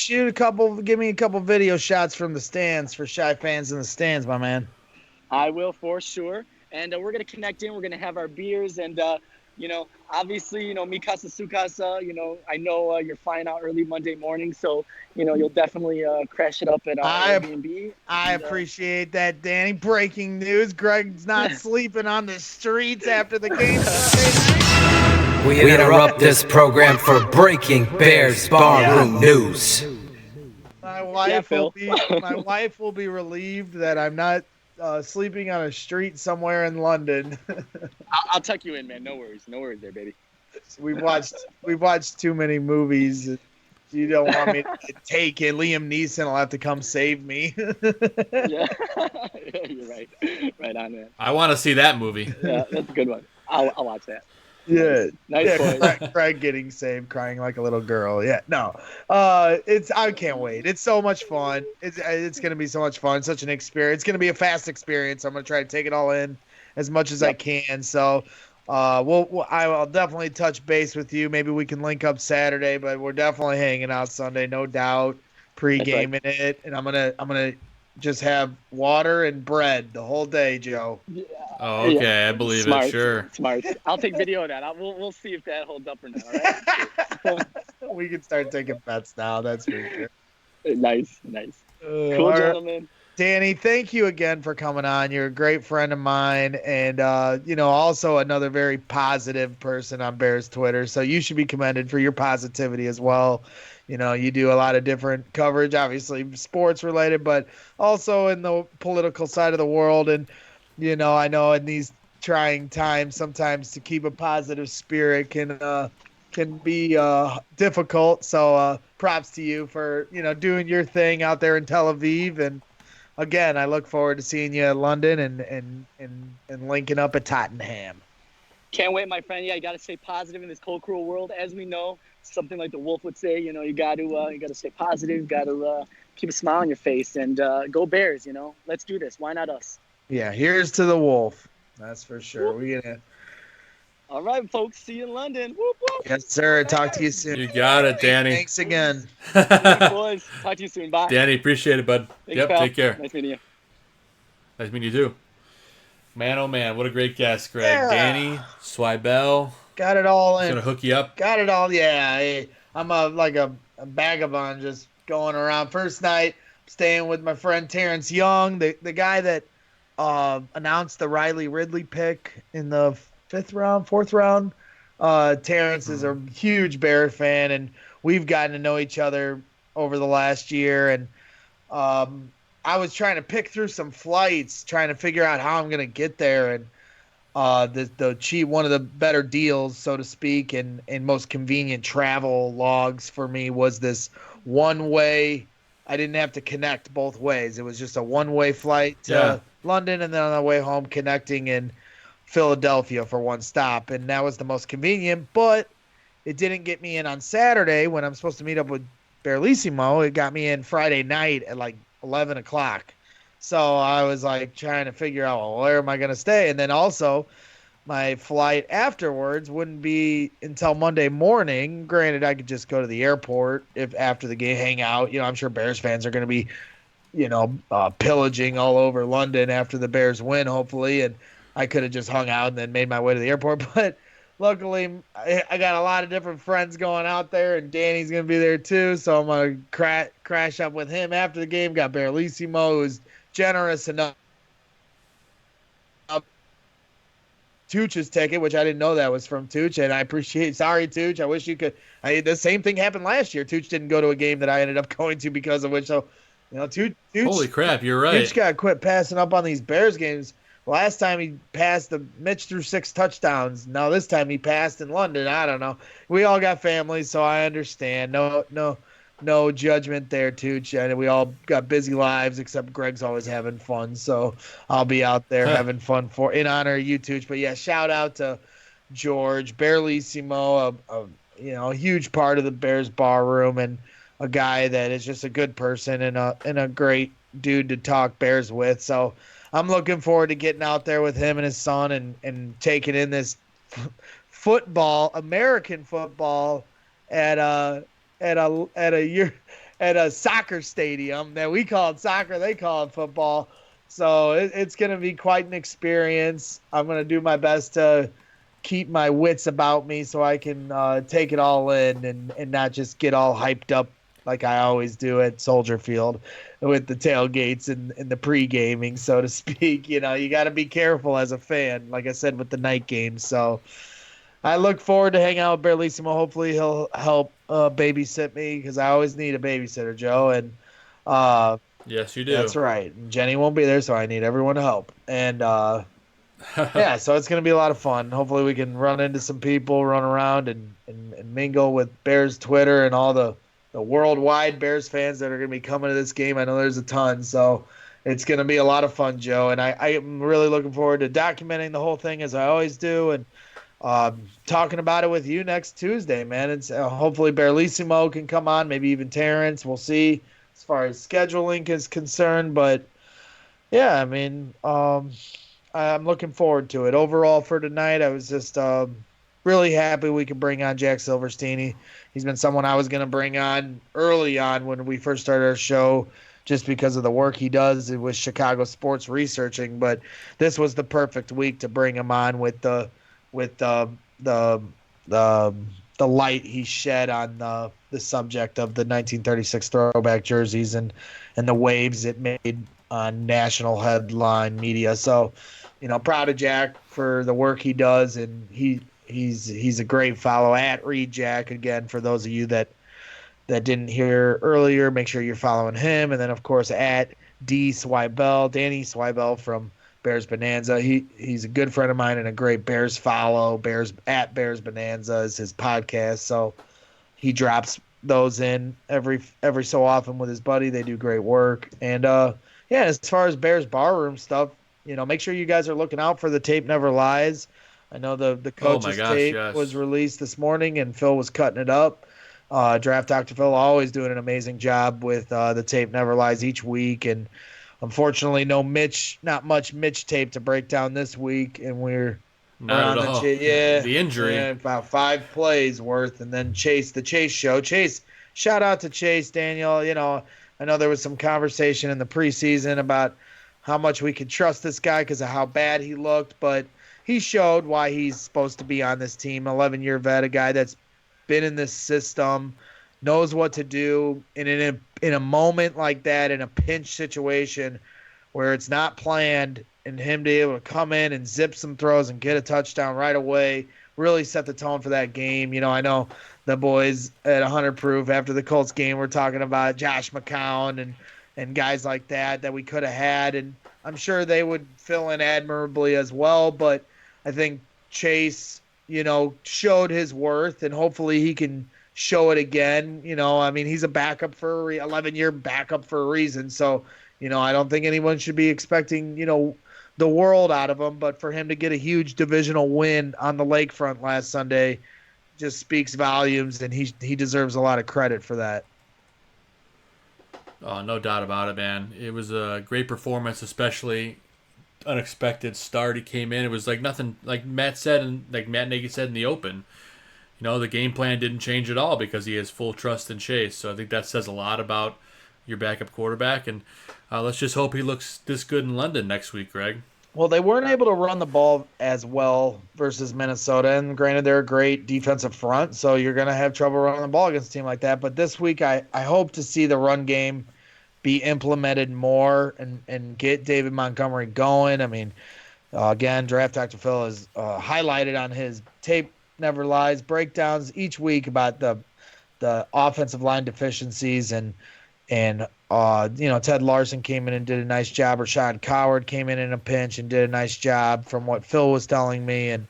give me a couple video shots from the stands for Shy Fans in the Stands, my man. I will, for sure. And we're going to connect in. We're going to have our beers and, obviously, mi casa su casa, I know you're flying out early Monday morning, so, you'll definitely crash it up at Airbnb. I appreciate that, Danny. Breaking news, Greg's not sleeping on the streets after the game Sunday night. We interrupt this program for breaking Bears Barroom News. My wife will be relieved that I'm not sleeping on a street somewhere in London. I'll tuck you in, man. No worries there, baby. We've watched too many movies. You don't want me to get taken. Liam Neeson will have to come save me. Yeah, you're right. Right on, man. I want to see that movie. Yeah, that's a good one. I'll watch that. Yeah, nice boy. Craig getting saved, crying like a little girl. Yeah, no, I can't wait. It's so much fun. It's gonna be so much fun. Such an experience. It's gonna be a fast experience. I'm gonna try to take it all in as much as I can. So. I will definitely touch base with you. Maybe we can link up Saturday, but we're definitely hanging out Sunday, no doubt. Pre-gaming it, and I'm gonna just have water and bread the whole day, Joe. Yeah. Oh, okay, yeah. I believe Smart. it. Sure. Smart. I'll take video of that. We'll see if that holds up or not. All right. We can start taking bets now. That's for sure. Nice. Cool, gentlemen. Danny, thank you again for coming on. You're a great friend of mine, and also another very positive person on Bears Twitter. So you should be commended for your positivity as well. You do a lot of different coverage, obviously sports related, but also in the political side of the world. And I know in these trying times, sometimes to keep a positive spirit can be difficult. So props to you for doing your thing out there in Tel Aviv. And again, I look forward to seeing you in London and linking up at Tottenham. Can't wait, my friend. Yeah, you got to stay positive in this cold, cruel world. As we know, something like the Wolf would say, you got to stay positive, got to keep a smile on your face, and go Bears. Let's do this. Why not us? Yeah, here's to the Wolf. That's for sure. We're gonna. All right, folks. See you in London. Whoop, whoop. Yes, sir. Talk to you soon. You got it, Danny. Thanks again. Boys. Talk to you soon. Bye. Danny, appreciate it, bud. Thanks, pal. Take care. Nice meeting you. Nice meeting you too. Man, oh man, what a great guest, Greg. Yeah. Danny Swibel. Got it all in. Gonna hook you up. Got it all. Yeah, I'm like a vagabond just going around. First night, staying with my friend Terrence Young, the guy that announced the Riley Ridley pick in the fourth round. Terrence is a huge Bear fan, and we've gotten to know each other over the last year. And I was trying to pick through some flights, trying to figure out how I'm going to get there. And one of the better deals, so to speak, and most convenient travel logs for me was this one-way. I didn't have to connect both ways. It was just a one-way flight to London, and then on the way home connecting in Philadelphia for one stop. And that was the most convenient, but it didn't get me in on Saturday when I'm supposed to meet up with Bearlissimo. It got me in Friday night at like 11 o'clock. So I was like trying to figure out, well, where am I going to stay? And then also my flight afterwards wouldn't be until Monday morning. Granted, I could just go to the airport if after the game, hang out. I'm sure Bears fans are going to be, pillaging all over London after the Bears win, hopefully. And I could have just hung out and then made my way to the airport. But luckily, I got a lot of different friends going out there, and Danny's going to be there too. So I'm going to crash up with him after the game. Got Bearlissimo, who's generous enough. Tooch's ticket, which I didn't know that was from Tooch, and I appreciate. Sorry, Tooch. I wish you could. The same thing happened last year. Tooch didn't go to a game that I ended up going to because of which. So, Tooch. Holy crap, you're right. Tooch got to quit passing up on these Bears games. Last time he passed Mitch threw 6 touchdowns. Now this time he passed in London. I don't know. We all got families, so I understand. No judgment there, Tooch. And we all got busy lives, except Greg's always having fun. So I'll be out there having fun in honor of you, Tooch. But yeah, shout out to George Bearlissimo, a huge part of the Bears bar room, and a guy that is just a good person and a great dude to talk Bears with. So I'm looking forward to getting out there with him and his son and taking in this American football at a soccer stadium that we call it soccer, they call it football. So it's going to be quite an experience. I'm going to do my best to keep my wits about me so I can take it all in and not just get all hyped up like I always do at Soldier Field with the tailgates and the pre-gaming, so to speak. You got to be careful as a fan, like I said, with the night games. So I look forward to hanging out with Barlissimo. Hopefully he'll help babysit me because I always need a babysitter, Joe. And yes, you do. That's right. And Jenny won't be there, so I need everyone to help. And yeah, so it's going to be a lot of fun. Hopefully we can run into some people, run around and mingle with Bears Twitter and all the worldwide Bears fans that are going to be coming to this game. I know there's a ton, so it's going to be a lot of fun, Joe. And I am really looking forward to documenting the whole thing as I always do and talking about it with you next Tuesday, man. It's hopefully Barlissimo can come on, maybe even Terrence. We'll see as far as scheduling is concerned. But, yeah, I mean, I'm looking forward to it. Overall for tonight, I was just really happy we could bring on Jack Silverstein. He's been someone I was going to bring on early on when we first started our show just because of the work he does with Chicago sports researching. But this was the perfect week to bring him on with the light he shed on the subject of the 1936 throwback jerseys and the waves it made on national headline media. So, proud of Jack for the work he does, and he's a great follow at Read Jack. Again, for those of you that didn't hear earlier, make sure you're following him, and then of course at Danny Swibel from Bears Bonanza. He's a good friend of mine and a great Bears follow. Bears Bonanza is his podcast, so he drops those in every so often with his buddy. They do great work, and as far as Bears barroom stuff, make sure you guys are looking out for the Tape Never Lies. I know the coach's tape was released this morning, and Phil was cutting it up. Draft Dr. Phil always doing an amazing job with the Tape Never Lies each week, and unfortunately, not much Mitch tape to break down this week, and we're on the injury. Yeah, about 5 plays worth, and then the Chase show. Chase, shout out to Chase, Daniel. I know there was some conversation in the preseason about how much we could trust this guy because of how bad he looked, but he showed why he's supposed to be on this team. 11-year vet, a guy that's been in this system, knows what to do in a moment like that, in a pinch situation where it's not planned, and him to be able to come in and zip some throws and get a touchdown right away really set the tone for that game. I know the boys at 100 Proof after the Colts game were talking about Josh McCown and guys like that we could have had, and I'm sure they would fill in admirably as well, but I think Chase, showed his worth, and hopefully he can show it again. He's a backup 11-year backup for a reason, so I don't think anyone should be expecting the world out of him, but for him to get a huge divisional win on the lakefront last Sunday just speaks volumes, and he deserves a lot of credit for that. Oh, no doubt about it, man. It was a great performance, especially unexpected start. He came in. It was like nothing, like Matt said, and like Matt Nagy said in the open. The game plan didn't change at all because he has full trust in Chase. So I think that says a lot about your backup quarterback. And let's just hope he looks this good in London next week, Greg. Well, they weren't able to run the ball as well versus Minnesota, and granted, they're a great defensive front, so you're going to have trouble running the ball against a team like that. But this week, I hope to see the run game be implemented more and get David Montgomery going. Again, Draft Dr. Phil has highlighted on his Tape Never Lies breakdowns each week about the offensive line deficiencies, and Ted Larson came in and did a nice job. Rashad Coward came in a pinch and did a nice job from what Phil was telling me. And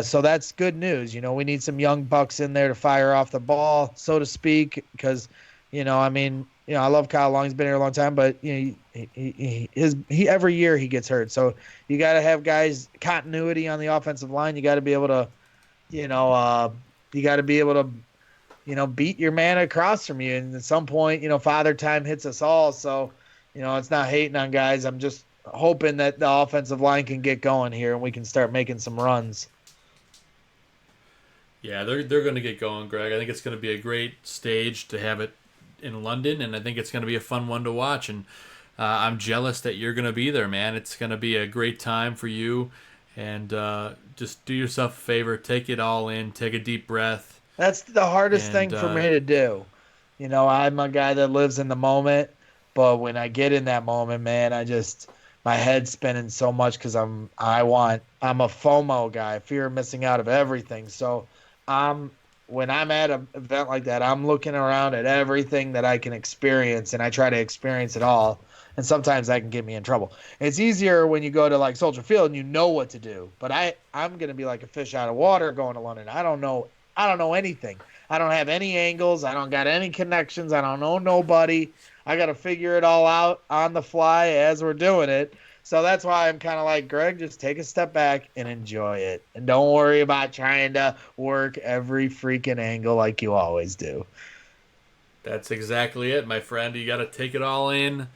so that's good news. We need some young bucks in there to fire off the ball, so to speak, because, I love Kyle Long. He's been here a long time, but he every year he gets hurt. So you got to have guys continuity on the offensive line. You got to be able to, beat your man across from you. And at some point, father time hits us all. So, it's not hating on guys. I'm just hoping that the offensive line can get going here and we can start making some runs. Yeah, they're going to get going, Greg. I think it's going to be a great stage to have it in London, and I think it's going to be a fun one to watch. And I'm jealous that you're going to be there, man. It's going to be a great time for you. And just do yourself a favor, take it all in, take a deep breath. That's the hardest thing for me to do. I'm a guy that lives in the moment, but when I get in that moment, man, my head's spinning so much because I'm a FOMO guy, fear of missing out of everything. So when I'm at an event like that, I'm looking around at everything that I can experience, and I try to experience it all. And sometimes that can get me in trouble. It's easier when you go to like Soldier Field and you know what to do. But I'm gonna be like a fish out of water going to London. I don't know anything. I don't have any angles. I don't got any connections. I don't know nobody. I got to figure it all out on the fly as we're doing it. So that's why I'm kind of like, Greg, just take a step back and enjoy it. And don't worry about trying to work every freaking angle like you always do. That's exactly it, my friend. You got to take it all in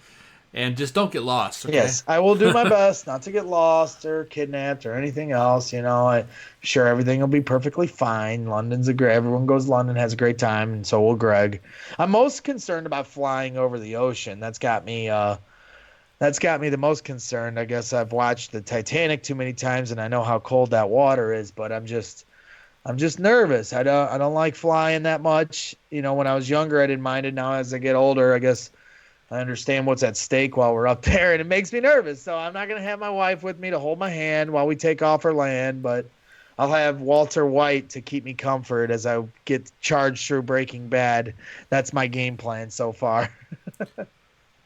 and just don't get lost. Okay? Yes, I will do my best not to get lost or kidnapped or anything else. I'm sure everything will be perfectly fine. Everyone goes to London, has a great time, and so will Greg. I'm most concerned about flying over the ocean. That's got me the most concerned. I guess I've watched the Titanic too many times, and I know how cold that water is, but I'm just nervous. I don't like flying that much. When I was younger, I didn't mind it. Now as I get older, I guess I understand what's at stake while we're up there, and it makes me nervous. So I'm not going to have my wife with me to hold my hand while we take off or land, but I'll have Walter White to keep me comfort as I get charged through Breaking Bad. That's my game plan so far.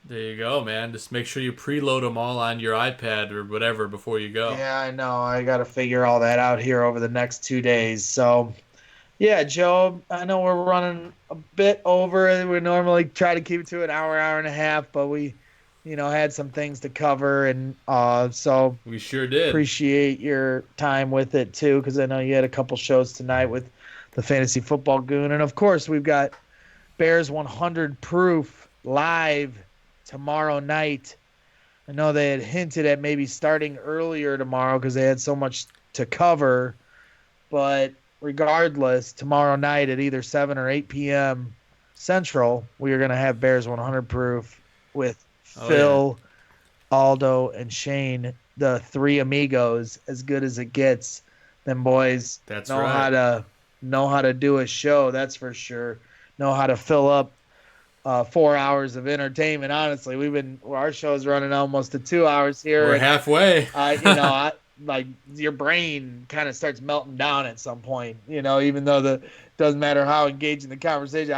There you go, man. Just make sure you preload them all on your iPad or whatever before you go. Yeah, I know. I got to figure all that out here over the next 2 days. So, yeah, Joe, I know we're running a bit over. We normally try to keep it to an hour and a half, but we, had some things to cover, and so we sure did. Appreciate your time with it too, because I know you had a couple shows tonight with the Fantasy Football Goon, and of course we've got Bears 100 Proof live tomorrow night. I know they had hinted at maybe starting earlier tomorrow because they had so much to cover, but regardless, tomorrow night at either 7 or 8 p.m. Central, we are going to have Bears 100 Proof with Phil, Aldo, and Shane, the three amigos, as good as it gets. Them boys know how to do a show, that's for sure. Know how to fill up 4 hours of entertainment. Honestly, our show's running almost to 2 hours here. We're halfway. Like your brain kind of starts melting down at some point, even though doesn't matter how engaging the conversation.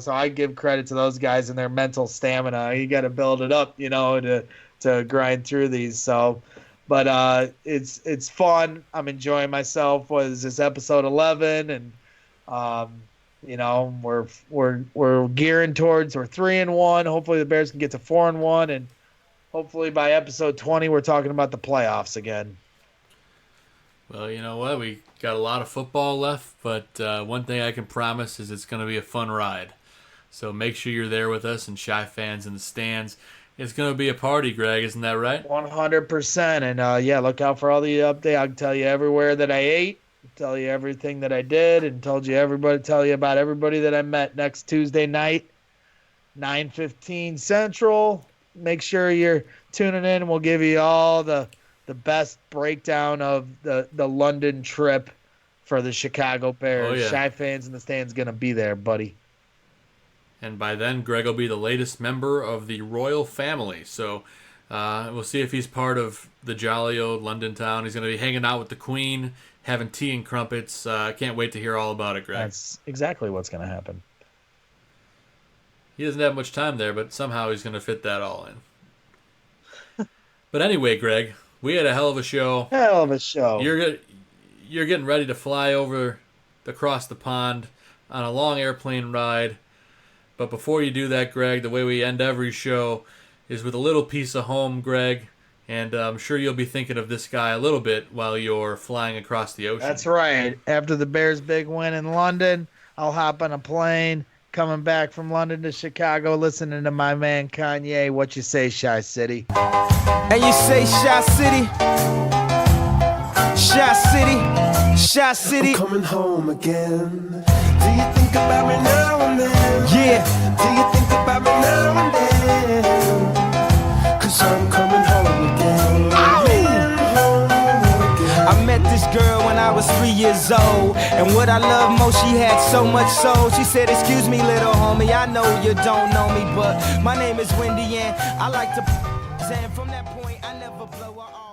So I give credit to those guys and their mental stamina. You got to build it up, to grind through these. So, but it's fun. I'm enjoying myself. What is this, episode 11? And we're gearing towards, we're 3-1. Hopefully the Bears can get to 4-1, and hopefully by episode 20 we're talking about the playoffs again. Well, you know what? We got a lot of football left, but one thing I can promise is it's going to be a fun ride. So make sure you're there with us and Shy fans in the stands. It's going to be a party, Greg. Isn't that right? 100%. And, look out for all the updates. I'll tell you everywhere that I ate, tell you everything that I did, and tell you about everybody that I met next Tuesday night, 9:15 Central. Make sure you're tuning in, and we'll give you all the best breakdown of the London trip for the Chicago Bears. Oh, yeah. Shy fans in the stands going to be there, buddy. And by then, Greg will be the latest member of the royal family. So we'll see if he's part of the jolly old London town. He's going to be hanging out with the Queen, having tea and crumpets. I can't wait to hear all about it, Greg. That's exactly what's going to happen. He doesn't have much time there, but somehow he's going to fit that all in. But anyway, Greg, we had a hell of a show. Hell of a show. You're getting ready to fly across the pond on a long airplane ride. But before you do that, Greg, the way we end every show is with a little piece of home, Greg. And I'm sure you'll be thinking of this guy a little bit while you're flying across the ocean. That's right. After the Bears' big win in London, I'll hop on a plane coming back from London to Chicago, listening to my man Kanye. What you say, Shy City? And you say Shy City? Shy City? Shy City? I'm coming home again. Do you think about me now and then? Yeah. Do you think about me now and then? 'Cause I'm coming home again. I met this girl when I was 3 years old, and what I love most, she had so much soul. She said, excuse me, little homie, I know you don't know me, but my name is Wendy, and I like to... And from that point I never blow her off.